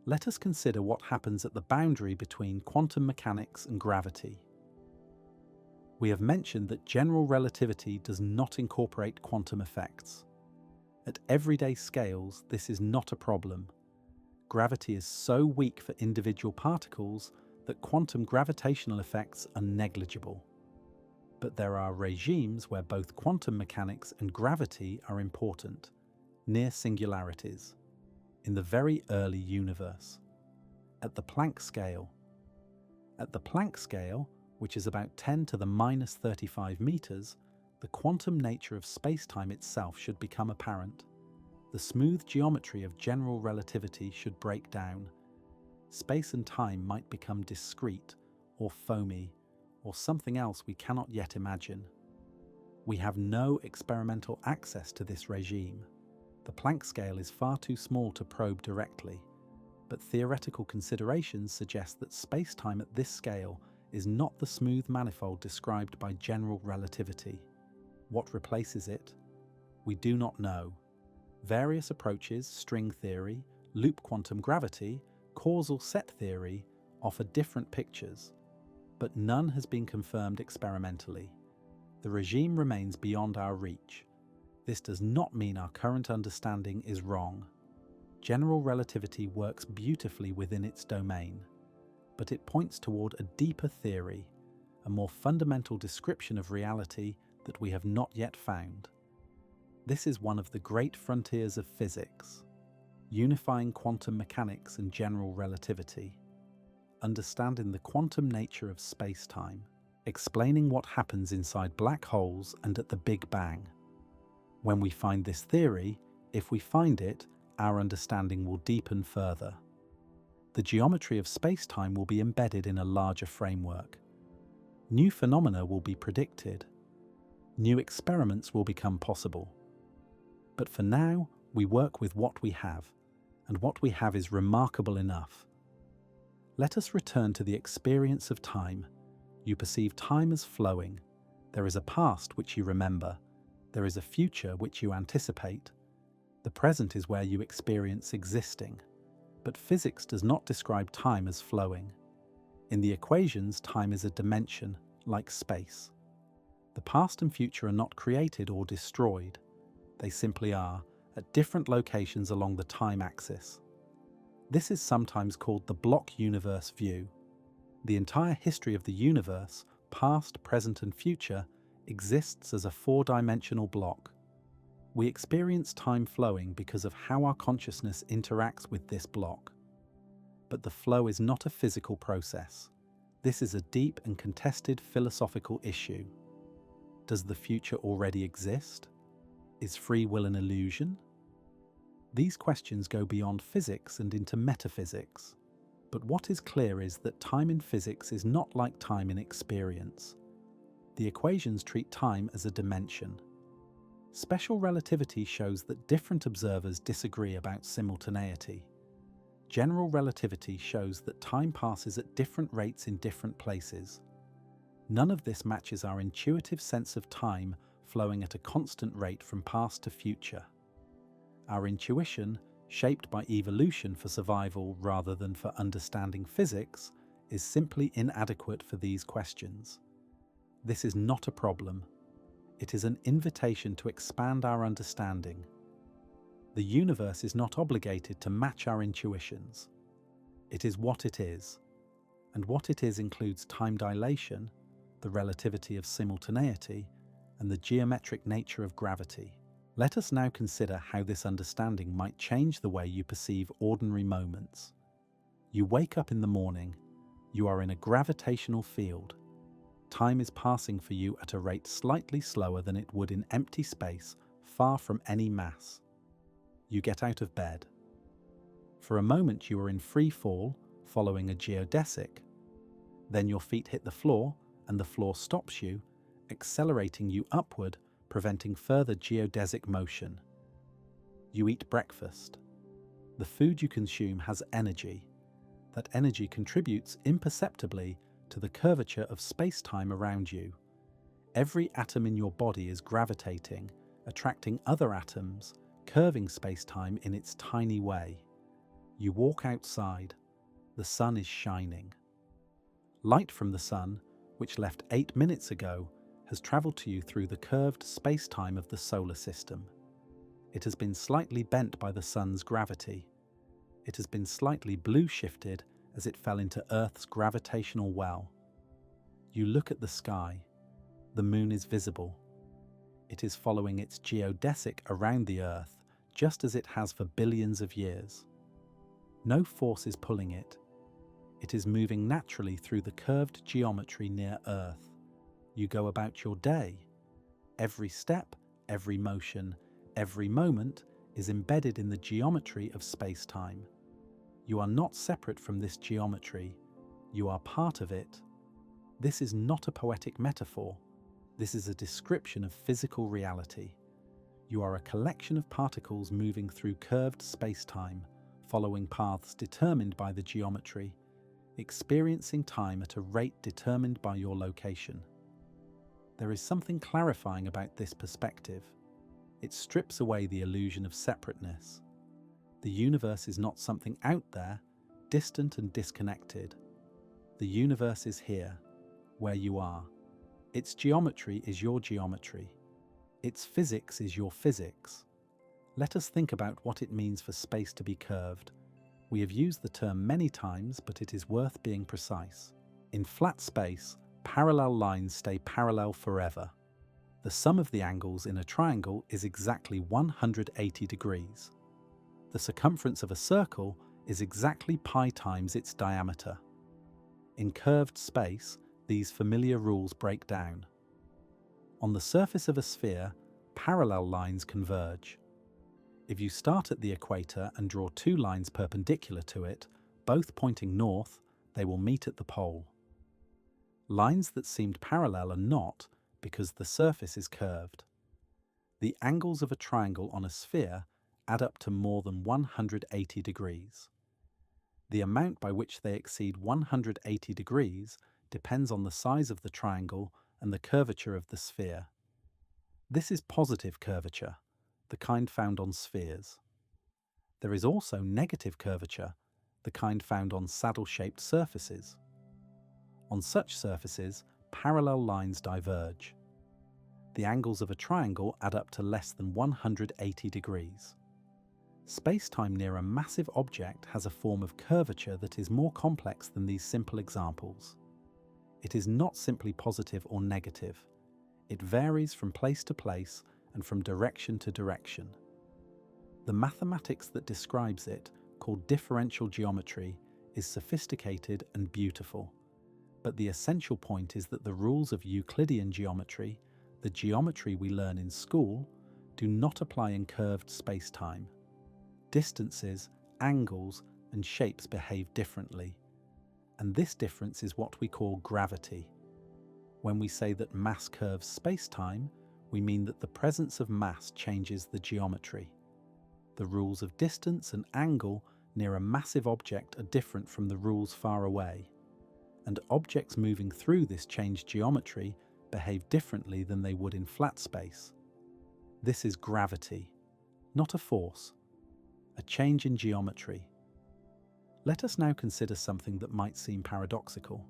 Let us consider what happens at the boundary between quantum mechanics and gravity. We have mentioned that general relativity does not incorporate quantum effects. At everyday scales, this is not a problem. Gravity is so weak for individual particles that quantum gravitational effects are negligible. But there are regimes where both quantum mechanics and gravity are important, near singularities, in the very early universe. At the Planck scale. At the Planck scale, which is about 10 to the minus 35 meters, the quantum nature of space-time itself should become apparent. The smooth geometry of general relativity should break down. Space and time might become discrete, or foamy, or something else we cannot yet imagine. We have no experimental access to this regime. The Planck scale is far too small to probe directly, but theoretical considerations suggest that space-time at this scale is not the smooth manifold described by general relativity. What replaces it? We do not know. Various approaches, string theory, loop quantum gravity, causal set theory, offer different pictures, but none has been confirmed experimentally. The regime remains beyond our reach. This does not mean our current understanding is wrong. General relativity works beautifully within its domain, but it points toward a deeper theory, a more fundamental description of reality that we have not yet found. This is one of the great frontiers of physics, unifying quantum mechanics and general relativity, understanding the quantum nature of space-time, explaining what happens inside black holes and at the Big Bang. When we find this theory, if we find it, our understanding will deepen further. The geometry of space-time will be embedded in a larger framework. New phenomena will be predicted. New experiments will become possible. But for now, we work with what we have, and what we have is remarkable enough. Let us return to the experience of time. You perceive time as flowing. There is a past which you remember. There is a future which you anticipate. The present is where you experience existing. But physics does not describe time as flowing. In the equations, time is a dimension, like space. The past and future are not created or destroyed. They simply are, at different locations along the time axis. This is sometimes called the block universe view. The entire history of the universe, past, present, and future, exists as a four-dimensional block. We experience time flowing because of how our consciousness interacts with this block. But the flow is not a physical process. This is a deep and contested philosophical issue. Does the future already exist? Is free will an illusion? These questions go beyond physics and into metaphysics. But what is clear is that time in physics is not like time in experience. The equations treat time as a dimension. Special relativity shows that different observers disagree about simultaneity. General relativity shows that time passes at different rates in different places. None of this matches our intuitive sense of time flowing at a constant rate from past to future. Our intuition, shaped by evolution for survival rather than for understanding physics, is simply inadequate for these questions. This is not a problem. It is an invitation to expand our understanding. The universe is not obligated to match our intuitions. It is what it is, and what it is includes time dilation, the relativity of simultaneity, and the geometric nature of gravity. Let us now consider how this understanding might change the way you perceive ordinary moments. You wake up in the morning. You are in a gravitational field. Time is passing for you at a rate slightly slower than it would in empty space, far from any mass. You get out of bed. For a moment you are in free fall, following a geodesic. Then your feet hit the floor, and the floor stops you, accelerating you upward, preventing further geodesic motion. You eat breakfast. The food you consume has energy. That energy contributes imperceptibly to the curvature of space-time around you. Every atom in your body is gravitating, attracting other atoms, curving space-time in its tiny way. You walk outside. The sun is shining. Light from the sun, which left 8 minutes ago, has travelled to you through the curved space-time of the solar system. It has been slightly bent by the sun's gravity. It has been slightly blue-shifted as it fell into Earth's gravitational well. You look at the sky. The moon is visible. It is following its geodesic around the Earth, just as it has for billions of years. No force is pulling it. It is moving naturally through the curved geometry near Earth. You go about your day. Every step, every motion, every moment is embedded in the geometry of space-time. You are not separate from this geometry. You are part of it. This is not a poetic metaphor. This is a description of physical reality. You are a collection of particles moving through curved space-time, following paths determined by the geometry, experiencing time at a rate determined by your location. There is something clarifying about this perspective. It strips away the illusion of separateness. The universe is not something out there, distant and disconnected. The universe is here, where you are. Its geometry is your geometry. Its physics is your physics. Let us think about what it means for space to be curved. We have used the term many times, but it is worth being precise. In flat space, parallel lines stay parallel forever. The sum of the angles in a triangle is exactly 180 degrees. The circumference of a circle is exactly pi times its diameter. In curved space, these familiar rules break down. On the surface of a sphere, parallel lines converge. If you start at the equator and draw two lines perpendicular to it, both pointing north, they will meet at the pole. Lines that seemed parallel are not, because the surface is curved. The angles of a triangle on a sphere add up to more than 180 degrees. The amount by which they exceed 180 degrees depends on the size of the triangle and the curvature of the sphere. This is positive curvature, the kind found on spheres. There is also negative curvature, the kind found on saddle-shaped surfaces. On such surfaces, parallel lines diverge. The angles of a triangle add up to less than 180 degrees. Space-time near a massive object has a form of curvature that is more complex than these simple examples. It is not simply positive or negative. It varies from place to place and from direction to direction. The mathematics that describes it, called differential geometry, is sophisticated and beautiful. But the essential point is that the rules of Euclidean geometry, the geometry we learn in school, do not apply in curved space-time. Distances, angles, and shapes behave differently. And this difference is what we call gravity. When we say that mass curves space-time, we mean that the presence of mass changes the geometry. The rules of distance and angle near a massive object are different from the rules far away. And objects moving through this changed geometry behave differently than they would in flat space. This is gravity, not a force, a change in geometry. Let us now consider something that might seem paradoxical.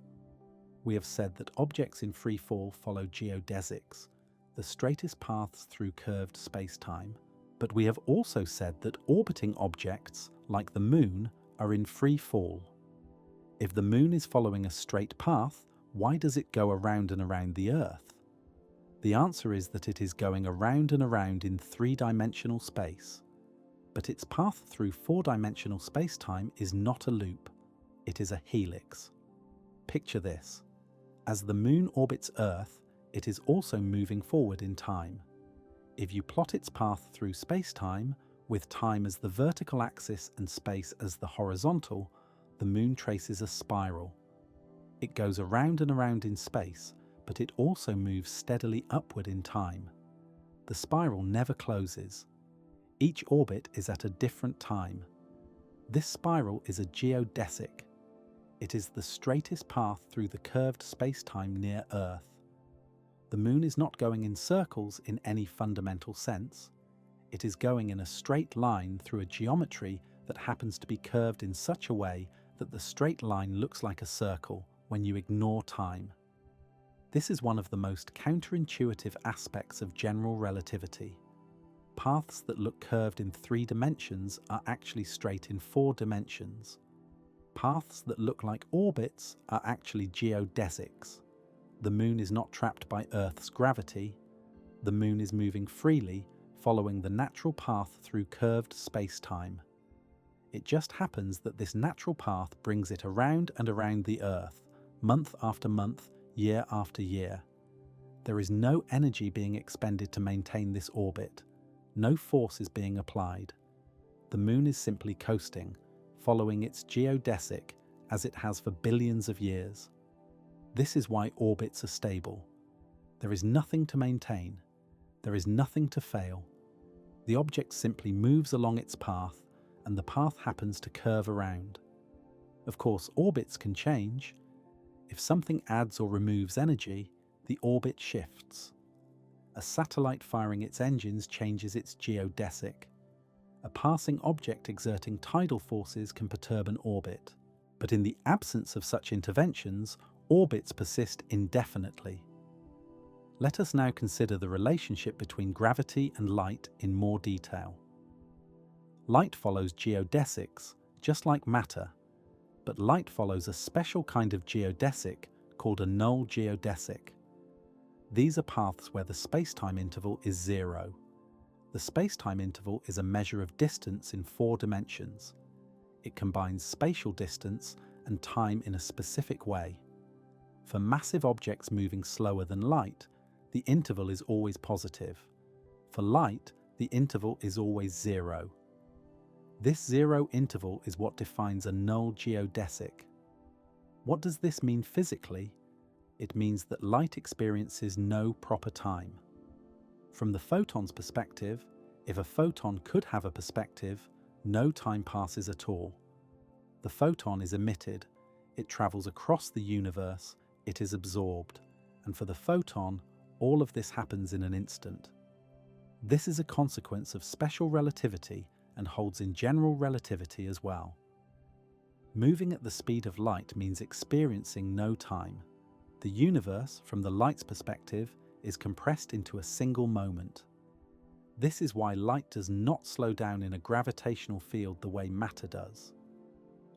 We have said that objects in free fall follow geodesics, the straightest paths through curved space-time, but we have also said that orbiting objects, like the Moon, are in free fall. If the Moon is following a straight path, why does it go around and around the Earth? The answer is that it is going around and around in three-dimensional space. But its path through four-dimensional space-time is not a loop, it is a helix. Picture this. As the Moon orbits Earth, it is also moving forward in time. If you plot its path through space-time, with time as the vertical axis and space as the horizontal, the Moon traces a spiral. It goes around and around in space, but it also moves steadily upward in time. The spiral never closes. Each orbit is at a different time. This spiral is a geodesic. It is the straightest path through the curved space-time near Earth. The Moon is not going in circles in any fundamental sense. It is going in a straight line through a geometry that happens to be curved in such a way that the straight line looks like a circle when you ignore time. This is one of the most counterintuitive aspects of general relativity. Paths that look curved in 3 dimensions are actually straight in 4 dimensions. Paths that look like orbits are actually geodesics. The Moon is not trapped by Earth's gravity. The Moon is moving freely, following the natural path through curved space-time. It just happens that this natural path brings it around and around the Earth, month after month, year after year. There is no energy being expended to maintain this orbit. No force is being applied. The Moon is simply coasting, following its geodesic as it has for billions of years. This is why orbits are stable. There is nothing to maintain. There is nothing to fail. The object simply moves along its path, and the path happens to curve around. Of course, orbits can change. If something adds or removes energy, the orbit shifts. A satellite firing its engines changes its geodesic. A passing object exerting tidal forces can perturb an orbit. But in the absence of such interventions, orbits persist indefinitely. Let us now consider the relationship between gravity and light in more detail. Light follows geodesics, just like matter, but light follows a special kind of geodesic called a null geodesic. These are paths where the space-time interval is zero. The space-time interval is a measure of distance in 4 dimensions. It combines spatial distance and time in a specific way. For massive objects moving slower than light, the interval is always positive. For light, the interval is always zero. This zero interval is what defines a null geodesic. What does this mean physically? It means that light experiences no proper time. From the photon's perspective, if a photon could have a perspective, no time passes at all. The photon is emitted, it travels across the universe, it is absorbed, and for the photon, all of this happens in an instant. This is a consequence of special relativity and holds in general relativity as well. Moving at the speed of light means experiencing no time. The universe, from the light's perspective, is compressed into a single moment. This is why light does not slow down in a gravitational field the way matter does.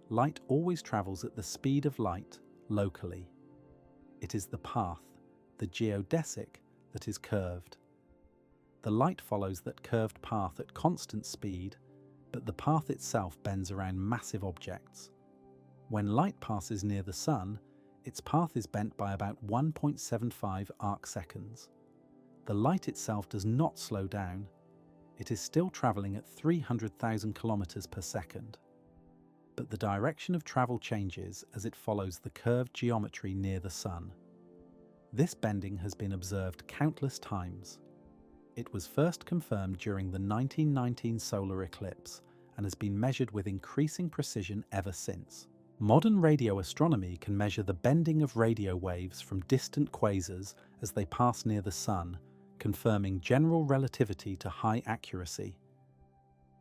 Light always travels at the speed of light, locally. It is the path, the geodesic, that is curved. The light follows that curved path at constant speed, but the path itself bends around massive objects. When light passes near the Sun, its path is bent by about 1.75 arcseconds. The light itself does not slow down. It is still travelling at 300,000 kilometers per second. But the direction of travel changes as it follows the curved geometry near the Sun. This bending has been observed countless times. It was first confirmed during the 1919 solar eclipse and has been measured with increasing precision ever since. Modern radio astronomy can measure the bending of radio waves from distant quasars as they pass near the Sun, confirming general relativity to high accuracy.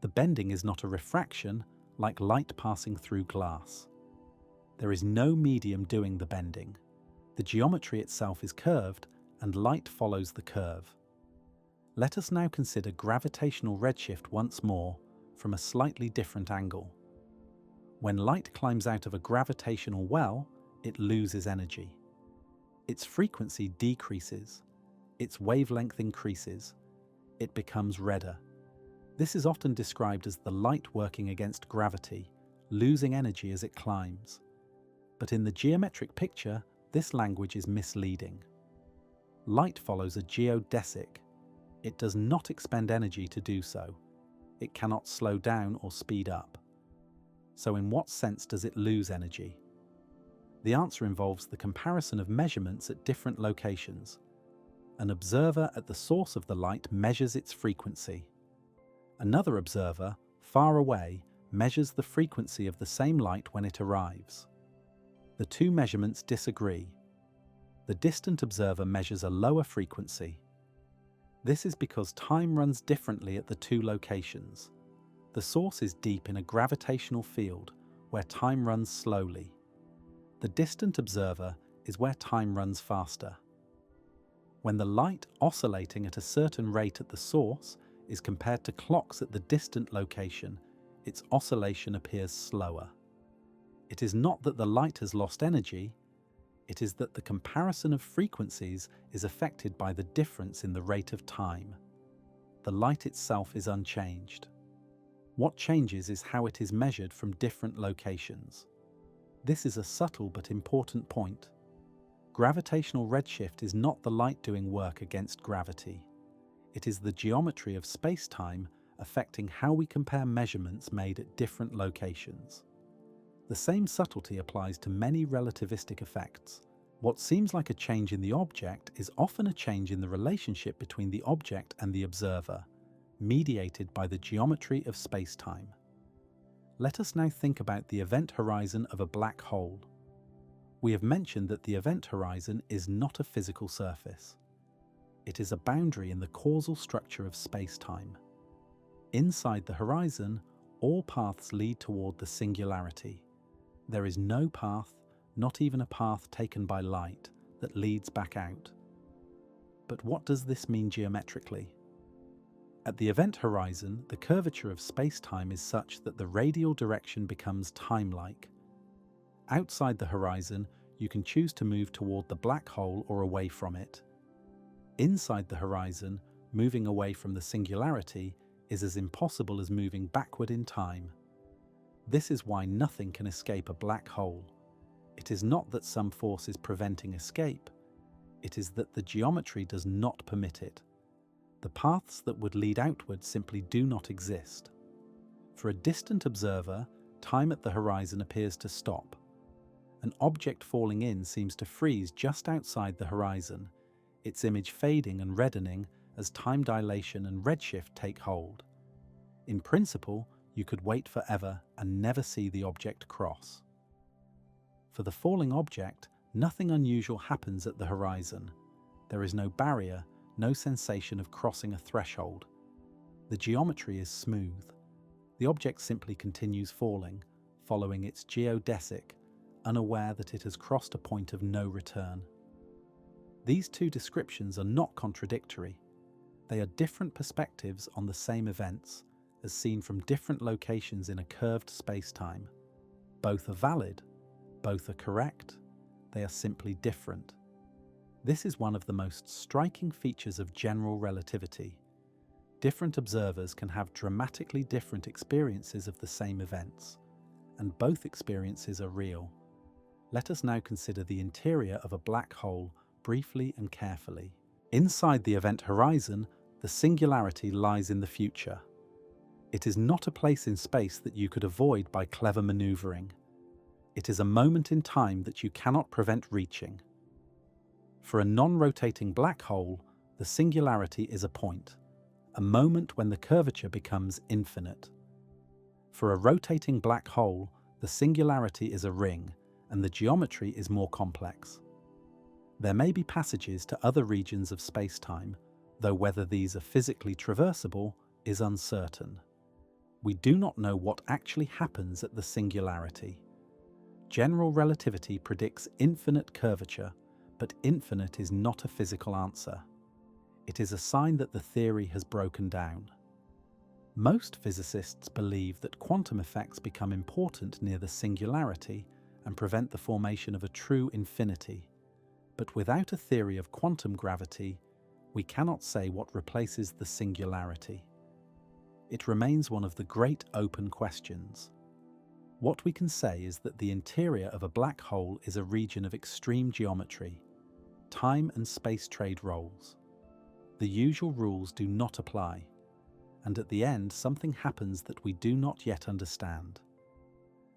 The bending is not a refraction, like light passing through glass. There is no medium doing the bending. The geometry itself is curved, and light follows the curve. Let us now consider gravitational redshift once more, from a slightly different angle. When light climbs out of a gravitational well, it loses energy. Its frequency decreases. Its wavelength increases. It becomes redder. This is often described as the light working against gravity, losing energy as it climbs. But in the geometric picture, this language is misleading. Light follows a geodesic. It does not expend energy to do so. It cannot slow down or speed up. So in what sense does it lose energy? The answer involves the comparison of measurements at different locations. An observer at the source of the light measures its frequency. Another observer, far away, measures the frequency of the same light when it arrives. The two measurements disagree. The distant observer measures a lower frequency. This is because time runs differently at the two locations. The source is deep in a gravitational field where time runs slowly. The distant observer is where time runs faster. When the light oscillating at a certain rate at the source is compared to clocks at the distant location, its oscillation appears slower. It is not that the light has lost energy, it is that the comparison of frequencies is affected by the difference in the rate of time. The light itself is unchanged. What changes is how it is measured from different locations. This is a subtle but important point. Gravitational redshift is not the light doing work against gravity. It is the geometry of space-time affecting how we compare measurements made at different locations. The same subtlety applies to many relativistic effects. What seems like a change in the object is often a change in the relationship between the object and the observer, mediated by the geometry of space-time. Let us now think about the event horizon of a black hole. We have mentioned that the event horizon is not a physical surface. It is a boundary in the causal structure of space-time. Inside the horizon, all paths lead toward the singularity. There is no path, not even a path taken by light, that leads back out. But what does this mean geometrically? At the event horizon, the curvature of space-time is such that the radial direction becomes time-like. Outside the horizon, you can choose to move toward the black hole or away from it. Inside the horizon, moving away from the singularity is as impossible as moving backward in time. This is why nothing can escape a black hole. It is not that some force is preventing escape. It is that the geometry does not permit it. The paths that would lead outward simply do not exist. For a distant observer, time at the horizon appears to stop. An object falling in seems to freeze just outside the horizon, its image fading and reddening as time dilation and redshift take hold. In principle, you could wait forever and never see the object cross. For the falling object, nothing unusual happens at the horizon. There is no barrier, no sensation of crossing a threshold. The geometry is smooth. The object simply continues falling, following its geodesic, unaware that it has crossed a point of no return. These two descriptions are not contradictory. They are different perspectives on the same events, as seen from different locations in a curved space-time. Both are valid, both are correct, they are simply different. This is one of the most striking features of general relativity. Different observers can have dramatically different experiences of the same events, and both experiences are real. Let us now consider the interior of a black hole briefly and carefully. Inside the event horizon, the singularity lies in the future. It is not a place in space that you could avoid by clever maneuvering. It is a moment in time that you cannot prevent reaching. For a non-rotating black hole, the singularity is a point, a moment when the curvature becomes infinite. For a rotating black hole, the singularity is a ring, and the geometry is more complex. There may be passages to other regions of space-time, though whether these are physically traversable is uncertain. We do not know what actually happens at the singularity. General relativity predicts infinite curvature, but infinite is not a physical answer. It is a sign that the theory has broken down. Most physicists believe that quantum effects become important near the singularity and prevent the formation of a true infinity. But without a theory of quantum gravity, we cannot say what replaces the singularity. It remains one of the great open questions. What we can say is that the interior of a black hole is a region of extreme geometry. Time and space trade roles. The usual rules do not apply, and at the end something happens that we do not yet understand.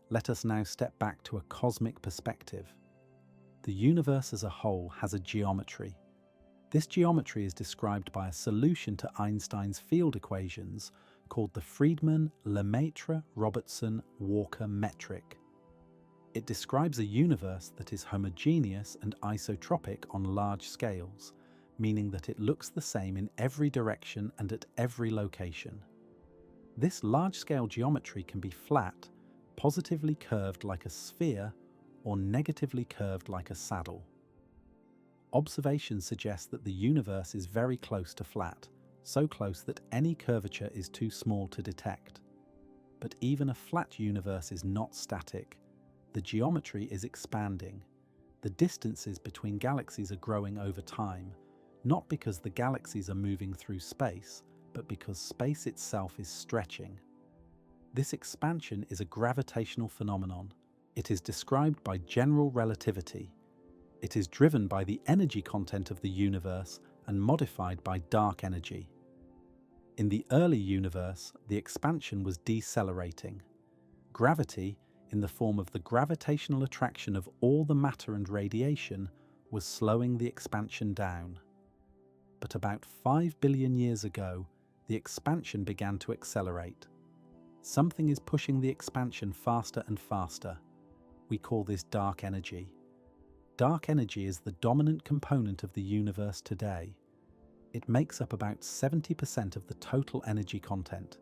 Let us now step back to a cosmic perspective. The universe as a whole has a geometry. This geometry is described by a solution to Einstein's field equations called the Friedmann-Lemaitre-Robertson-Walker metric. It describes a universe that is homogeneous and isotropic on large scales, meaning that it looks the same in every direction and at every location. This large-scale geometry can be flat, positively curved like a sphere, or negatively curved like a saddle. Observations suggest that the universe is very close to flat, so close that any curvature is too small to detect. But even a flat universe is not static. The geometry is expanding. The distances between galaxies are growing over time, not because the galaxies are moving through space, but because space itself is stretching. This expansion is a gravitational phenomenon. It is described by general relativity. It is driven by the energy content of the universe and modified by dark energy. In the early universe, the expansion was decelerating. Gravity, in the form of the gravitational attraction of all the matter and radiation, was slowing the expansion down. But about 5 billion years ago, the expansion began to accelerate. Something is pushing the expansion faster and faster. We call this dark energy. Dark energy is the dominant component of the universe today. It makes up about 70% of the total energy content.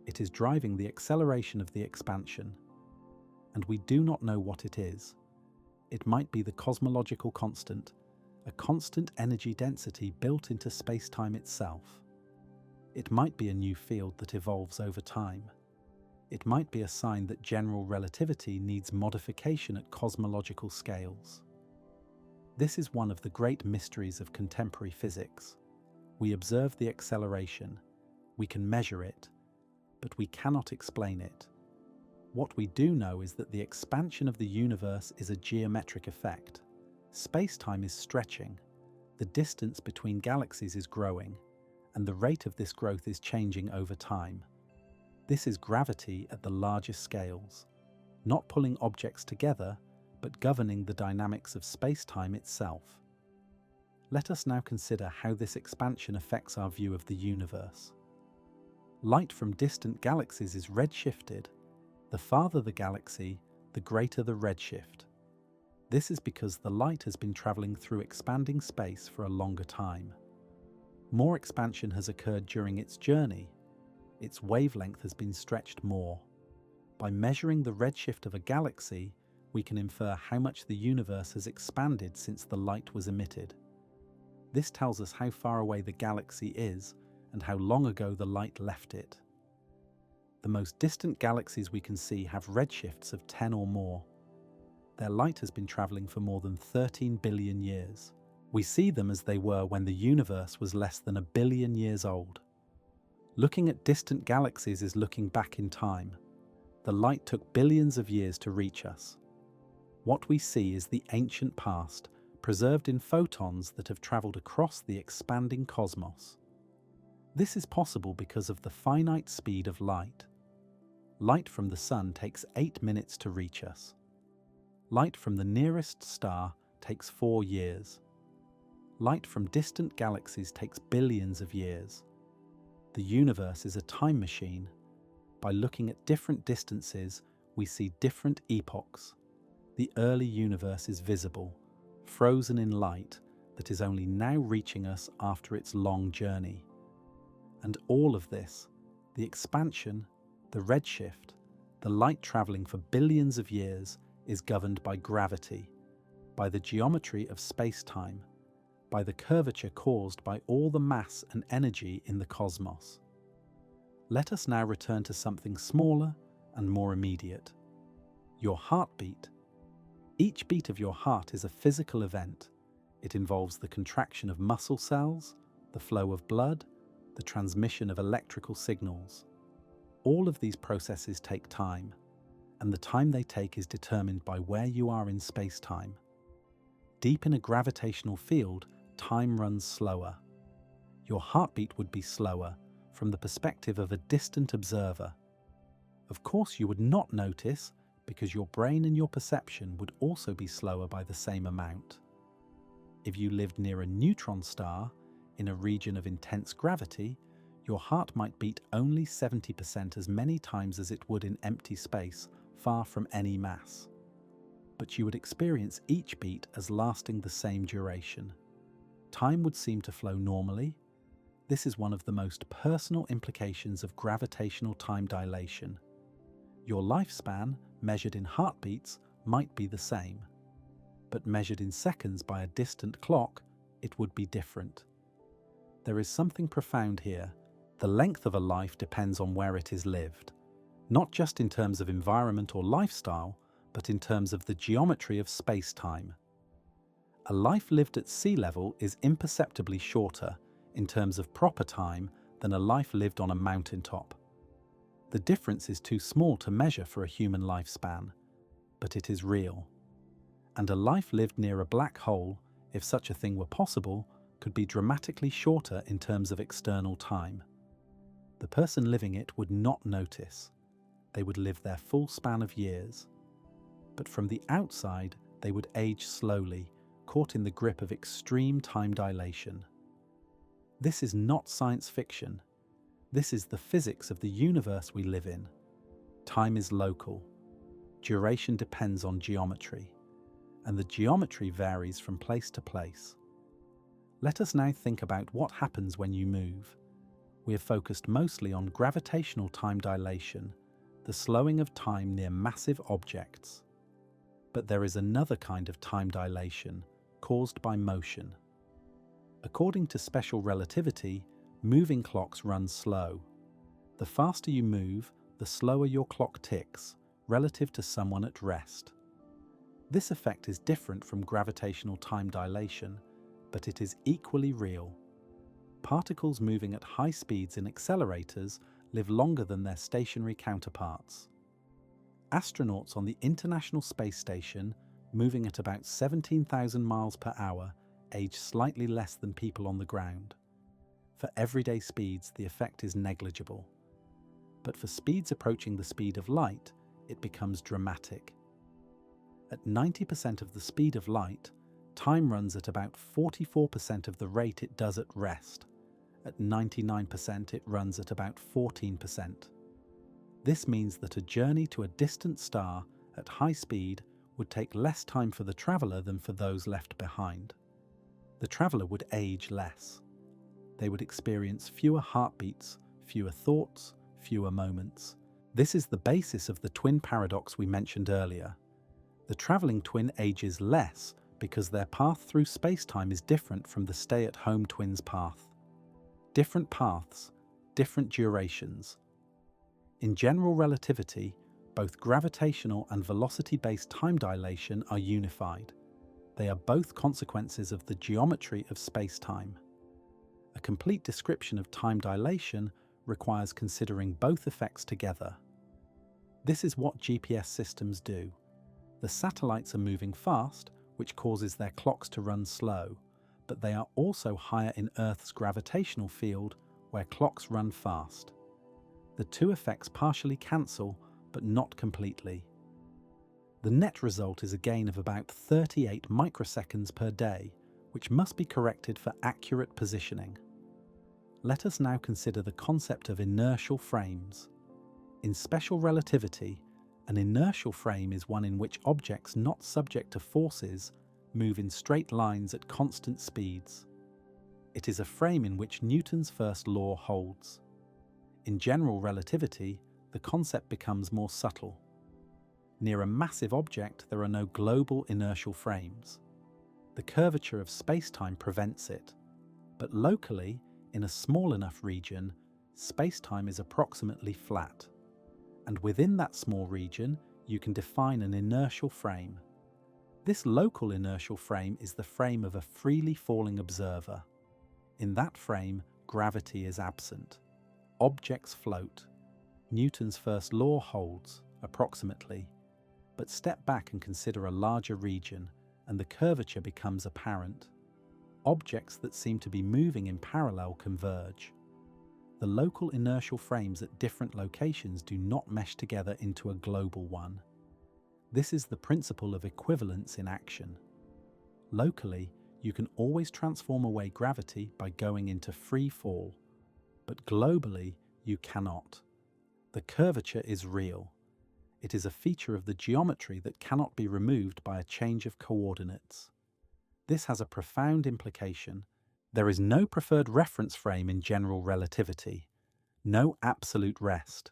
It is driving the acceleration of the expansion. And we do not know what it is. It might be the cosmological constant, a constant energy density built into space-time itself. It might be a new field that evolves over time. It might be a sign that general relativity needs modification at cosmological scales. This is one of the great mysteries of contemporary physics. We observe the acceleration, we can measure it, but we cannot explain it. What we do know is that the expansion of the universe is a geometric effect. Space-time is stretching, the distance between galaxies is growing, and the rate of this growth is changing over time. This is gravity at the largest scales, not pulling objects together, but governing the dynamics of space-time itself. Let us now consider how this expansion affects our view of the universe. Light from distant galaxies is redshifted. The farther the galaxy, the greater the redshift. This is because the light has been traveling through expanding space for a longer time. More expansion has occurred during its journey. Its wavelength has been stretched more. By measuring the redshift of a galaxy, we can infer how much the universe has expanded since the light was emitted. This tells us how far away the galaxy is and how long ago the light left it. The most distant galaxies we can see have redshifts of 10 or more. Their light has been traveling for more than 13 billion years. We see them as they were when the universe was less than 1 billion years old. Looking at distant galaxies is looking back in time. The light took billions of years to reach us. What we see is the ancient past, preserved in photons that have traveled across the expanding cosmos. This is possible because of the finite speed of light. Light from the sun takes 8 minutes to reach us. Light from the nearest star takes 4 years. Light from distant galaxies takes billions of years. The universe is a time machine. By looking at different distances, we see different epochs. The early universe is visible, frozen in light that is only now reaching us after its long journey. And all of this, the expansion, the redshift, the light traveling for billions of years, is governed by gravity, by the geometry of space-time, by the curvature caused by all the mass and energy in the cosmos. Let us now return to something smaller and more immediate. Your heartbeat. Each beat of your heart is a physical event. It involves the contraction of muscle cells, the flow of blood, the transmission of electrical signals. All of these processes take time, and the time they take is determined by where you are in space-time. Deep in a gravitational field, time runs slower. Your heartbeat would be slower from the perspective of a distant observer. Of course, you would not notice because your brain and your perception would also be slower by the same amount. If you lived near a neutron star, in a region of intense gravity, your heart might beat only 70% as many times as it would in empty space, far from any mass. But you would experience each beat as lasting the same duration. Time would seem to flow normally. This is one of the most personal implications of gravitational time dilation. Your lifespan, measured in heartbeats, might be the same. But measured in seconds by a distant clock, it would be different. There is something profound here. The length of a life depends on where it is lived, not just in terms of environment or lifestyle, but in terms of the geometry of space-time. A life lived at sea level is imperceptibly shorter, in terms of proper time, than a life lived on a mountaintop. The difference is too small to measure for a human lifespan, but it is real. And a life lived near a black hole, if such a thing were possible, could be dramatically shorter in terms of external time. The person living it would not notice. They would live their full span of years. But from the outside, they would age slowly, caught in the grip of extreme time dilation. This is not science fiction. This is the physics of the universe we live in. Time is local. Duration depends on geometry, and the geometry varies from place to place. Let us now think about what happens when you move. We have focused mostly on gravitational time dilation, the slowing of time near massive objects. But there is another kind of time dilation caused by motion. According to special relativity, moving clocks run slow. The faster you move, the slower your clock ticks, relative to someone at rest. This effect is different from gravitational time dilation, but it is equally real. Particles moving at high speeds in accelerators live longer than their stationary counterparts. Astronauts on the International Space Station, moving at about 17,000 miles per hour, age slightly less than people on the ground. For everyday speeds, the effect is negligible. But for speeds approaching the speed of light, it becomes dramatic. At 90% of the speed of light, time runs at about 44% of the rate it does at rest. At 99%, it runs at about 14%. This means that a journey to a distant star at high speed would take less time for the traveller than for those left behind. The traveller would age less. They would experience fewer heartbeats, fewer thoughts, fewer moments. This is the basis of the twin paradox we mentioned earlier. The travelling twin ages less because their path through space-time is different from the stay-at-home twin's path. Different paths, different durations. In general relativity, both gravitational and velocity-based time dilation are unified. They are both consequences of the geometry of space-time. A complete description of time dilation requires considering both effects together. This is what GPS systems do. The satellites are moving fast, which causes their clocks to run slow, but they are also higher in Earth's gravitational field, where clocks run fast. The two effects partially cancel, but not completely. The net result is a gain of about 38 microseconds per day, which must be corrected for accurate positioning. Let us now consider the concept of inertial frames. In special relativity, an inertial frame is one in which objects not subject to forces move in straight lines at constant speeds. It is a frame in which Newton's first law holds. In general relativity, the concept becomes more subtle. Near a massive object, there are no global inertial frames. The curvature of space-time prevents it. But locally, in a small enough region, space-time is approximately flat. And within that small region, you can define an inertial frame. This local inertial frame is the frame of a freely falling observer. In that frame, gravity is absent. Objects float. Newton's first law holds, approximately. But step back and consider a larger region, and the curvature becomes apparent. Objects that seem to be moving in parallel converge. The local inertial frames at different locations do not mesh together into a global one. This is the principle of equivalence in action. Locally, you can always transform away gravity by going into free fall, but globally, you cannot. The curvature is real. It is a feature of the geometry that cannot be removed by a change of coordinates. This has a profound implication. There is no preferred reference frame in general relativity, no absolute rest,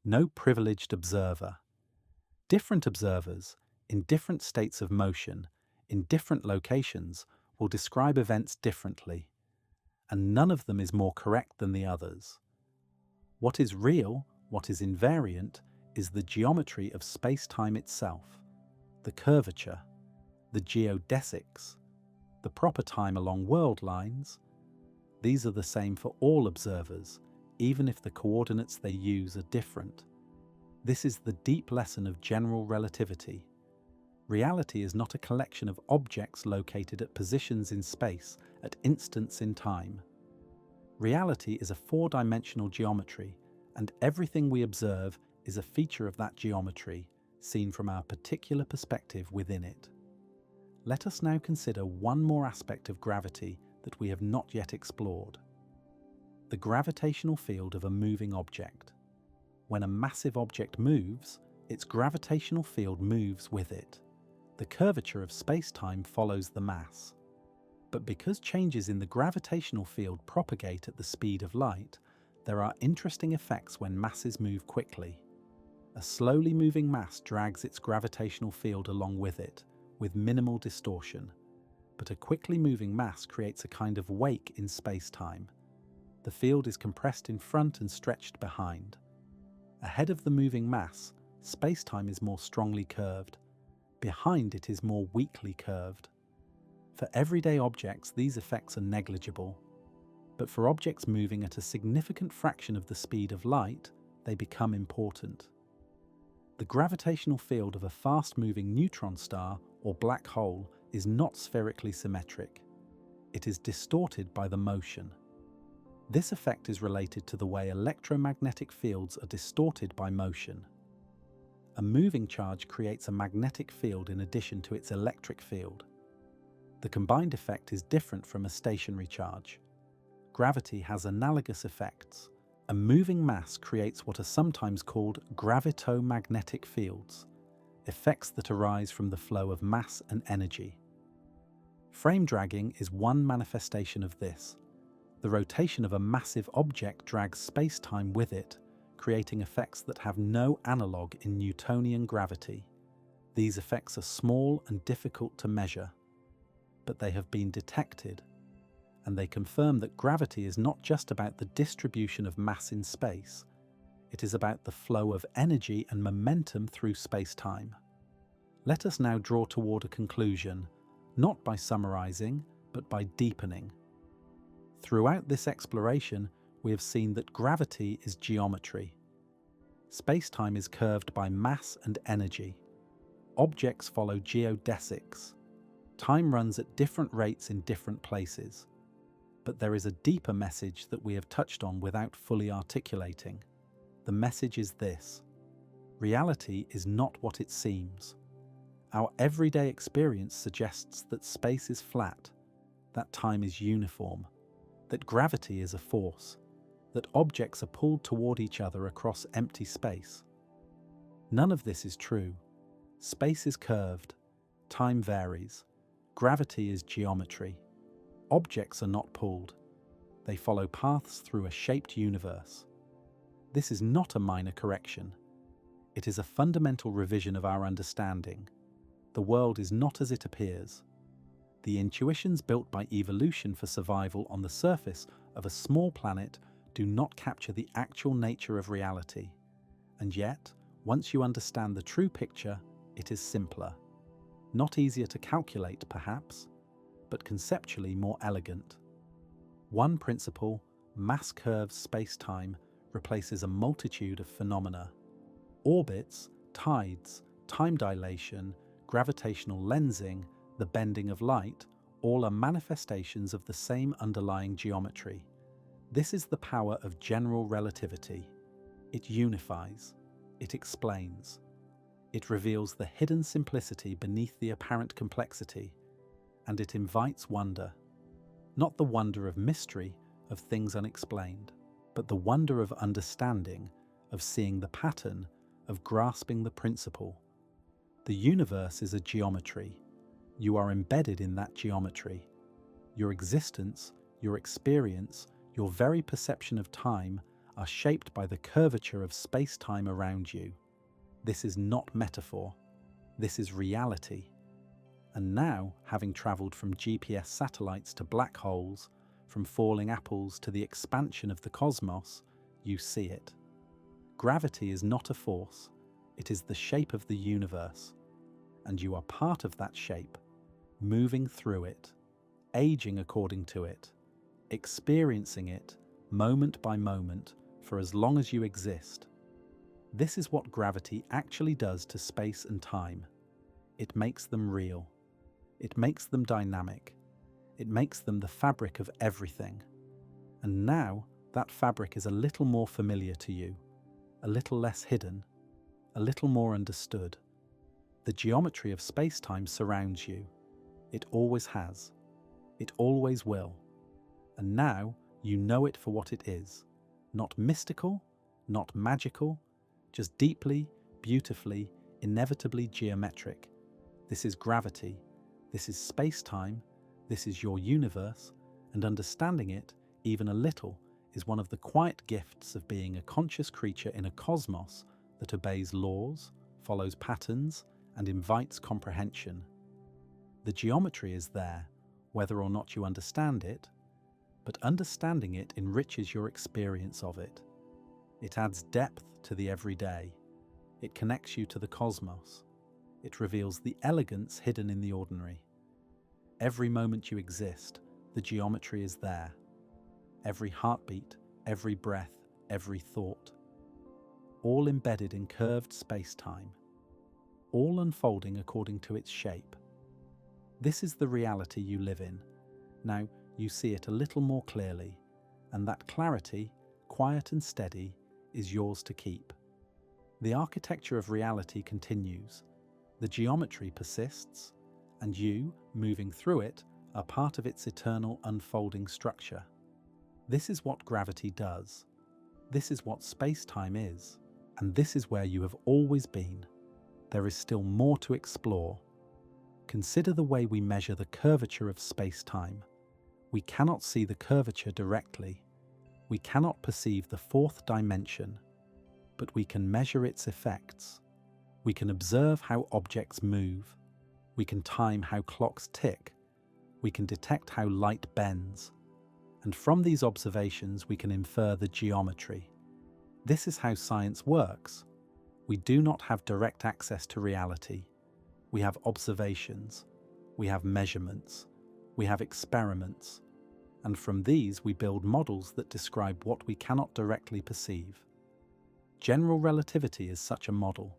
no privileged observer. Different observers, in different states of motion, in different locations, will describe events differently, and none of them is more correct than the others. What is real, what is invariant, is the geometry of space-time itself, the curvature, the geodesics, the proper time along world lines. These are the same for all observers, even if the coordinates they use are different. This is the deep lesson of general relativity. Reality is not a collection of objects located at positions in space at instants in time. Reality is a four-dimensional geometry, and everything we observe is a feature of that geometry, seen from our particular perspective within it. Let us now consider one more aspect of gravity that we have not yet explored: the gravitational field of a moving object. When a massive object moves, its gravitational field moves with it. The curvature of space-time follows the mass. But because changes in the gravitational field propagate at the speed of light, there are interesting effects when masses move quickly. A slowly moving mass drags its gravitational field along with it, with minimal distortion. But a quickly moving mass creates a kind of wake in space-time. The field is compressed in front and stretched behind. Ahead of the moving mass, space-time is more strongly curved. Behind it is more weakly curved. For everyday objects, these effects are negligible. But for objects moving at a significant fraction of the speed of light, they become important. The gravitational field of a fast-moving neutron star or black hole is not spherically symmetric. It is distorted by the motion. This effect is related to the way electromagnetic fields are distorted by motion. A moving charge creates a magnetic field in addition to its electric field. The combined effect is different from a stationary charge. Gravity has analogous effects. A moving mass creates what are sometimes called gravitomagnetic fields, effects that arise from the flow of mass and energy. Frame dragging is one manifestation of this. The rotation of a massive object drags space-time with it, creating effects that have no analogue in Newtonian gravity. These effects are small and difficult to measure, but they have been detected, and they confirm that gravity is not just about the distribution of mass in space. It is about the flow of energy and momentum through space-time. Let us now draw toward a conclusion, not by summarizing, but by deepening. Throughout this exploration, we have seen that gravity is geometry. Space-time is curved by mass and energy. Objects follow geodesics. Time runs at different rates in different places. But there is a deeper message that we have touched on without fully articulating. The message is this: reality is not what it seems. Our everyday experience suggests that space is flat, that time is uniform, that gravity is a force, that objects are pulled toward each other across empty space. None of this is true. Space is curved, time varies, gravity is geometry. Objects are not pulled. They follow paths through a shaped universe. This is not a minor correction. It is a fundamental revision of our understanding. The world is not as it appears. The intuitions built by evolution for survival on the surface of a small planet do not capture the actual nature of reality. And yet, once you understand the true picture, it is simpler. Not easier to calculate, perhaps, but conceptually more elegant. One principle, mass curves space-time, replaces a multitude of phenomena. Orbits, tides, time dilation, gravitational lensing, the bending of light, all are manifestations of the same underlying geometry. This is the power of general relativity. It unifies. It explains. It reveals the hidden simplicity beneath the apparent complexity, and it invites wonder. Not the wonder of mystery, of things unexplained, but the wonder of understanding, of seeing the pattern, of grasping the principle. The universe is a geometry. You are embedded in that geometry. Your existence, your experience, your very perception of time are shaped by the curvature of space-time around you. This is not metaphor. This is reality. And now, having travelled from GPS satellites to black holes, from falling apples to the expansion of the cosmos, you see it. Gravity is not a force. It is the shape of the universe. And you are part of that shape, moving through it, aging according to it, experiencing it moment by moment for as long as you exist. This is what gravity actually does to space and time. It makes them real. It makes them dynamic. It makes them the fabric of everything. And now that fabric is a little more familiar to you, a little less hidden, a little more understood. The geometry of space-time surrounds you. It always has. It always will. And now you know it for what it is. Not mystical, not magical, just deeply, beautifully, inevitably geometric. This is gravity. This is space-time. This is your universe, and understanding it, even a little, is one of the quiet gifts of being a conscious creature in a cosmos that obeys laws, follows patterns, and invites comprehension. The geometry is there, whether or not you understand it, but understanding it enriches your experience of it. It adds depth to the everyday. It connects you to the cosmos. It reveals the elegance hidden in the ordinary. Every moment you exist, the geometry is there. Every heartbeat, every breath, every thought. All embedded in curved space-time. All unfolding according to its shape. This is the reality you live in. Now, you see it a little more clearly, and that clarity, quiet and steady, is yours to keep. The architecture of reality continues. The geometry persists, and you, moving through it, are part of its eternal unfolding structure. This is what gravity does. This is what space-time is, and this is where you have always been. There is still more to explore. Consider the way we measure the curvature of space-time. We cannot see the curvature directly. We cannot perceive the fourth dimension, but we can measure its effects. We can observe how objects move. We can time how clocks tick. We can detect how light bends. And from these observations, we can infer the geometry. This is how science works. We do not have direct access to reality. We have observations. We have measurements. We have experiments. And from these, we build models that describe what we cannot directly perceive. General relativity is such a model.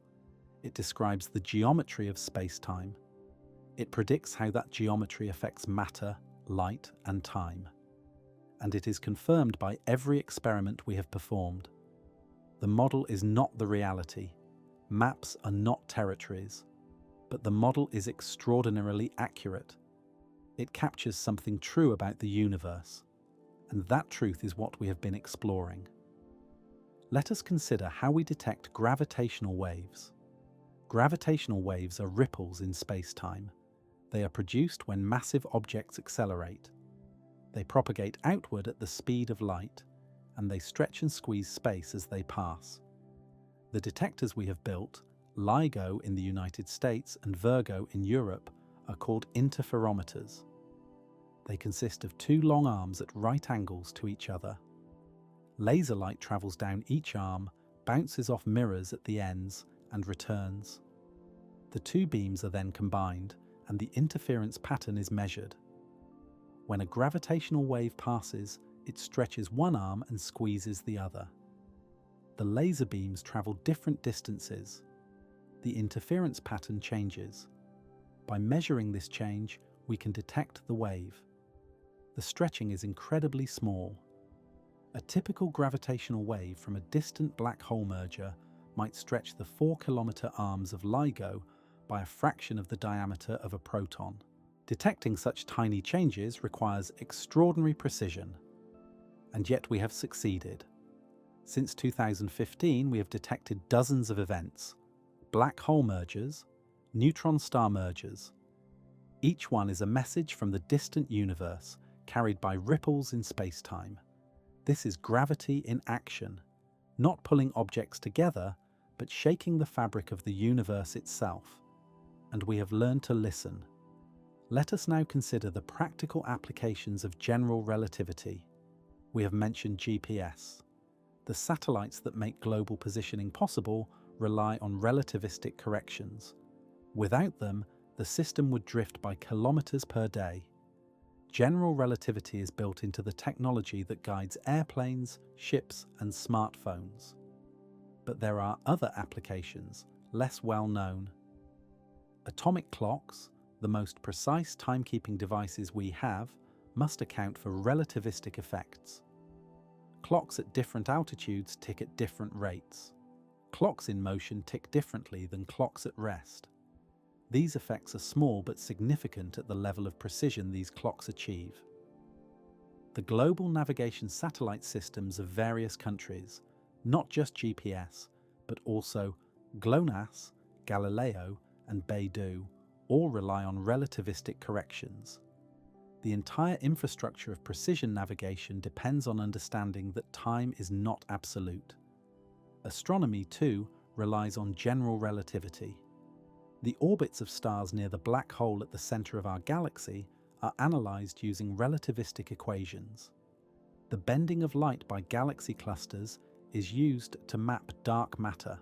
It describes the geometry of space-time. It predicts how that geometry affects matter, light, and time. And it is confirmed by every experiment we have performed. The model is not the reality. Maps are not territories. But the model is extraordinarily accurate. It captures something true about the universe. And that truth is what we have been exploring. Let us consider how we detect gravitational waves. Gravitational waves are ripples in space-time. They are produced when massive objects accelerate. They propagate outward at the speed of light, and they stretch and squeeze space as they pass. The detectors we have built, LIGO in the United States and Virgo in Europe, are called interferometers. They consist of two long arms at right angles to each other. Laser light travels down each arm, bounces off mirrors at the ends, and returns. The two beams are then combined, and the interference pattern is measured. When a gravitational wave passes, it stretches one arm and squeezes the other. The laser beams travel different distances. The interference pattern changes. By measuring this change, we can detect the wave. The stretching is incredibly small. A typical gravitational wave from a distant black hole merger might stretch the 4-kilometer arms of LIGO by a fraction of the diameter of a proton. Detecting such tiny changes requires extraordinary precision. And yet we have succeeded. Since 2015, we have detected dozens of events. Black hole mergers, neutron star mergers. Each one is a message from the distant universe, carried by ripples in space-time. This is gravity in action, not pulling objects together, but shaking the fabric of the universe itself. And we have learned to listen. Let us now consider the practical applications of general relativity. We have mentioned GPS. The satellites that make global positioning possible rely on relativistic corrections. Without them, the system would drift by kilometers per day. General relativity is built into the technology that guides airplanes, ships, and smartphones. But there are other applications, less well known. Atomic clocks, the most precise timekeeping devices we have, must account for relativistic effects. Clocks at different altitudes tick at different rates. Clocks in motion tick differently than clocks at rest. These effects are small but significant at the level of precision these clocks achieve. The global navigation satellite systems of various countries, not just GPS, but also GLONASS, Galileo, and Beidou, all rely on relativistic corrections. The entire infrastructure of precision navigation depends on understanding that time is not absolute. Astronomy, too, relies on general relativity. The orbits of stars near the black hole at the center of our galaxy are analyzed using relativistic equations. The bending of light by galaxy clusters is used to map dark matter.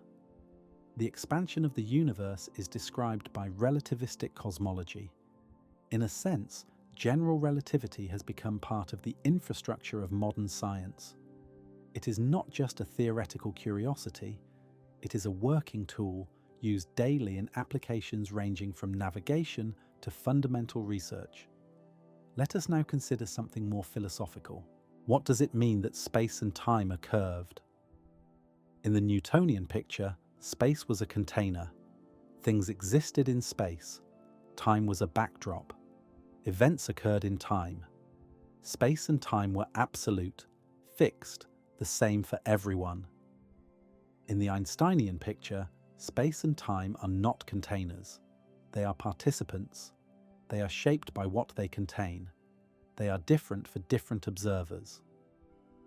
The expansion of the universe is described by relativistic cosmology. In a sense, general relativity has become part of the infrastructure of modern science. It is not just a theoretical curiosity, it is a working tool used daily in applications ranging from navigation to fundamental research. Let us now consider something more philosophical. What does it mean that space and time are curved? In the Newtonian picture, space was a container. Things existed in space. Time was a backdrop. Events occurred in time. Space and time were absolute, fixed, the same for everyone. In the Einsteinian picture, space and time are not containers. They are participants. They are shaped by what they contain. They are different for different observers.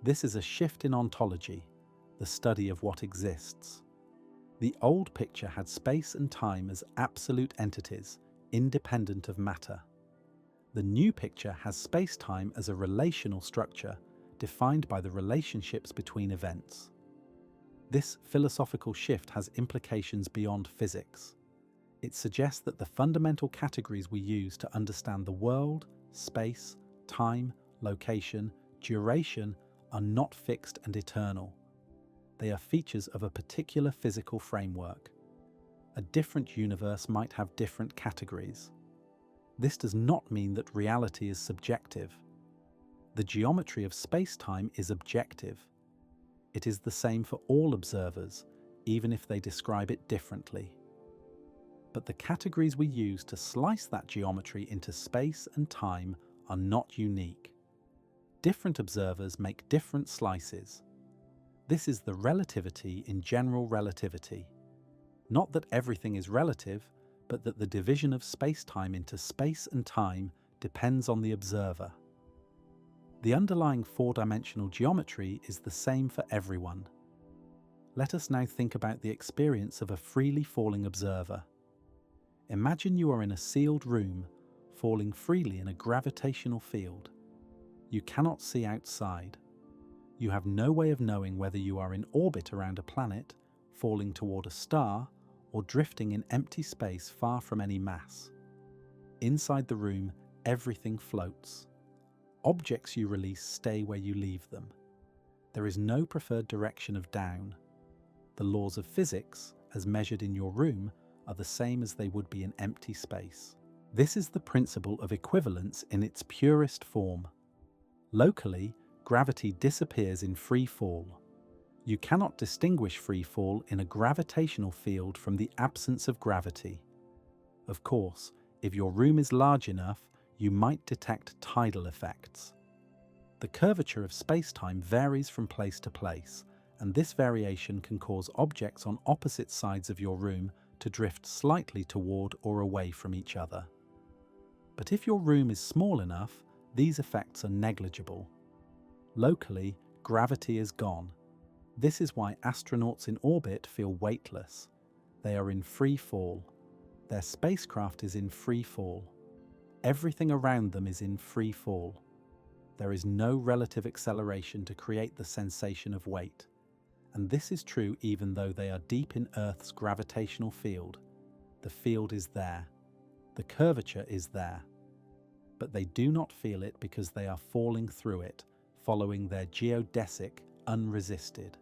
This is a shift in ontology, the study of what exists. The old picture had space and time as absolute entities, independent of matter. The new picture has space-time as a relational structure defined by the relationships between events. This philosophical shift has implications beyond physics. It suggests that the fundamental categories we use to understand the world, space, time, location, duration are not fixed and eternal. They are features of a particular physical framework. A different universe might have different categories. This does not mean that reality is subjective. The geometry of space-time is objective. It is the same for all observers, even if they describe it differently. But the categories we use to slice that geometry into space and time are not unique. Different observers make different slices. This is the relativity in general relativity. Not that everything is relative, but that the division of space-time into space and time depends on the observer. The underlying four-dimensional geometry is the same for everyone. Let us now think about the experience of a freely falling observer. Imagine you are in a sealed room, falling freely in a gravitational field. You cannot see outside. You have no way of knowing whether you are in orbit around a planet, falling toward a star, or drifting in empty space far from any mass. Inside the room, everything floats. Objects you release stay where you leave them. There is no preferred direction of down. The laws of physics, as measured in your room, are the same as they would be in empty space. This is the principle of equivalence in its purest form. Locally, gravity disappears in free fall. You cannot distinguish free fall in a gravitational field from the absence of gravity. Of course, if your room is large enough, you might detect tidal effects. The curvature of space-time varies from place to place, and this variation can cause objects on opposite sides of your room to drift slightly toward or away from each other. But if your room is small enough, these effects are negligible. Locally, gravity is gone. This is why astronauts in orbit feel weightless. They are in free fall. Their spacecraft is in free fall. Everything around them is in free fall. There is no relative acceleration to create the sensation of weight. And this is true even though they are deep in Earth's gravitational field. The field is there. The curvature is there. But they do not feel it because they are falling through it, following their geodesic, unresisted.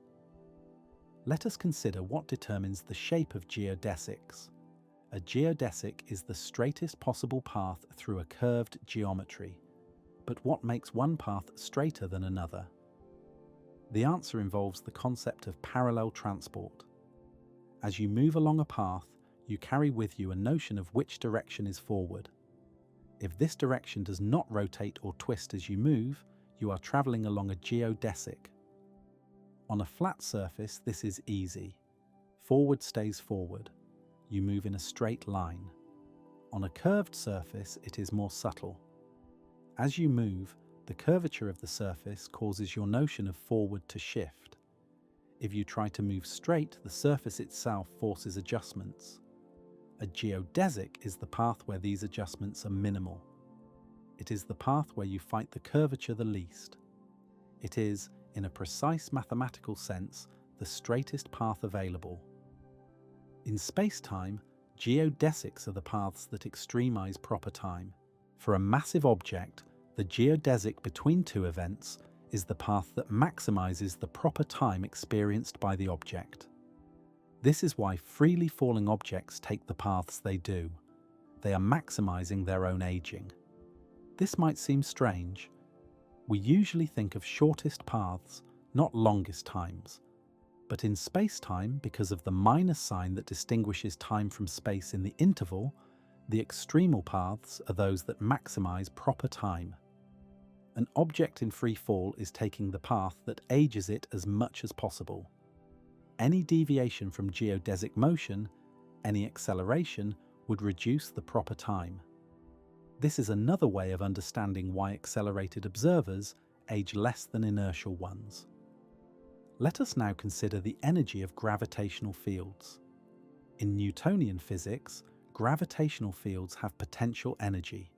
Let us consider what determines the shape of geodesics. A geodesic is the straightest possible path through a curved geometry. But what makes one path straighter than another? The answer involves the concept of parallel transport. As you move along a path, you carry with you a notion of which direction is forward. If this direction does not rotate or twist as you move, you are traveling along a geodesic. On a flat surface, this is easy. Forward stays forward. You move in a straight line. On a curved surface, it is more subtle. As you move, the curvature of the surface causes your notion of forward to shift. If you try to move straight, the surface itself forces adjustments. A geodesic is the path where these adjustments are minimal. It is the path where you fight the curvature the least. It is, in a precise mathematical sense, the straightest path available. In space-time, geodesics are the paths that extremize proper time. For a massive object, the geodesic between two events is the path that maximizes the proper time experienced by the object. This is why freely falling objects take the paths they do. They are maximizing their own aging. This might seem strange. We usually think of shortest paths, not longest times. But in space-time, because of the minus sign that distinguishes time from space in the interval, the extremal paths are those that maximize proper time. An object in free fall is taking the path that ages it as much as possible. Any deviation from geodesic motion, any acceleration, would reduce the proper time. This is another way of understanding why accelerated observers age less than inertial ones. Let us now consider the energy of gravitational fields. In Newtonian physics, gravitational fields have potential energy.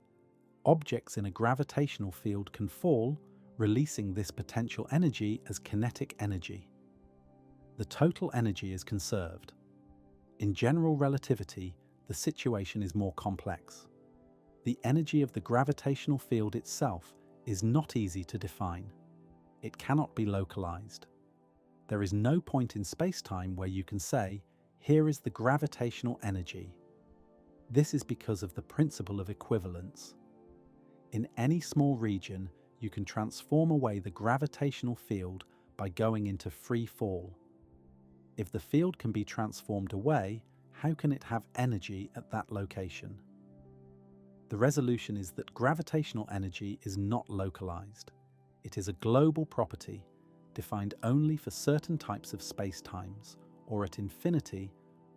Objects in a gravitational field can fall, releasing this potential energy as kinetic energy. The total energy is conserved. In general relativity, the situation is more complex. The energy of the gravitational field itself is not easy to define. It cannot be localized. There is no point in space-time where you can say, here is the gravitational energy. This is because of the principle of equivalence. In any small region, you can transform away the gravitational field by going into free fall. If the field can be transformed away, how can it have energy at that location? The resolution is that gravitational energy is not localized. It is a global property, defined only for certain types of spacetimes, or at infinity,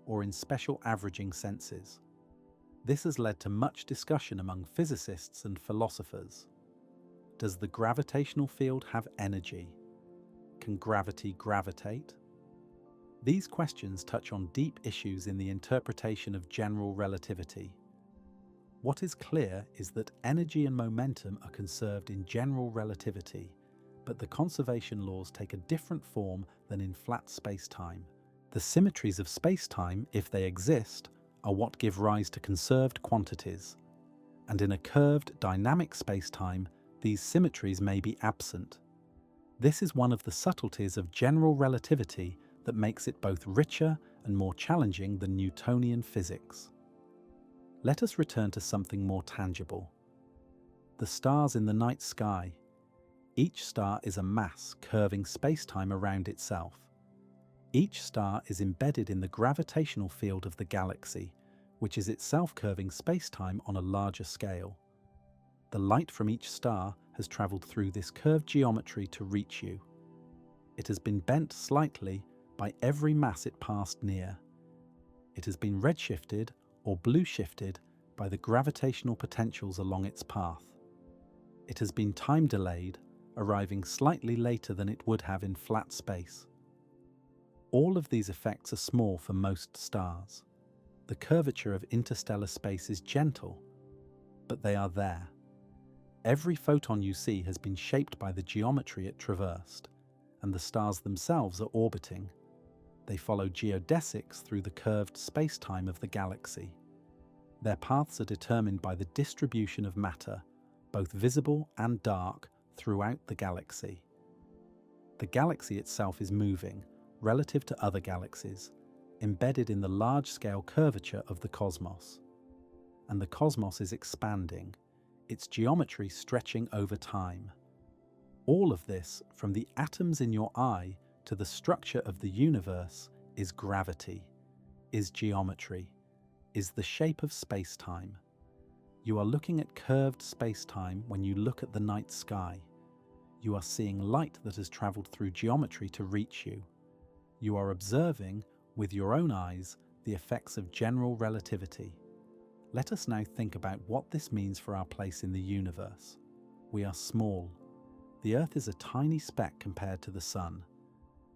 or in special averaging senses. This has led to much discussion among physicists and philosophers. Does the gravitational field have energy? Can gravity gravitate? These questions touch on deep issues in the interpretation of general relativity. What is clear is that energy and momentum are conserved in general relativity, but the conservation laws take a different form than in flat spacetime. The symmetries of spacetime, if they exist, are what give rise to conserved quantities, and in a curved, dynamic spacetime, these symmetries may be absent. This is one of the subtleties of general relativity that makes it both richer and more challenging than Newtonian physics. Let us return to something more tangible. The stars in the night sky. Each star is a mass curving spacetime around itself. Each star is embedded in the gravitational field of the galaxy, which is itself curving spacetime on a larger scale. The light from each star has travelled through this curved geometry to reach you. It has been bent slightly by every mass it passed near. It has been redshifted or blue shifted by the gravitational potentials along its path. It has been time delayed, arriving slightly later than it would have in flat space. All of these effects are small for most stars. The curvature of interstellar space is gentle, but they are there. Every photon you see has been shaped by the geometry it traversed, and the stars themselves are orbiting. They follow geodesics through the curved spacetime of the galaxy. Their paths are determined by the distribution of matter, both visible and dark, throughout the galaxy. The galaxy itself is moving, relative to other galaxies, embedded in the large-scale curvature of the cosmos. And the cosmos is expanding, its geometry stretching over time. All of this, from the atoms in your eye to the structure of the universe, is gravity, is geometry, is the shape of space-time. You are looking at curved space-time when you look at the night sky. You are seeing light that has travelled through geometry to reach you. You are observing, with your own eyes, the effects of general relativity. Let us now think about what this means for our place in the universe. We are small. The Earth is a tiny speck compared to the Sun.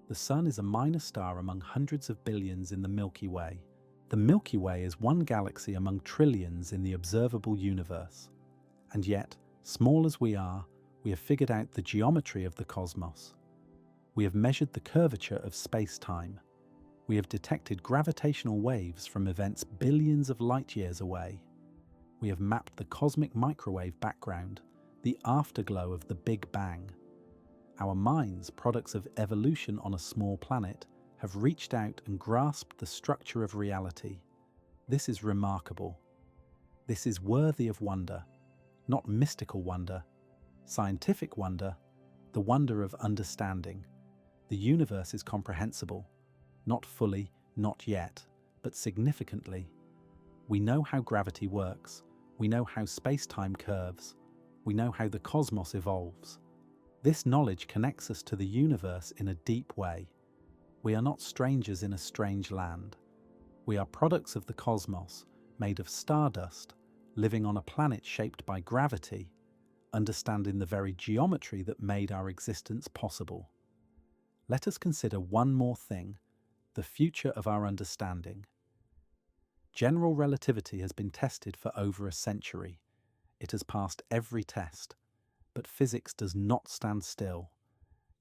The Sun is a minor star among hundreds of billions in the Milky Way. The Milky Way is one galaxy among trillions in the observable universe. And yet, small as we are, we have figured out the geometry of the cosmos. We have measured the curvature of space-time. We have detected gravitational waves from events billions of light years away. We have mapped the cosmic microwave background, the afterglow of the Big Bang. Our minds, products of evolution on a small planet, have reached out and grasped the structure of reality. This is remarkable. This is worthy of wonder, not mystical wonder, scientific wonder, the wonder of understanding. The universe is comprehensible, not fully, not yet, but significantly. We know how gravity works. We know how space-time curves. We know how the cosmos evolves. This knowledge connects us to the universe in a deep way. We are not strangers in a strange land. We are products of the cosmos, made of stardust, living on a planet shaped by gravity, understanding the very geometry that made our existence possible. Let us consider one more thing, the future of our understanding. General relativity has been tested for over a century. It has passed every test, but physics does not stand still.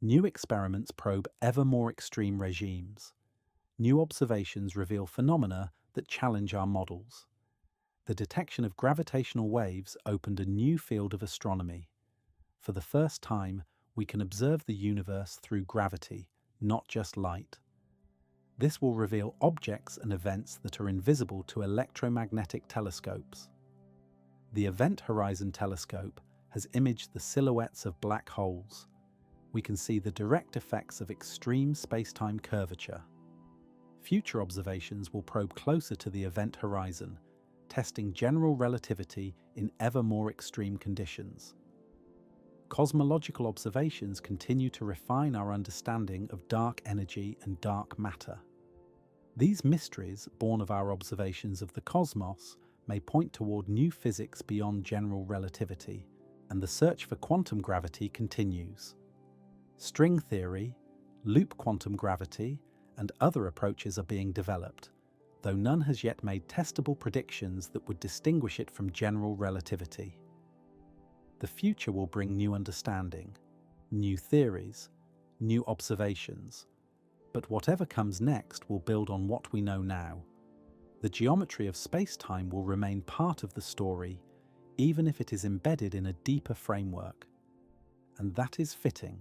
New experiments probe ever more extreme regimes. New observations reveal phenomena that challenge our models. The detection of gravitational waves opened a new field of astronomy. For the first time, we can observe the universe through gravity, not just light. This will reveal objects and events that are invisible to electromagnetic telescopes. The Event Horizon Telescope has imaged the silhouettes of black holes. We can see the direct effects of extreme space-time curvature. Future observations will probe closer to the event horizon, testing general relativity in ever more extreme conditions. Cosmological observations continue to refine our understanding of dark energy and dark matter. These mysteries, born of our observations of the cosmos, may point toward new physics beyond general relativity, and the search for quantum gravity continues. String theory, loop quantum gravity, and other approaches are being developed, though none has yet made testable predictions that would distinguish it from general relativity. The future will bring new understanding, new theories, new observations, but whatever comes next will build on what we know now. The geometry of space-time will remain part of the story, even if it is embedded in a deeper framework. And that is fitting.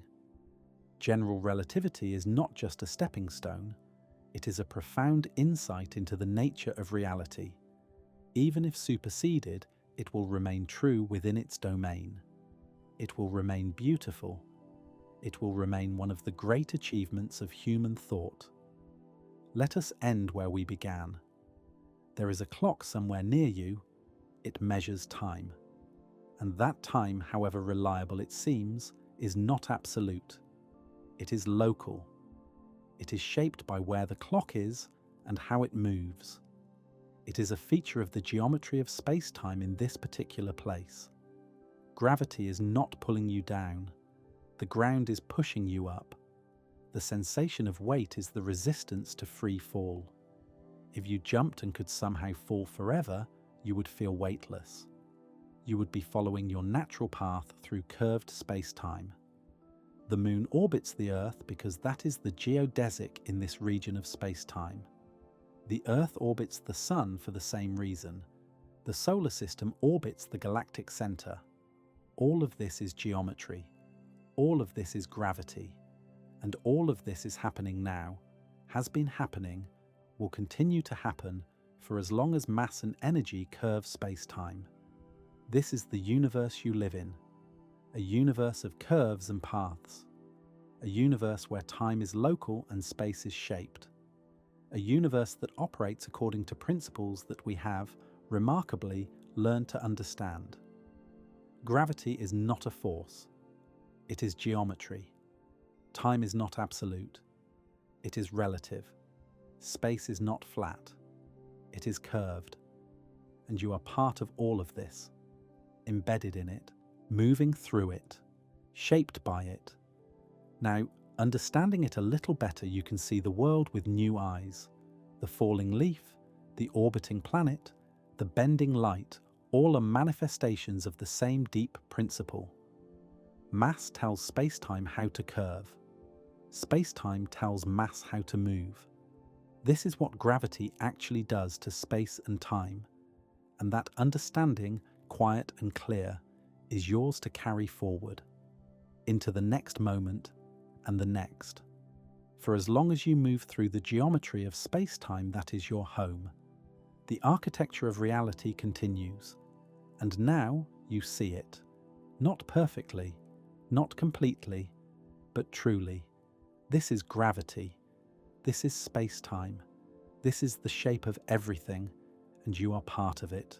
General relativity is not just a stepping stone, it is a profound insight into the nature of reality. Even if superseded, it will remain true within its domain. It will remain beautiful. It will remain one of the great achievements of human thought. Let us end where we began. There is a clock somewhere near you. It measures time. And that time, however reliable it seems, is not absolute. It is local. It is shaped by where the clock is and how it moves. It is a feature of the geometry of space-time in this particular place. Gravity is not pulling you down. The ground is pushing you up. The sensation of weight is the resistance to free fall. If you jumped and could somehow fall forever, you would feel weightless. You would be following your natural path through curved space-time. The Moon orbits the Earth because that is the geodesic in this region of space-time. The Earth orbits the Sun for the same reason. The solar system orbits the galactic center. All of this is geometry. All of this is gravity. And all of this is happening now, has been happening, will continue to happen for as long as mass and energy curve space-time. This is the universe you live in. A universe of curves and paths. A universe where time is local and space is shaped. A universe that operates according to principles that we have, remarkably, learned to understand. Gravity is not a force. It is geometry. Time is not absolute. It is relative. Space is not flat. It is curved. And you are part of all of this, embedded in it. moving through it, shaped by it. Now, understanding it a little better, you can see the world with new eyes. The falling leaf, the orbiting planet, the bending light, all are manifestations of the same deep principle. Mass tells space-time how to curve. Space-time tells mass how to move. This is what gravity actually does to space and time, and that understanding, quiet and clear, is yours to carry forward into the next moment and the next. For as long as you move through the geometry of space-time, that is your home. The architecture of reality continues, and now you see it. Not perfectly, not completely, but truly. This is gravity. This is space-time. This is the shape of everything, and you are part of it.